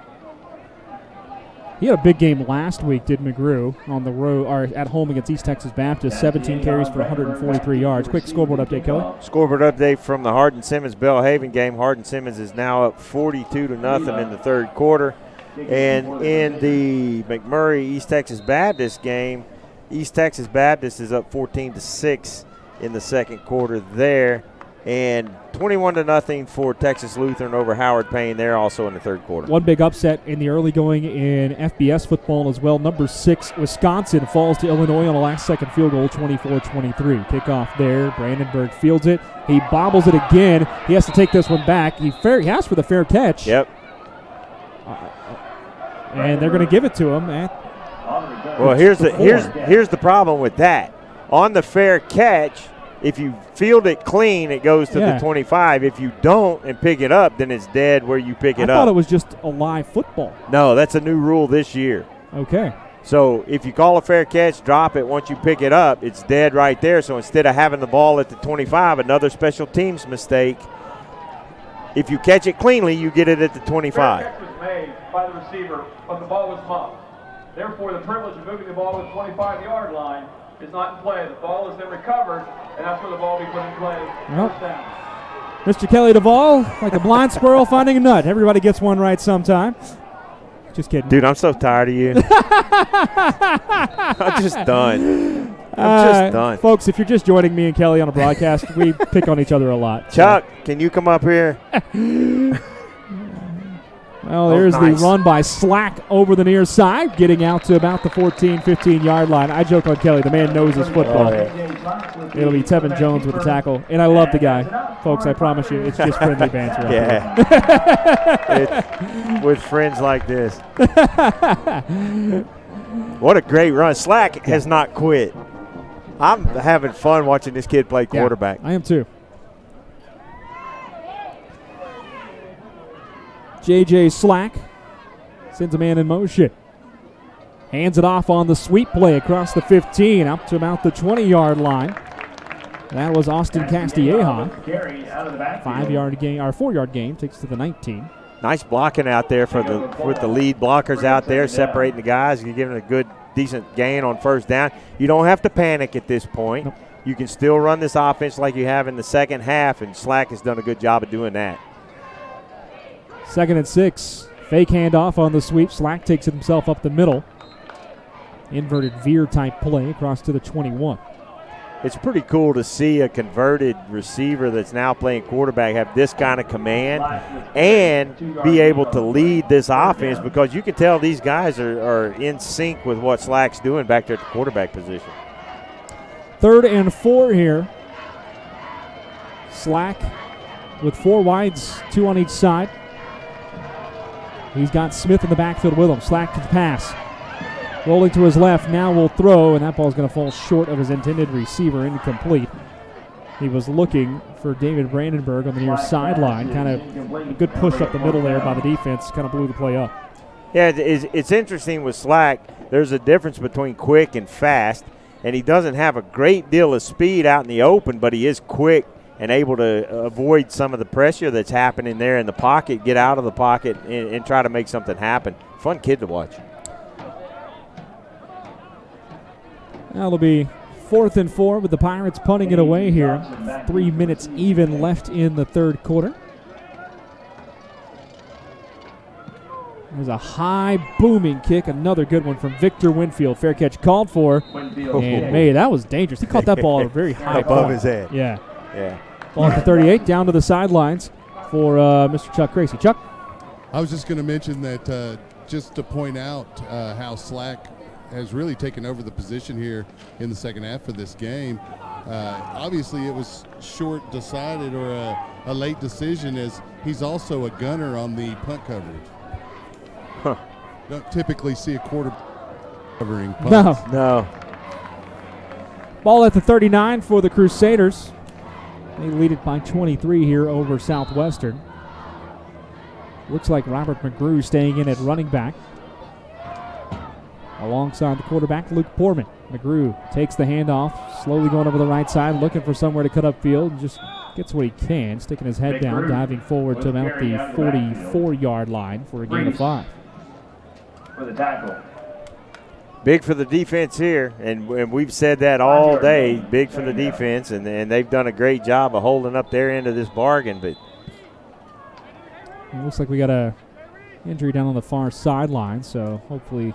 He had a big game last week, did McGrew, on the road or at home against East Texas Baptist. 17 carries for 143 yards. Quick scoreboard update, Kelly. Scoreboard update from the Hardin-Simmons-Belhaven game. Hardin-Simmons is now up 42-0 in the third quarter. And in the McMurray-East Texas Baptist game, East Texas Baptist is up 14-6 in the second quarter there, and 21-0 for Texas Lutheran over Howard Payne there also in the third quarter. One big upset in the early going in FBS football as well. Number 6, Wisconsin falls to Illinois on a last-second field goal, 24-23. Kickoff there. Brandenburg fields it. He bobbles it again. He has to take this one back. He asked for the fair catch. Yep. And they're going to give it to him. Well, here's the problem with that. On the fair catch, if you field it clean, it goes to the 25. If you don't and pick it up, then it's dead where you pick it up. I thought it was just a live football. No, that's a new rule this year. Okay. So if you call a fair catch, drop it. Once you pick it up, it's dead right there. So instead of having the ball at the 25, another special teams mistake, if you catch it cleanly, you get it at the 25. Fair catch was made by the receiver, but the ball was muffed. Therefore, the privilege of moving the ball to the 25-yard line is not in play. The ball is then recovered, and that's where the ball will be put in play. First down. Mr. Kelly Duvall, like a blind squirrel finding a nut. Everybody gets one right sometime. Just kidding. Dude, I'm so tired of you. I'm just done. I'm just done. Folks, if you're just joining me and Kelly on a broadcast, we pick on each other a lot. Chuck, can you come up here? Well, there's nice. the run by Slack over the near side, getting out to about the 14, 15-yard line. I joke on Kelly. The man knows his football. It'll be Tevin Jones with the tackle. And I love the guy. Folks, I promise you, it's just friendly banter. Yeah. With friends like this. What a great run. Slack has not quit. I'm having fun watching this kid play quarterback. Yeah, I am too. J.J. Slack sends a man in motion. Hands it off on the sweep play across the 15 up to about the 20-yard line. That was Austin Castilleja. 5-yard gain, or 4-yard gain, takes to the 19. Nice blocking out there with the lead blockers out there, separating the guys. You're giving a good, decent gain on first down. You don't have to panic at this point. Nope. You can still run this offense like you have in the second half, and Slack has done a good job of doing that. 2nd and 6. Fake handoff on the sweep. Slack takes it himself up the middle. Inverted veer type play across to the 21. It's pretty cool to see a converted receiver that's now playing quarterback have this kind of command and be able to lead this offense, because you can tell these guys are in sync with what Slack's doing back there at the quarterback position. 3rd and 4 here. Slack with 4 wides, 2 on each side. He's got Smith in the backfield with him. Slack to the pass. Rolling to his left, now will throw, and that ball is going to fall short of his intended receiver, incomplete. He was looking for David Brandenburg on the near sideline. Kind of a good push up the middle there by the defense. Kind of blew the play up. Yeah, it's interesting with Slack. There's a difference between quick and fast, and he doesn't have a great deal of speed out in the open, but he is quick and able to avoid some of the pressure that's happening there in the pocket, get out of the pocket, and try to make something happen. Fun kid to watch. Now it'll be 4th and 4 with the Pirates punting it away here. 3 minutes even left in the 3rd quarter. There's a high booming kick, another good one from Victor Winfield. Fair catch called for, and made. That was dangerous. He caught that ball at a very high above point. his head. Yeah. Yeah. Ball at the 38, down to the sidelines for Mr. Chuck Gracie. Chuck? I was just going to mention that just to point out how Slack has really taken over the position here in the second half of this game. Obviously, it was short decided or a late decision, as he's also a gunner on the punt coverage. Huh. Don't typically see a quarter covering punts. No. Ball at the 39 for the Crusaders. They lead it by 23 here over Southwestern. Looks like Robert McGrew staying in at running back. Alongside the quarterback, Luke Portman. McGrew takes the handoff, slowly going over the right side, looking for somewhere to cut up field, and just gets what he can, sticking his head down, diving forward to about the 44-yard line for a gain of 5. For the tackle. Big for the defense here, and we've said that all day, big for the defense, and they've done a great job of holding up their end of this bargain. But it looks like we got a injury down on the far sideline, so hopefully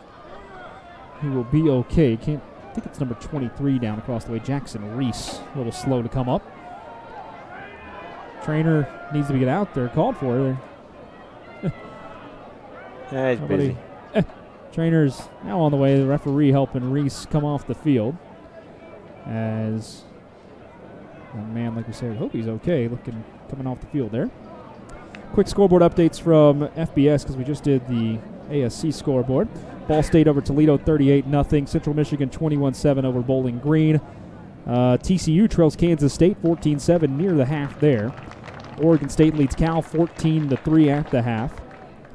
he will be okay. I think it's number 23 down across the way, Jackson Reese. A little slow to come up. Trainer needs to get out there, called for. he's busy. Trainer's now on the way. The referee helping Reese come off the field. As a man, like we said, hope he's okay, coming off the field there. Quick scoreboard updates from FBS, because we just did the ASC scoreboard. Ball State over Toledo 38-0. Central Michigan 21-7 over Bowling Green. TCU trails Kansas State 14-7 near the half there. Oregon State leads Cal 14-3 at the half.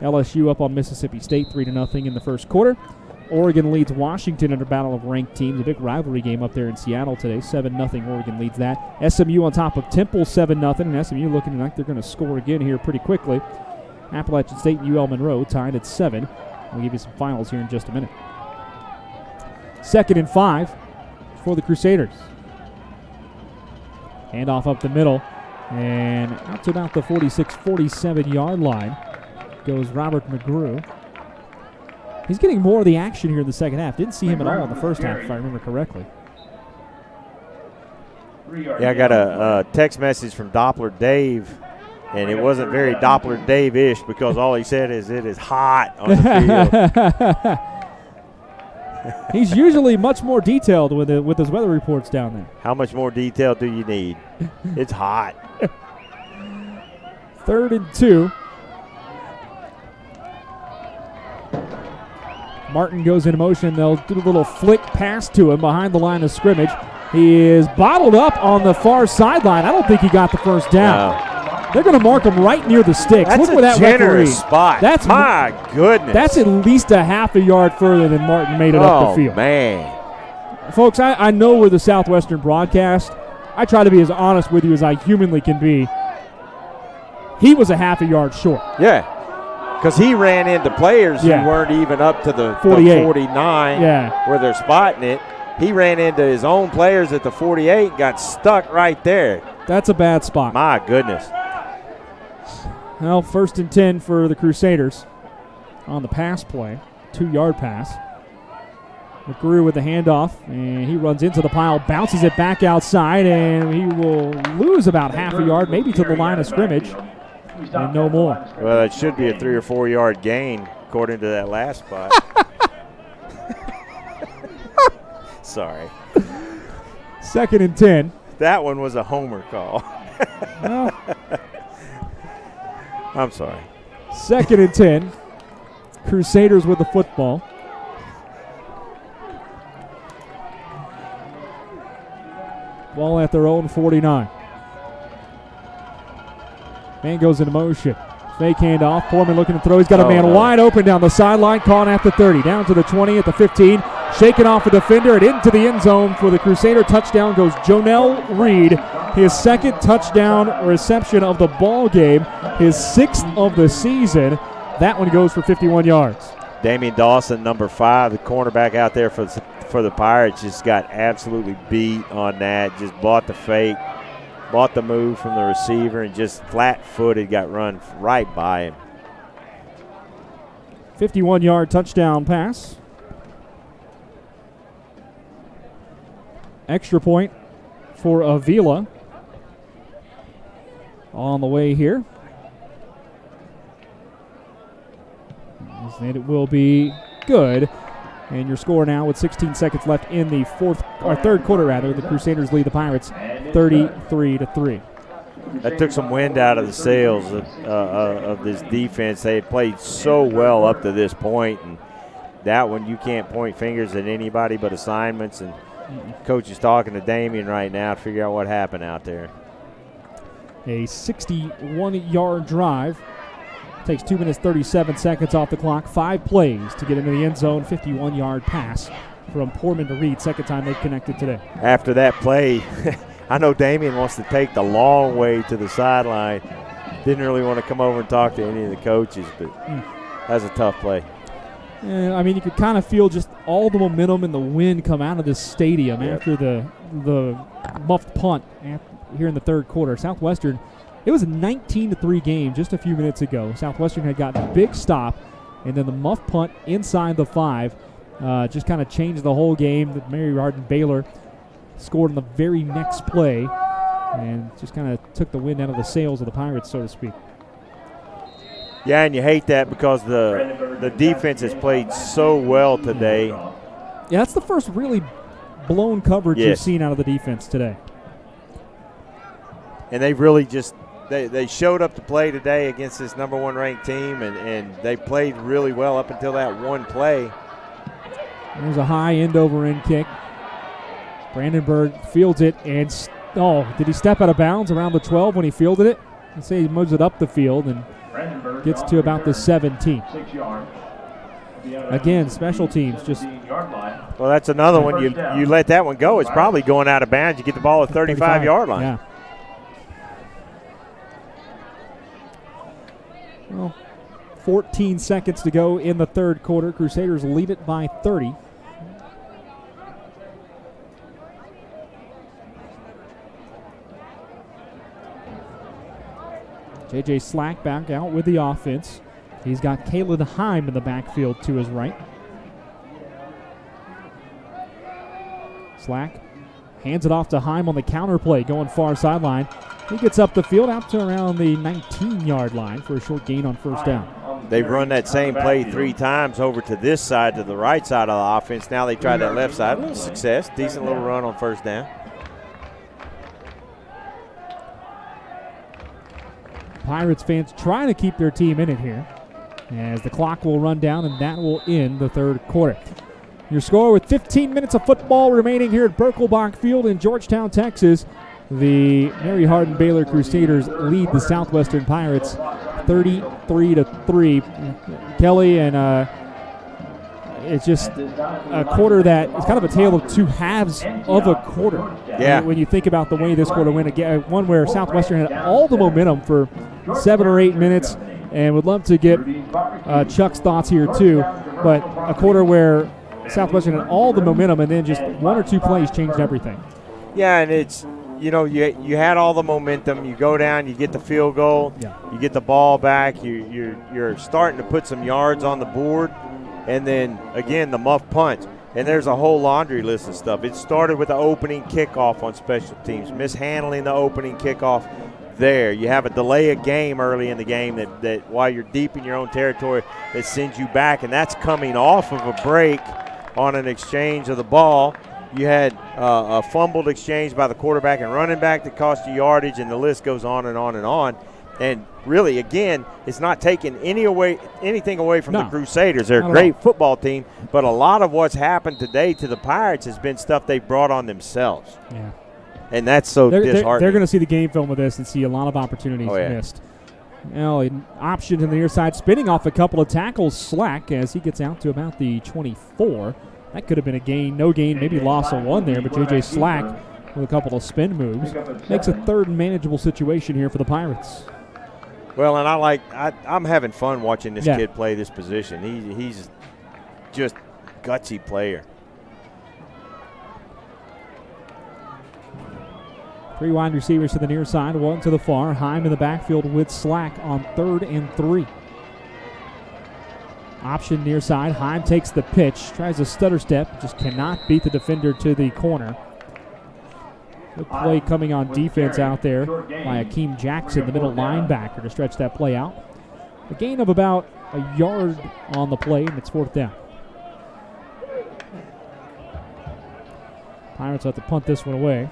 LSU up on Mississippi State 3-0 in the first quarter. Oregon leads Washington in a battle of ranked teams. A big rivalry game up there in Seattle today. 7-0 Oregon leads that. SMU on top of Temple 7-0. And SMU looking like they're going to score again here pretty quickly. Appalachian State and UL Monroe tied at 7. We'll give you some finals here in just a minute. 2nd and 5 for the Crusaders. Handoff up the middle. And out to about the 46, 47-yard line goes Robert McGrew. He's getting more of the action here in the second half. Didn't see him at all in the first half, if I remember correctly. Yeah, I got a text message from Doppler Dave And it wasn't very Doppler Dave-ish because all he said is it is hot on the field. He's usually much more detailed with his weather reports down there. How much more detail do you need? It's hot. 3rd and 2. Martin goes into motion. They'll do a little flick pass to him behind the line of scrimmage. He is bottled up on the far sideline. I don't think he got the first down. No. They're going to mark him right near the sticks. That's Look a where that generous referee. spot. That's my goodness. That's at least a half a yard further than Martin made it up the field. Oh, man. Folks, I know we're the Southwestern broadcast. I try to be as honest with you as I humanly can be. He was a half a yard short. Yeah. Because he ran into players Yeah. who weren't even up to the 48. 49 Yeah. where they're spotting it. He ran into his own players at the 48 and got stuck right there. That's a bad spot. My goodness. Well, 1st and 10 for the Crusaders on the pass play. 2-yard pass. McGrew with the handoff, and he runs into the pile, bounces it back outside, and he will lose about half a yard, maybe to the line of scrimmage, and no more. Well, it should be a 3 or 4 yard gain according to that last spot. Sorry. 2nd and 10. That one was a homer call. Well, I'm sorry. 2nd and 10. Crusaders with the football. Ball at their own 49. Man goes into motion. Fake handoff. Poorman looking to throw. He's got a man wide open down the sideline. Caught at the 30. Down to the 20 at the 15. Shaking off a defender and into the end zone for the Crusader. Touchdown goes Jonell Reed. His 2nd touchdown reception of the ball game. His 6th of the season. That one goes for 51 yards. Damian Dawson, number 5, the cornerback out there for the Pirates, just got absolutely beat on that. Just bought the fake, bought the move from the receiver, and just flat-footed got run right by him. 51-yard touchdown pass. Extra point for Avila on the way here. And it will be good. And your score now with 16 seconds left in the 3rd quarter, rather. The Crusaders lead the Pirates 33-3. That took some wind out of the sails of this defense. They had played so well up to this point, and that one you can't point fingers at anybody but assignments. And Coach is talking to Damian right now to figure out what happened out there. A 61-yard drive. Takes 2 minutes, 37 seconds off the clock. 5 plays to get into the end zone. 51-yard pass from Poorman to Reed. 2nd time they've connected today. After that play, I know Damian wants to take the long way to the sideline. Didn't really want to come over and talk to any of the coaches, but that was a tough play. I mean, you could kind of feel just all the momentum and the wind come out of this stadium after the muffed punt here in the 3rd quarter. Southwestern, it was a 19-3 game just a few minutes ago. Southwestern had gotten a big stop, and then the muff punt inside the 5 just kind of changed the whole game. Mary Hardin-Baylor scored on the very next play and just kind of took the wind out of the sails of the Pirates, so to speak. Yeah, and you hate that because the defense has played so well today. Yeah, that's the first really blown coverage you've seen out of the defense today. And they really just they showed up to play today against this number 1 ranked team, and they played really well up until that one play. There's a high end-over-end kick. Brandenburg fields it, and did he step out of bounds around the 12 when he fielded it? Let's say he moves it up the field and gets to about the 17. Again, special teams just. Well, that's another one. You let that one go, it's probably going out of bounds. You get the ball at 35-yard line. Yeah. Well, 14 seconds to go in the 3rd quarter. Crusaders lead it by 30. J.J. Slack back out with the offense. He's got Kalen Heim in the backfield to his right. Slack hands it off to Heim on the counter play, going far sideline. He gets up the field out to around the 19-yard line for a short gain on first down. They've run that same play 3 times over to this side, to the right side of the offense. Now they try that left side. A little success. Decent little run on first down. Pirates fans trying to keep their team in it here as the clock will run down, and that will end the third quarter. Your score with 15 minutes of football remaining here at Birkelbach Field in Georgetown, Texas. The Mary Hardin-Baylor Crusaders lead the Southwestern Pirates 33-3. Kelly, and it's just a quarter that is kind of a tale of two halves of a quarter. Yeah. When you think about the way this quarter went, again, one where Southwestern had all the momentum for 7 or 8 minutes, and would love to get Chuck's thoughts here too. But a quarter where Southwestern had all the momentum, and then just 1 or 2 plays changed everything. Yeah, and it's, you know, you had all the momentum. You go down, you get the field goal, you get the ball back. You're starting to put some yards on the board, and then again the muff punch. And there's a whole laundry list of stuff. It started with the opening kickoff on special teams, mishandling the opening kickoff there. You have a delay of game early in the game that while you're deep in your own territory, that sends you back, and that's coming off of a break on an exchange of the ball. You had a fumbled exchange by the quarterback and running back that cost you yardage, and the list goes on and on and on. And really, again, it's not taking anything away from the Crusaders. They're a great football team, but a lot of what's happened today to the Pirates has been stuff they've brought on themselves. Yeah. And that's so disheartening. They're going to see the game film of this and see a lot of opportunities missed. Now, an option to the near side, spinning off a couple of tackles, Slack, as he gets out to about the 24. That could have been a gain, no gain, maybe loss of 1 there, but J.J. Slack with a couple of spin moves makes a third manageable situation here for the Pirates. Well, and I'm having fun watching this kid play this position. He's just gutsy player. 3 wide receivers to the near side, 1 to the far. Heim in the backfield with Slack on 3rd and 3. Option near side. Heim takes the pitch, tries a stutter step, just cannot beat the defender to the corner. Good play coming on defense out there by Akeem Jackson, the middle linebacker, to stretch that play out. A gain of about a yard on the play, and it's 4th down. Pirates have to punt this one away.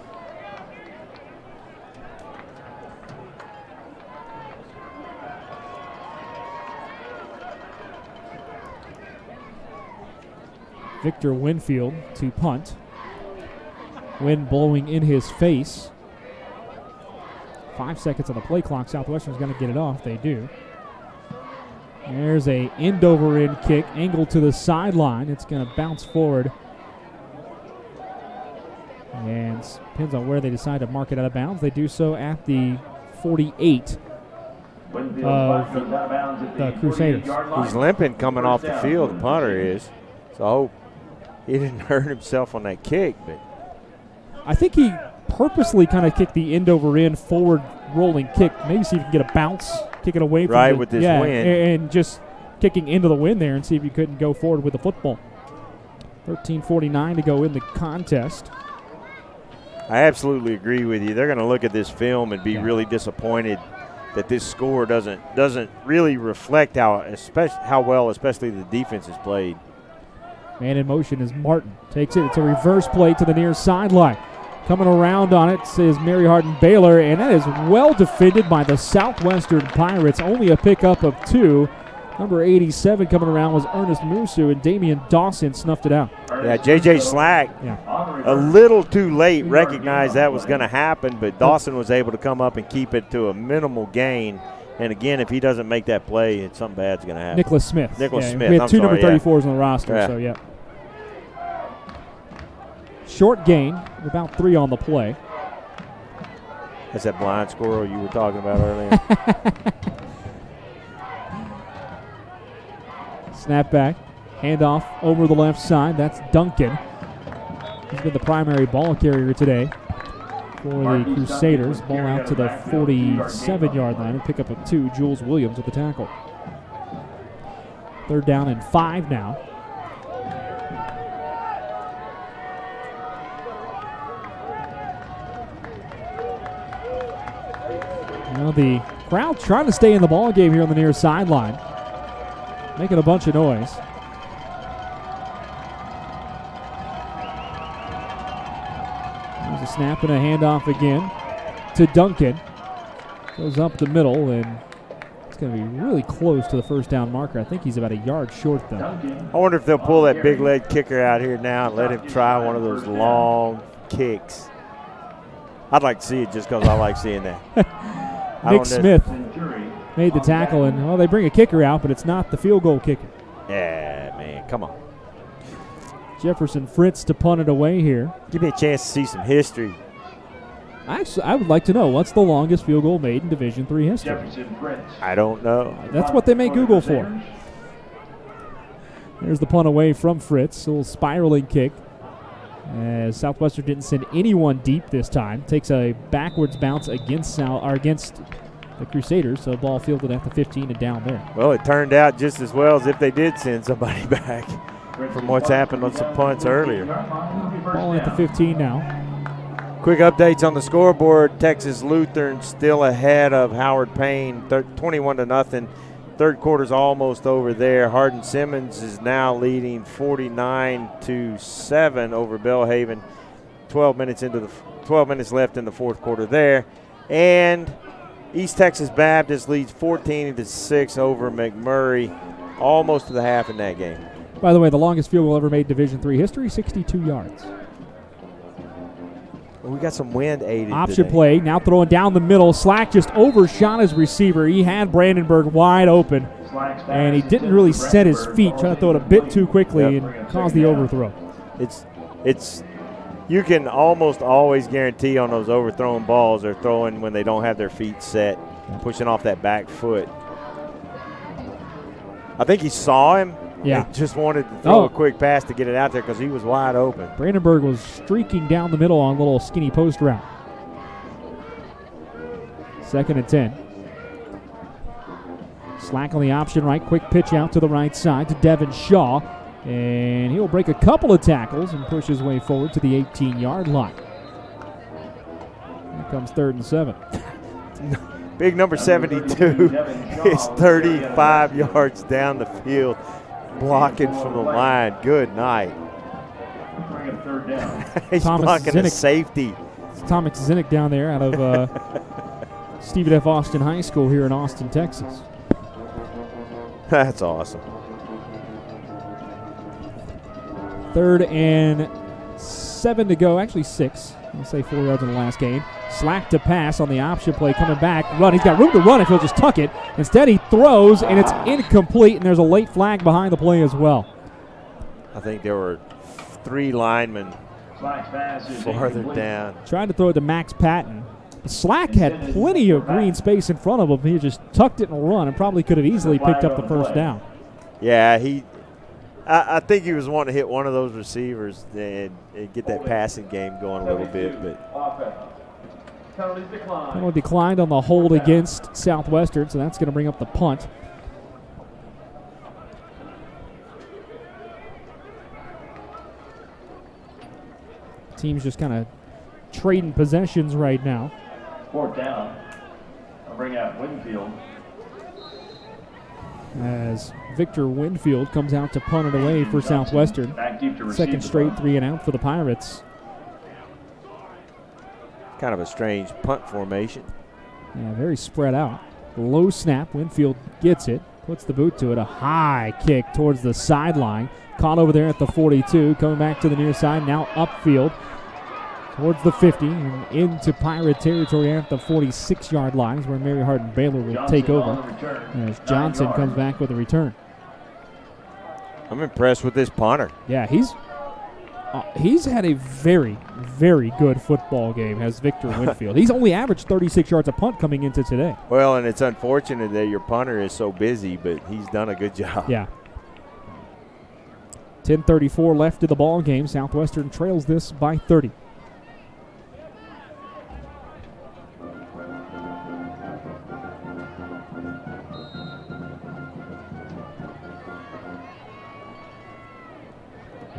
Victor Winfield to punt. Wind blowing in his face. 5 seconds on the play clock. Southwestern's going to get it off. They do. There's a end-over-end kick, angled to the sideline. It's going to bounce forward. And depends on where they decide to mark it out of bounds. They do so at the 48 of the Crusaders. He's limping coming off the field, the punter is. So I hope he didn't hurt himself on that kick, but I think he purposely kind of kicked the end-over-end forward rolling kick. Maybe see if you can get a bounce, kick it away from with this wind. And just kicking into the wind there and see if you couldn't go forward with the football. 13:49 to go in the contest. I absolutely agree with you. They're going to look at this film and be really disappointed that this score doesn't really reflect how well, especially the defense has played. Man in motion is Martin. Takes it. It's a reverse play to the near sideline. Coming around on it is Mary Hardin-Baylor, and that is well defended by the Southwestern Pirates. Only a pickup of 2. Number 87 coming around was Ernest Musu, and Damian Dawson snuffed it out. Yeah, J.J. Slack, a little too late, recognized that was going to happen, but Dawson was able to come up and keep it to a minimal gain. And again, if he doesn't make that play, something bad's going to happen. Nicholas Smith. Smith. We had 2 number 34s on the roster, so yeah. Short gain, about 3 on the play. That's that blind squirrel you were talking about earlier. Snap back, handoff over the left side. That's Duncan. He's been the primary ball carrier today for the Crusaders. Ball out to the 47-yard line. And pickup of 2, Jules Williams with the tackle. 3rd down and 5 now. Well, the crowd trying to stay in the ball game here on the near sideline, making a bunch of noise. There's a snap and a handoff again to Duncan. Goes up the middle, and it's going to be really close to the first down marker. I think he's about a yard short, though. I wonder if they'll pull that big leg kicker out here now and let him try one of those long kicks. I'd like to see it just because I like seeing that. Nick Smith made the tackle, and, well, they bring a kicker out, but it's not the field goal kicker. Yeah, man, come on. Jefferson Fritz to punt it away here. Give me a chance to see some history. Actually, I would like to know, what's the longest field goal made in Division III history? I don't know. That's what they make Google for. There's the punt away from Fritz. A little spiraling kick. As Southwestern didn't send anyone deep this time. Takes a backwards bounce against the Crusaders, so ball fielded at the 15 and down there. Well, it turned out just as well as if they did send somebody back from what's happened on some punts earlier. Ball at the 15 now. Quick updates on the scoreboard. Texas Lutheran still ahead of Howard Payne, 21-0. Third quarter's almost over there. Hardin-Simmons is now leading 49-7 over Belhaven. 12 minutes left in the fourth quarter there. And East Texas Baptist leads 14-6 over McMurray. Almost to the half in that game. By the way, the longest field goal ever made Division III history, 62 yards. Well, we got some wind aided Option today. play, now throwing down the middle. Slack just overshot his receiver. He had Brandenburg wide open, and he didn't really set his feet, trying to throw it a bit too quickly and caused the overthrow. You can almost always guarantee on those overthrown balls they're throwing when they don't have their feet set, pushing off that back foot. I think he saw him. Yeah. And just wanted to throw a quick pass to get it out there because he was wide open. Brandenburg was streaking down the middle on a little skinny post route. 2nd and 10. Slack on the option right. Quick pitch out to the right side to Devin Shaw. And he'll break a couple of tackles and push his way forward to the 18-yard line. Here comes 3rd and 7. Big number 72 is 35 yards down the field, blocking from the line. Good night. He's Thomas blocking Zinnick. a safety. It's Thomas Zinnick down there out of Stephen F. Austin High School here in Austin, Texas. That's awesome. 3rd and 7 to go. Actually 6. I'll say 4 yards in the last game. Slack to pass on the option play, coming back, run. He's got room to run if he'll just tuck it. Instead, he throws, and it's incomplete, and there's a late flag behind the play as well. I think there were 3 linemen farther down. Tried to throw it to Max Patton. Slack had plenty of green space in front of him. He just tucked it and run and probably could have easily picked up the first down. Yeah, I think he was wanting to hit one of those receivers and get that passing game going a little bit, but Penalty declined on the hold against Southwestern, so that's going to bring up the punt. Teams just kind of trading possessions right now. 4th down. I'll bring out Winfield. As Victor Winfield comes out to punt it away for Southwestern. Second straight 3 and out for the Pirates. kind of a strange punt formation. Yeah, very spread out. Low snap. Winfield gets it. Puts the boot to it. A high kick towards the sideline. Caught over there at the 42. Coming back to the near side. Now upfield towards the 50 and into Pirate territory at the 46-yard line is where Mary Hardin-Baylor will take over as Johnson comes back with a return. I'm impressed with this punter. Yeah, he's had a very, very good football game, has Victor Winfield. He's only averaged 36 yards a punt coming into today. Well, and it's unfortunate that your punter is so busy, but he's done a good job. Yeah. 10:34 left in the ball game. Southwestern trails this by 30.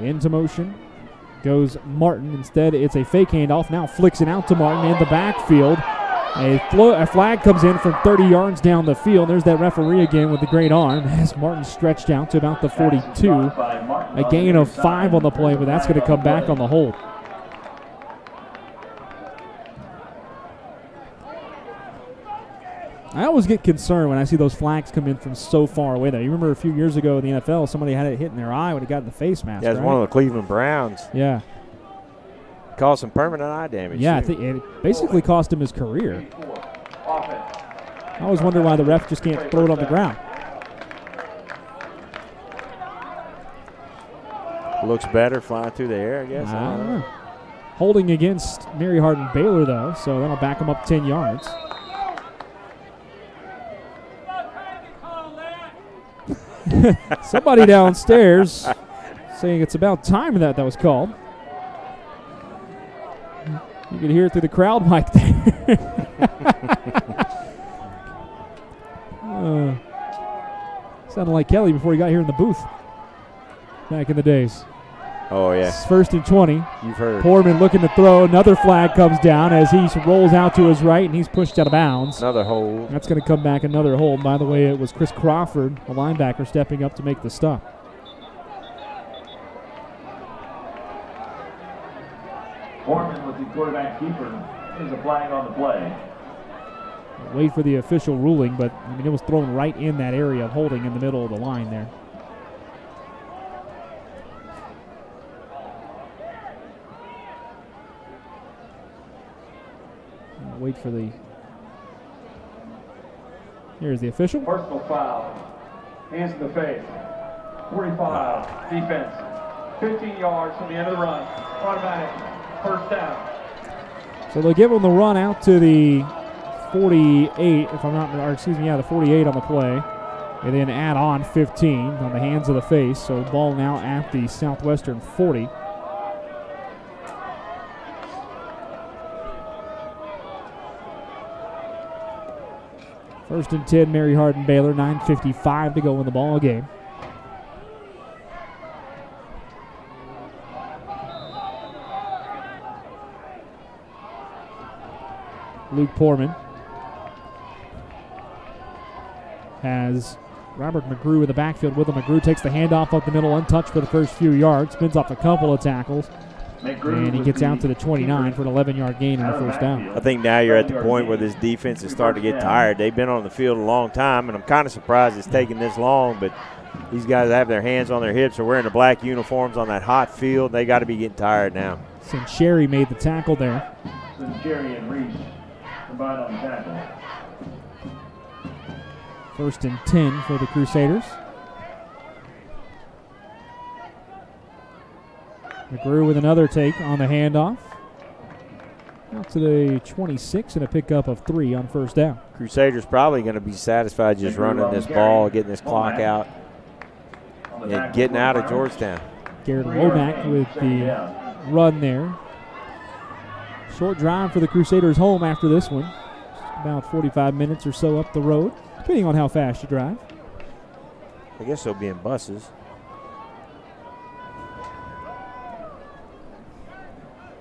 Into motion goes Martin. Instead, it's a fake handoff. Now flicks it out to Martin in the backfield. A flag comes in from 30 yards down the field. There's that referee again with the great arm as Martin stretched out to about the 42. A gain of 5 on the play, but that's going to come back on the hold. I always get concerned when I see those flags come in from so far away. There, you remember a few years ago in the NFL, somebody had it hit in their eye when it got in the face mask. Yeah, it was right? one of the Cleveland Browns. Yeah. Caused some permanent eye damage. Yeah, I too. think it basically cost him his career. I always wonder why the ref just can't throw it on the ground. Looks better flying through the air, I guess. I don't know. Holding against Mary Hardin-Baylor, though, so that'll back him up 10 yards. Somebody downstairs saying it's about time that was called. You can hear it through the crowd mic there. Sounded like Kelly before he got here in the booth back in the days. Oh, yeah. It's 1st and 20. You've heard. Portman looking to throw. Another flag comes down as he rolls out to his right, and he's pushed out of bounds. Another hold. That's going to come back another hold. By the way, it was Chris Crawford, a linebacker, stepping up to make the stop. Foreman was the quarterback keeper. There's a flag on the play. Wait for the official ruling, but I mean it was thrown right in that area of holding in the middle of the line there. Wait for the. Here's the official. Personal foul. Hands in the face. 45. Defense. 15 yards from the end of the run. Automatic. First down. So they'll give him the run out to the 48, if I'm not, or excuse me, yeah, the 48 on the play. And then add on 15 on the hands of the face. So ball now at the Southwestern 40. First and 10, Mary Hardin-Baylor, 9:55 to go in the ball game. Luke Portman has Robert McGrew in the backfield with him. McGrew takes the handoff up the middle, untouched for the first few yards, spins off a couple of tackles, and he gets out to the 29 for an 11-yard gain and a first down. I think now you're at the point where this defense is starting to get tired. They've been on the field a long time, and I'm kind of surprised it's taking this long, but these guys have their hands on their hips. They're wearing the black uniforms on that hot field. They got to be getting tired now. Sherry made the tackle there. Sherry and Reese combined on the tackle. First and 10 for the Crusaders. McGrew with another take on the handoff. Out to the 26 and a pickup of 3 on first down. Crusaders probably going to be satisfied just running this ball, getting this clock out, and getting out of Georgetown. Garrett Womack with the run there. Short drive for the Crusaders home after this one. About 45 minutes or so up the road, depending on how fast you drive. I guess they'll be in buses.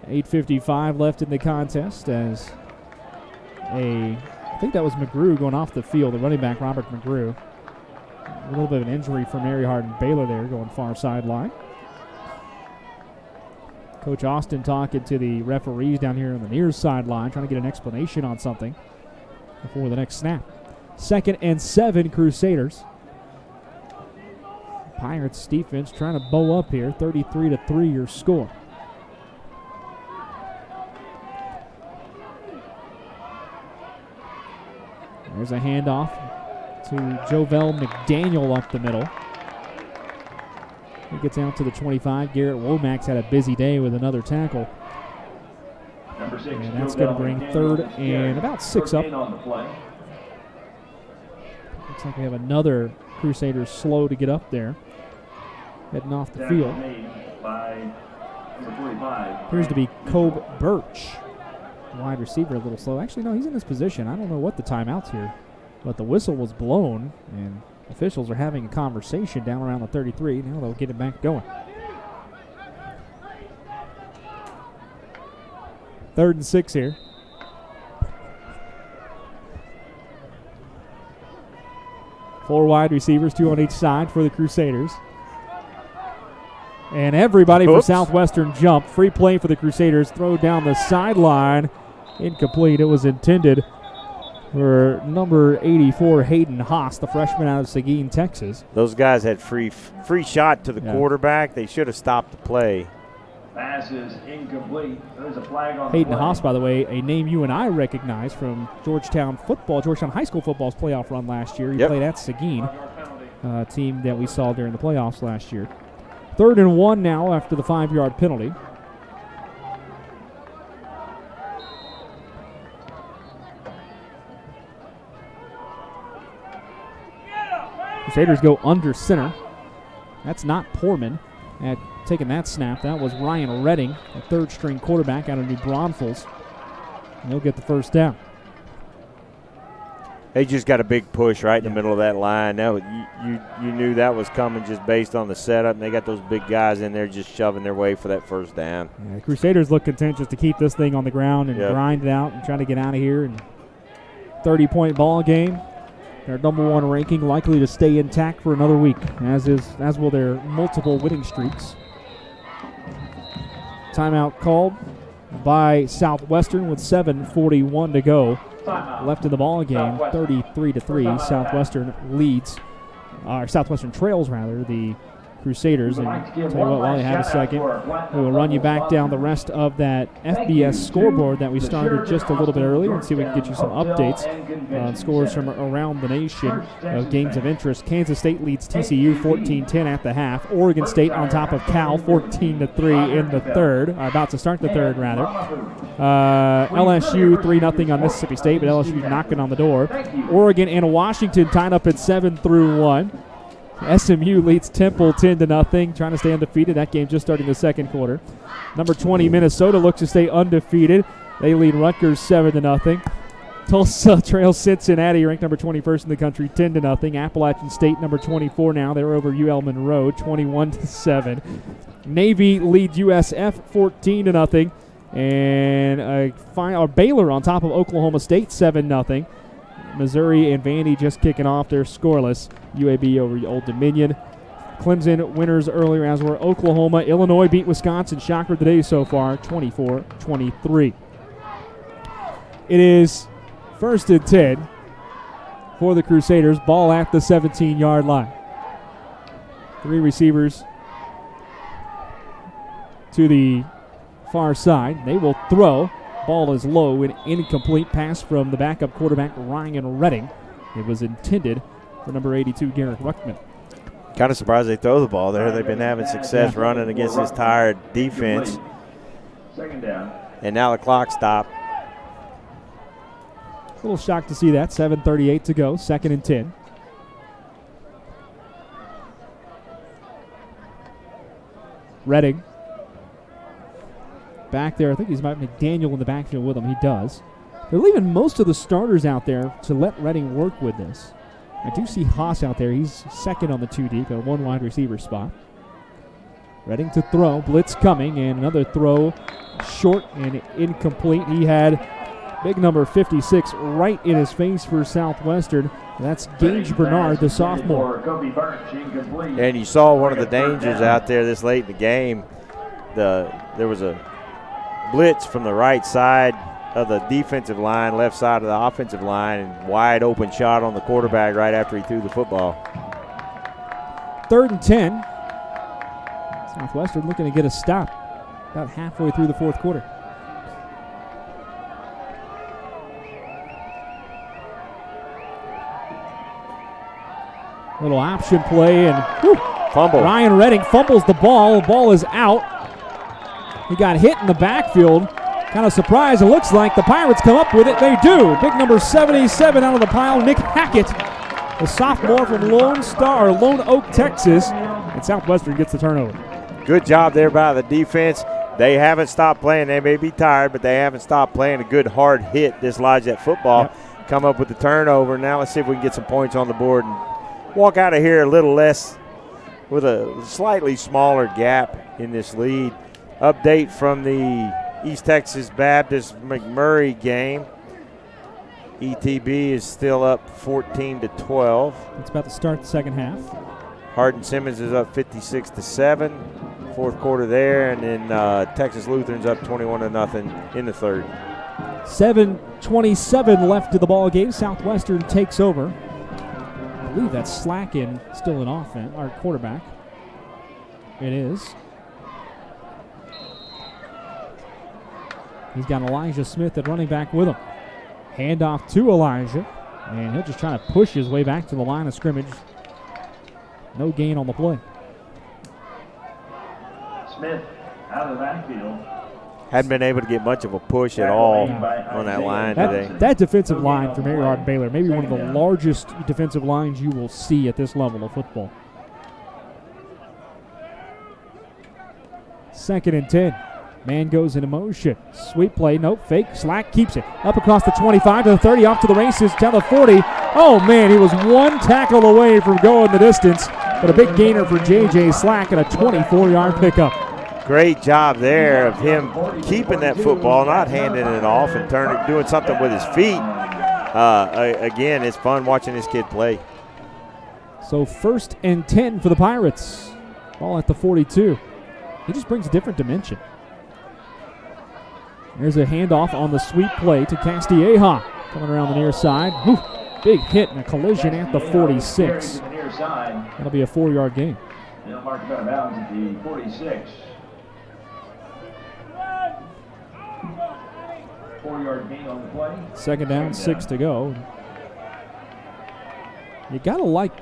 8:55 left in the contest as I think that was McGrew going off the field, the running back Robert McGrew. A little bit of an injury for Mary Hardin-Baylor there, going far sideline. Coach Austin talking to the referees down here on the near sideline, trying to get an explanation on something before the next snap. 2nd and 7, Crusaders. Pirates defense trying to bow up here, 33-3 your score. There's a handoff to Jovel McDaniel up the middle. He gets out to the 25. Garrett Womack's had a busy day with another tackle. Number 6, and that's going to bring 3rd and about 6 up. Looks like we have another Crusaders slow to get up there, heading off the field. Appears to be Cobe Birch, wide receiver, a little slow. Actually, no, he's in this position. I don't know what the timeout's here, but the whistle was blown, and officials are having a conversation down around the 33. Now they'll get it back going. 3rd and 6 here. 4 wide receivers, 2 on each side for the Crusaders. And everybody for Southwestern jump. Free play for the Crusaders. Throw down the sideline. Incomplete. It was intended for number 84, Hayden Haas, the freshman out of Seguin, Texas. Those guys had free shot to the quarterback. They should have stopped the play. Pass is incomplete. There's a flag on Hayden the play. Haas, by the way, a name you and I recognize from Georgetown High School football's playoff run last year. He played at Seguin, team that we saw during the playoffs last year. 3rd and 1 now after the 5-yard penalty. Crusaders go under center. That's not Poorman at taking that snap. That was Ryan Redding, a 3rd-string quarterback out of New Braunfels. And he'll get the first down. They just got a big push right in the middle of that line. Now you knew that was coming just based on the setup, and they got those big guys in there just shoving their way for that first down. Yeah, the Crusaders look content just to keep this thing on the ground and grind it out and try to get out of here. And 30-point ball game. Their number 1 ranking likely to stay intact for another week, as will their multiple winning streaks. Timeout called by Southwestern with 7:41 to go left in the ball game. 33-3. Southwestern trails the Crusaders. And tell you what, while you have a second, we will run you back down the rest of that FBS scoreboard that we started just a little bit earlier and see if we can get you some updates on scores from around the nation of games of interest. Kansas State leads TCU 14-10 at the half. Oregon State on top of Cal 14-3 in the third, about to start the third rather. LSU 3-0 on Mississippi State, but LSU knocking on the door. Oregon and Washington tied up at 7-1. SMU leads Temple 10-0, trying to stay undefeated. That game just starting the second quarter. Number 20, Minnesota looks to stay undefeated. They lead Rutgers 7-0. Tulsa trails Cincinnati, ranked number 21st in the country, 10-0. Appalachian State, number 24 now. They're over UL Monroe, 21-7. Navy leads USF 14-0. And Baylor on top of Oklahoma State, 7-0. Missouri and Vandy just kicking off. They're scoreless. UAB over Old Dominion. Clemson winners earlier, as were Oklahoma. Illinois beat Wisconsin. Shocker of the day so far, 24-23. It is 1st and 10 for the Crusaders. Ball at the 17-yard line. 3 receivers to the far side. They will throw. Ball is low, an incomplete pass from the backup quarterback, Ryan Redding. It was intended for number 82, Garrett Ruttman. Kind of surprised they throw the ball there. They've been having success running against this tired defense. Second down. And now the clock stopped. A little shocked to see that. 7:38 to go, 2nd and 10. Redding. Back there, I think he's got McDaniel in the backfield with him. He does. They're leaving most of the starters out there to let Redding work with this. I do see Haas out there. He's second on the 2 deep at 1 wide receiver spot. Redding to throw. Blitz coming, and another throw short and incomplete. He had big number 56 right in his face for Southwestern. That's Gage Bernard, the sophomore. And you saw one of the dangers out there this late in the game. There was a blitz from the right side of the defensive line, left side of the offensive line, and wide open shot on the quarterback right after he threw the football. 3rd and 10. Southwestern looking to get a stop about halfway through the 4th quarter. Little option play, and fumble. Ryan Redding fumbles the ball. The ball is out. He got hit in the backfield. Kind of surprised. It looks like the Pirates come up with it. They do. Big number 77 out of the pile, Nick Hackett, the sophomore from Lone Oak, Texas. And Southwestern gets the turnover. Good job there by the defense. They haven't stopped playing. They may be tired, but they haven't stopped playing. A good hard hit, dislodge that football. Yep. Come up with the turnover. Now let's see if we can get some points on the board and walk out of here a little less, with a slightly smaller gap in this lead. Update from the East Texas Baptist McMurray game. ETB is still up 14-12. It's about to start the second half. Hardin-Simmons is up 56-7. Fourth quarter there, and then Texas Lutheran's up 21-0 in the third. 7:27 left to the ball game. Southwestern takes over. I believe that's Slacken still in offense, our quarterback. It is. He's got Elijah Smith at running back with him. Handoff to Elijah, and he'll just try to push his way back to the line of scrimmage. No gain on the play. Smith out of the backfield. Hadn't been able to get much of a push at all on that line today. That defensive line for Mary Hardin-Baylor, maybe one of the largest defensive lines you will see at this level of football. 2nd and 10. Man goes into motion. Sweep play. Nope. Fake. Slack keeps it. Up across the 25 to the 30. Off to the races. Down the 40. Oh, man. He was one tackle away from going the distance. But a big gainer for J.J. Slack and a 24-yard pickup. Great job there of him keeping that football, not handing it off and doing something with his feet. Again, it's fun watching this kid play. So 1st and 10 for the Pirates. Ball at the 42. He just brings a different dimension. There's a handoff on the sweep play to Castilleja. Coming around the near side. Whew, big hit and a collision at the 46. That'll be a 4-yard gain. They'll mark him out of bounds at the 46. 4-yard gain on the play. 2nd down, 6 to go. You got to like,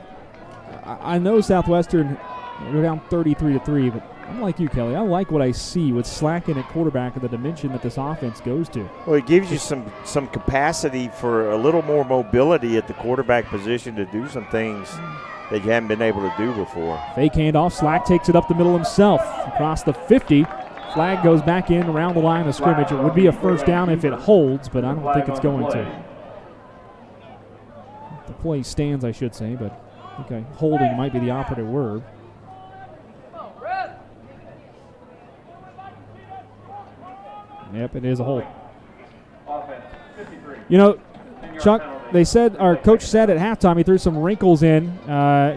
I know Southwestern go down 33-3, but I'm like you, Kelly. I like what I see with Slacken at quarterback and the dimension that this offense goes to. Well, it gives you some capacity for a little more mobility at the quarterback position to do some things that you haven't been able to do before. Fake handoff. Slack takes it up the middle himself. Across the 50. Flag goes back in around the line of scrimmage. It would be a 1st down if it holds, but I don't think it's going to. The play stands, I should say, but okay, holding might be the operative word. Yep, it is a hold. You know, Chuck, they said, our coach said at halftime he threw some wrinkles in,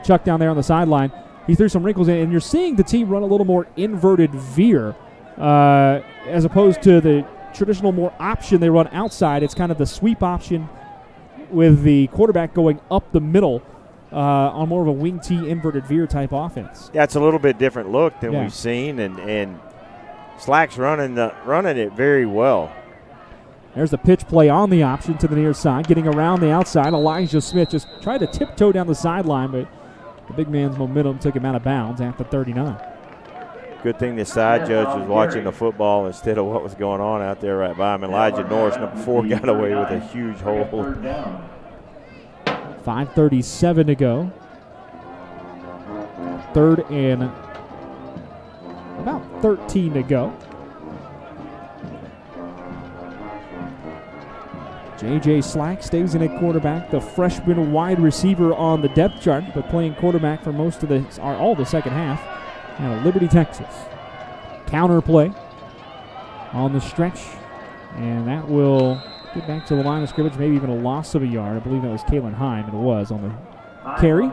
Chuck down there on the sideline. He threw some wrinkles in, and you're seeing the team run a little more inverted veer as opposed to the traditional more option they run outside. It's kind of the sweep option with the quarterback going up the middle on more of a wing T inverted veer type offense. Yeah, it's a little bit different look than we've seen, and Slack's running it very well. There's the pitch play on the option to the near side, getting around the outside. Elijah Smith just tried to tiptoe down the sideline, but the big man's momentum took him out of bounds at the 39. Good thing the side judge was watching the football instead of what was going on out there right by him. Elijah Norris, number 4, got away with a huge hold. 5:37 to go. 3rd and about 13 to go. J.J. Slack stays in at quarterback, the freshman wide receiver on the depth chart, but playing quarterback for all the second half out of Liberty, Texas. Counter play on the stretch, and that will get back to the line of scrimmage, maybe even a loss of a yard. I believe that was Kalen Hine, it was on the carry.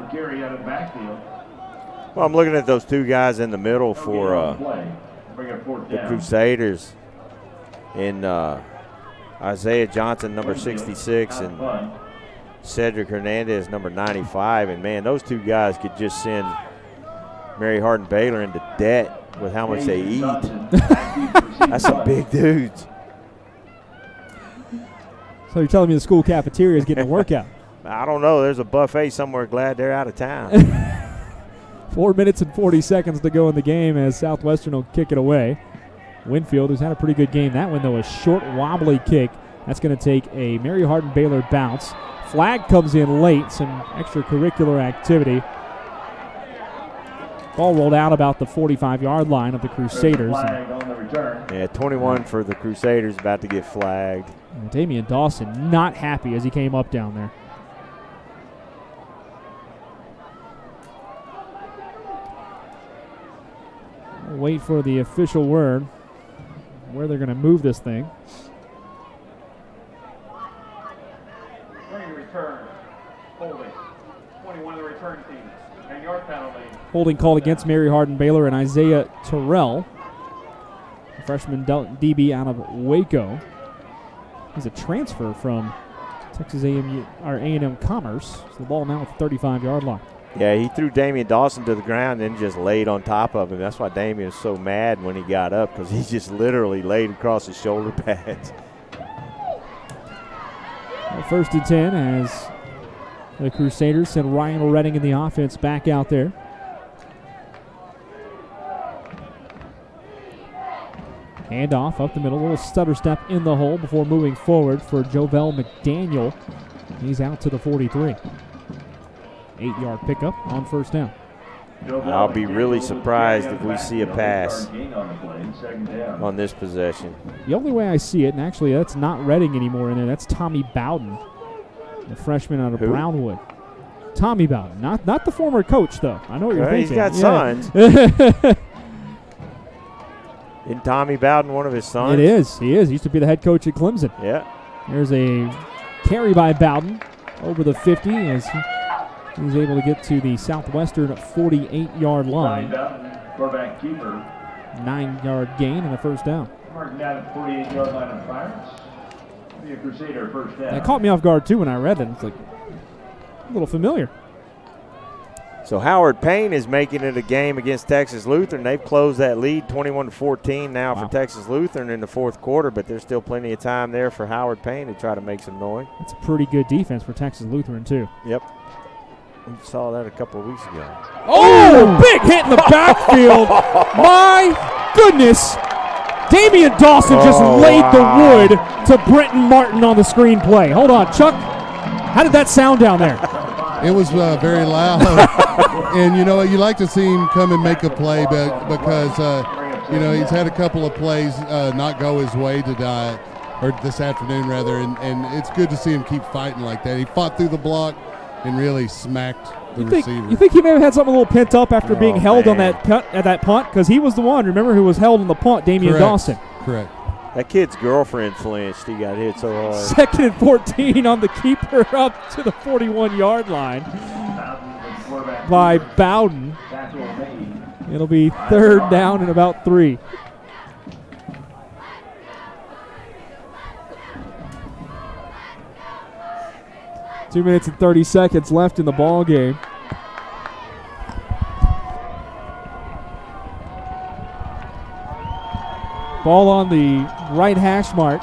Well, I'm looking at those two guys in the middle for the Crusaders in Isaiah Johnson, number 66, and Cedric Hernandez, number 95. And, man, those two guys could just send Mary Hardin-Baylor into debt with how much they eat. That's some big dudes. So you're telling me the school cafeteria is getting a workout? I don't know. There's a buffet somewhere. Glad they're out of town. 4 minutes and 40 seconds to go in the game as Southwestern will kick it away. Winfield, who's had a pretty good game. That one, though, a short, wobbly kick. That's going to take a Mary Hardin-Baylor bounce. Flag comes in late, some extracurricular activity. Ball rolled out about the 45-yard line of the Crusaders. Yeah, 21 for the Crusaders, about to get flagged. And Damian Dawson not happy as he came up down there. We'll wait for the official word where they're going to move this thing. Holding called against Mary Hardin-Baylor and Isaiah Terrell, a freshman DB out of Waco. He's a transfer from Texas A&M Commerce. So the ball now at the 35-yard line. Yeah, he threw Damian Dawson to the ground and just laid on top of him. That's why Damian was so mad when he got up, because he just literally laid across his shoulder pads. Well, 1st and 10 as the Crusaders send Ryan Redding in the offense back out there. Handoff up the middle, a little stutter step in the hole before moving forward for Jovel McDaniel. He's out to the 43. 8-yard pickup on 1st down. I'll be really surprised if we see a pass on this possession. The only way I see it, and actually that's not Redding anymore in there, that's Tommy Bowden, the freshman out of Brownwood. Tommy Bowden, not the former coach, though. I know what you're thinking. He's got sons. Isn't Tommy Bowden one of his sons? It is. He is. He used to be the head coach at Clemson. Yeah. There's a carry by Bowden over the 50 as he's able to get to the Southwestern 48-yard line. Quarterback keeper. 9-yard gain and a 1st down. Marking down at the 48-yard line of Pirates. Be a Crusader 1st down. That caught me off guard, too, when I read it. It's like a little familiar. So Howard Payne is making it a game against Texas Lutheran. They've closed that lead 21-14 now for Texas Lutheran in the 4th quarter, but there's still plenty of time there for Howard Payne to try to make some noise. That's a pretty good defense for Texas Lutheran, too. Yep. We saw that a couple of weeks ago. Oh, big hit in the backfield. My goodness. Damian Dawson just laid the wood to Brenton Martin on the screenplay. Hold on, Chuck. How did that sound down there? It was very loud. And, you know, you like to see him come and make a play because, you know, he's had a couple of plays not go his way today, or this afternoon, rather, and it's good to see him keep fighting like that. He fought through the block and really smacked the receiver. You think he may have had something a little pent up after being held on that punt? Because he was the one, remember, who was held on the punt, Damian Dawson. Correct. That kid's girlfriend flinched. He got hit so hard. 2nd and 14 on the keeper up to the 41-yard line by Bowden. It'll be 3rd down and about 3. Two minutes and 30 seconds left in the ball game. Ball on the right hash mark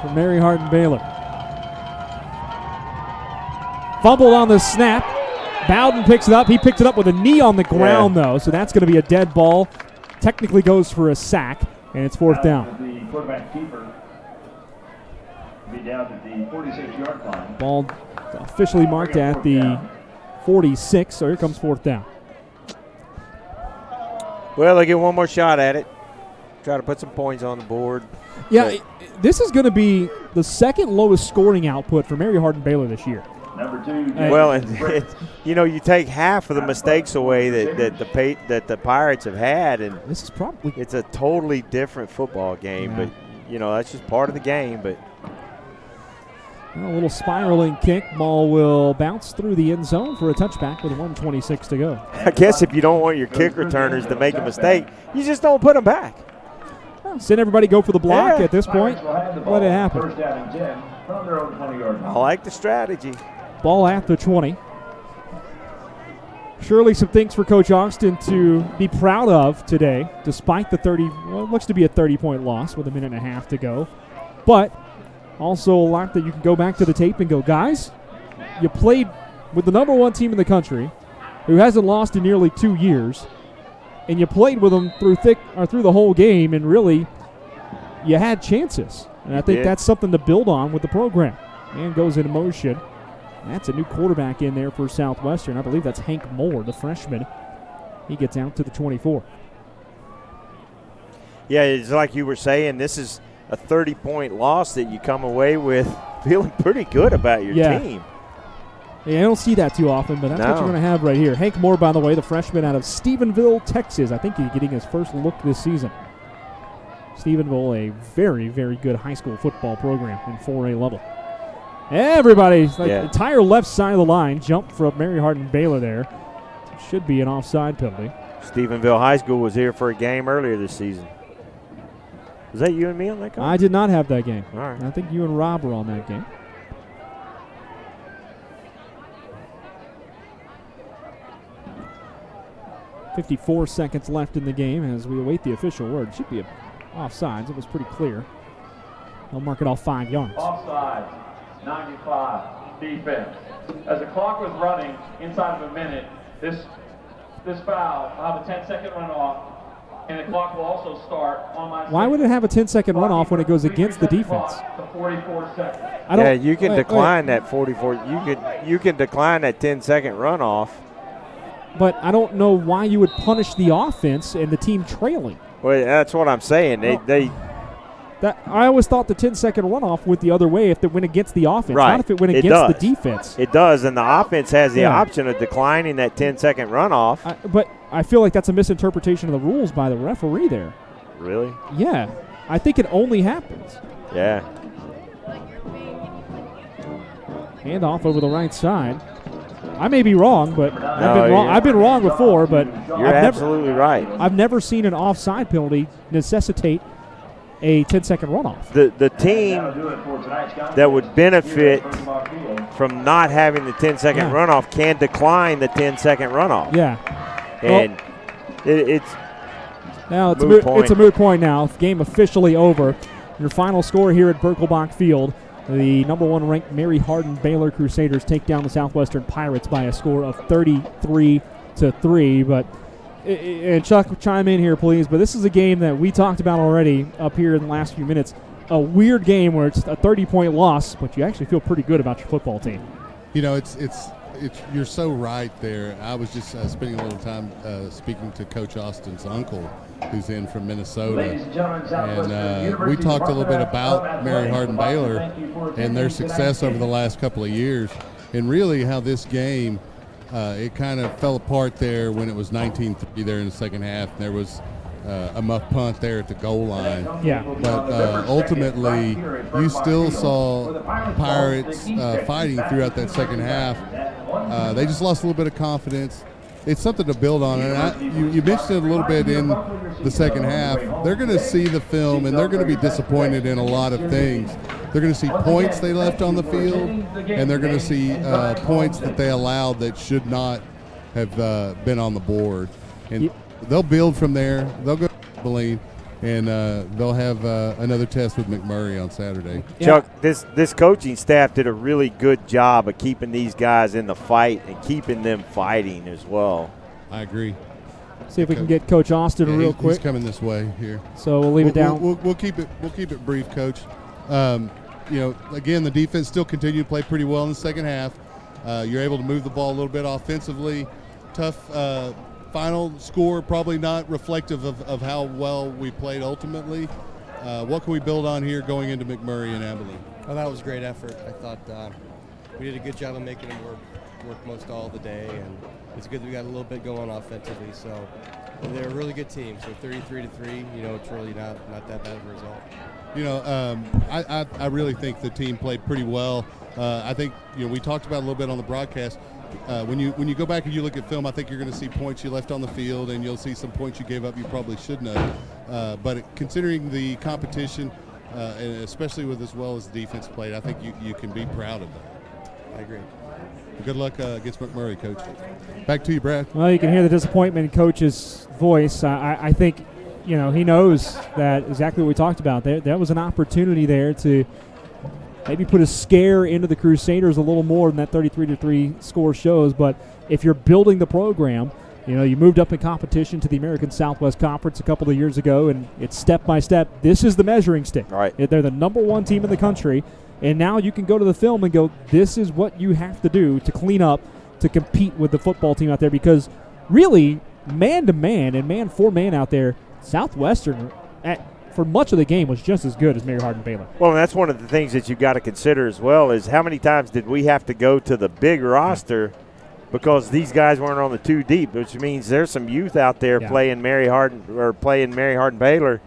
for Mary Hardin-Baylor. Fumbled on the snap. Bowden picks it up. He picked it up with a knee on the ground, though, so that's going to be a dead ball. Technically goes for a sack, and it's 4th down. The quarterback keeper be down at the 46-yard line. Ball officially marked at the 46, so here comes 4th down. Well, they get one more shot at it. Try to put some points on the board. Yeah, this is going to be the 2nd lowest scoring output for Mary Hardin-Baylor this year. Number 2. Well, and you know, you take half of the mistakes away that the Pirates have had, and this is probably it's a totally different football game. But you know, that's just part of the game. But a little spiraling kick. Ball will bounce through the end zone for a touchback with 1:26 to go. I guess if you don't want your kick returners to make a mistake, you just don't put them back. Send everybody go for the block at this point. Let it happen. 1st down and 10 from their own 20-yard line. I like the strategy. Ball at the 20. Surely some things for Coach Austin to be proud of today, despite the it looks to be a 30-point loss with a minute and a half to go. But also a lot that you can go back to the tape and go, guys, you played with the number 1 team in the country who hasn't lost in nearly 2 years, and you played with them through the whole game, and really you had chances. And I think that's something to build on with the program. Man goes into motion. That's a new quarterback in there for Southwestern. I believe that's Hank Moore, the freshman. He gets out to the 24. Yeah, it's like you were saying, this is a 30-point loss that you come away with feeling pretty good about your team. Yeah, I don't see that too often, but that's what you're going to have right here. Hank Moore, by the way, the freshman out of Stephenville, Texas. I think he's getting his first look this season. Stephenville, a very, very good high school football program in 4A level. Everybody, the entire left side of the line jumped from Mary Hardin-Baylor there. should be an offside penalty. Stephenville High School was here for a game earlier this season. Was that you and me on that game? I did not have that game. All right. I think you and Rob were on that game. .54 seconds left in the game as we await the official word. Should be offsides. It was pretty clear. They'll mark it off 5 yards. Offside, 95, defense. As the clock was running inside of a minute, this foul will have a 10-second runoff, and the clock will also start on my. Why would it have a 10-second runoff when it goes against the defense? To 44 seconds. Yeah, you can decline that 44. You can decline that 10-second runoff. But I don't know why you would punish the offense and the team trailing. Well, that's what I'm saying. I always thought the 10-second runoff went the other way if it went against the offense, right. not if it went against the defense. It does, and the offense has the option of declining that 10-second runoff. But I feel like that's a misinterpretation of the rules by the referee there. Really? Yeah. I think it only happens. Yeah. Handoff over the right side. I may be wrong, but I've been wrong before, but you're absolutely right. I've never seen an offside penalty necessitate a 10-second runoff. The team that would benefit from not having the 10-second runoff can decline the 10-second runoff. Yeah. And it's a moot point now. Game officially over. Your final score here at Birkelbach Field. The number 1 ranked Mary Hardin-Baylor Crusaders take down the Southwestern Pirates by a score of 33-3. But and Chuck, chime in here, please. But this is a game that we talked about already up here in the last few minutes. A weird game where it's a 30-point loss, but you actually feel pretty good about your football team. You know, it's you're so right there. I was just spending a little time speaking to Coach Austin's uncle, who's in from Minnesota, and we talked a little bit about Mary Hardin-Baylor and their success over the last couple of years, and really how this game it kind of fell apart there when it was 19-3 there in the second half. And there was a muff punt there at the goal line. Yeah. But ultimately, you still saw Pirates fighting throughout that second half. They just lost a little bit of confidence. It's something to build on. And you mentioned it a little bit in the second half. They're going to see the film, and they're going to be disappointed in a lot of things. They're going to see points they left on the field, and they're going to see points that they allowed that should not have been on the board. And they'll build from there. They'll go to Abilene, and they'll have another test with McMurray on Saturday. Chuck, this coaching staff did a really good job of keeping these guys in the fight and keeping them fighting as well. I agree. See if we can get Coach Austin real quick. He's coming this way here. So we'll leave it down. We'll keep it brief, Coach. Again, the defense still continued to play pretty well in the second half. You're able to move the ball a little bit offensively. Tough final score, probably not reflective of how well we played ultimately. What can we build on here going into McMurray and Abilene? Oh, that was a great effort. I thought we did a good job of making them work most all the day, and it's good that we got a little bit going offensively. So they're a really good team. So 33-3, it's really not that bad of a result. I really think the team played pretty well. I think we talked about it a little bit on the broadcast. When you go back and you look at film, I think you're going to see points you left on the field, and you'll see some points you gave up you probably shouldn't have. But considering the competition, and especially with as well as the defense played, I think you can be proud of that. I agree. Good luck against McMurray, Coach. Back to you, Brad. Well, you can hear the disappointment in Coach's voice. I think he knows that exactly what we talked about. There was an opportunity there to maybe put a scare into the Crusaders a little more than that 33-3 score shows. But if you're building the program, you moved up in competition to the American Southwest Conference a couple of years ago, and it's step by step. This is the measuring stick. Right. They're the number 1 team in the country, and now you can go to the film and go, this is what you have to do to clean up, to compete with the football team out there. Because really, man-to-man and man-for-man out there, Southwestern for much of the game was just as good as Mary Hardin-Baylor. Well, and that's one of the things that you've got to consider as well is how many times did we have to go to the big roster because these guys weren't on the 2 deep, which means there's some youth out there playing Mary Hardin-Baylor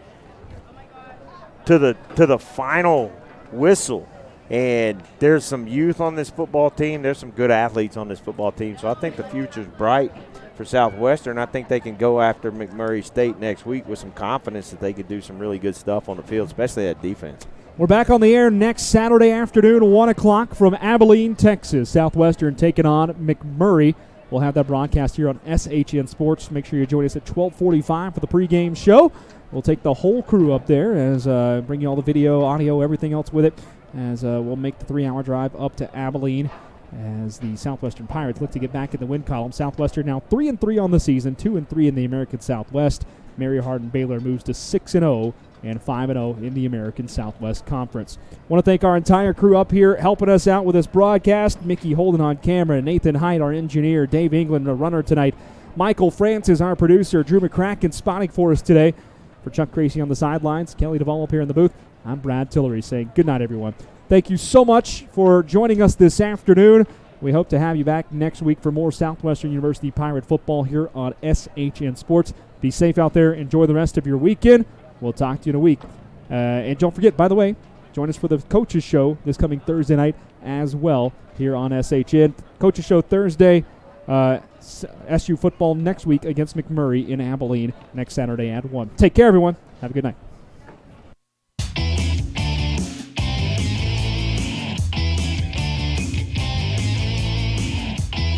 to the final whistle. And there's some youth on this football team. There's some good athletes on this football team. So I think the future's bright for Southwestern. I think they can go after McMurray State next week with some confidence that they could do some really good stuff on the field, especially at defense. We're back on the air next Saturday afternoon, 1 o'clock from Abilene, Texas. Southwestern taking on McMurray. We'll have that broadcast here on SHN Sports. Make sure you join us at 12:45 for the pregame show. We'll take the whole crew up there as bring you all the video, audio, everything else with it, as we'll make the 3-hour drive up to Abilene as the Southwestern Pirates look to get back in the win column. Southwestern now 3-3 on the season, 2-3 in the American Southwest. Mary Hardin-Baylor moves to 6-0 and 5-0 in the American Southwest Conference. Want to thank our entire crew up here helping us out with this broadcast. Mickey Holden on camera, Nathan Height, our engineer, Dave England, the runner tonight, Michael Francis, our producer, Drew McCracken spotting for us today. For Chuck Gracie on the sidelines, Kelly Duvall up here in the booth, I'm Brad Tillery saying good night, everyone. Thank you so much for joining us this afternoon. We hope to have you back next week for more Southwestern University Pirate football here on SHN Sports. Be safe out there. Enjoy the rest of your weekend. We'll talk to you in a week. And don't forget, by the way, join us for the Coaches Show this coming Thursday night as well here on SHN. Coaches Show Thursday, SU football next week against McMurray in Abilene next Saturday at 1. Take care, everyone. Have a good night.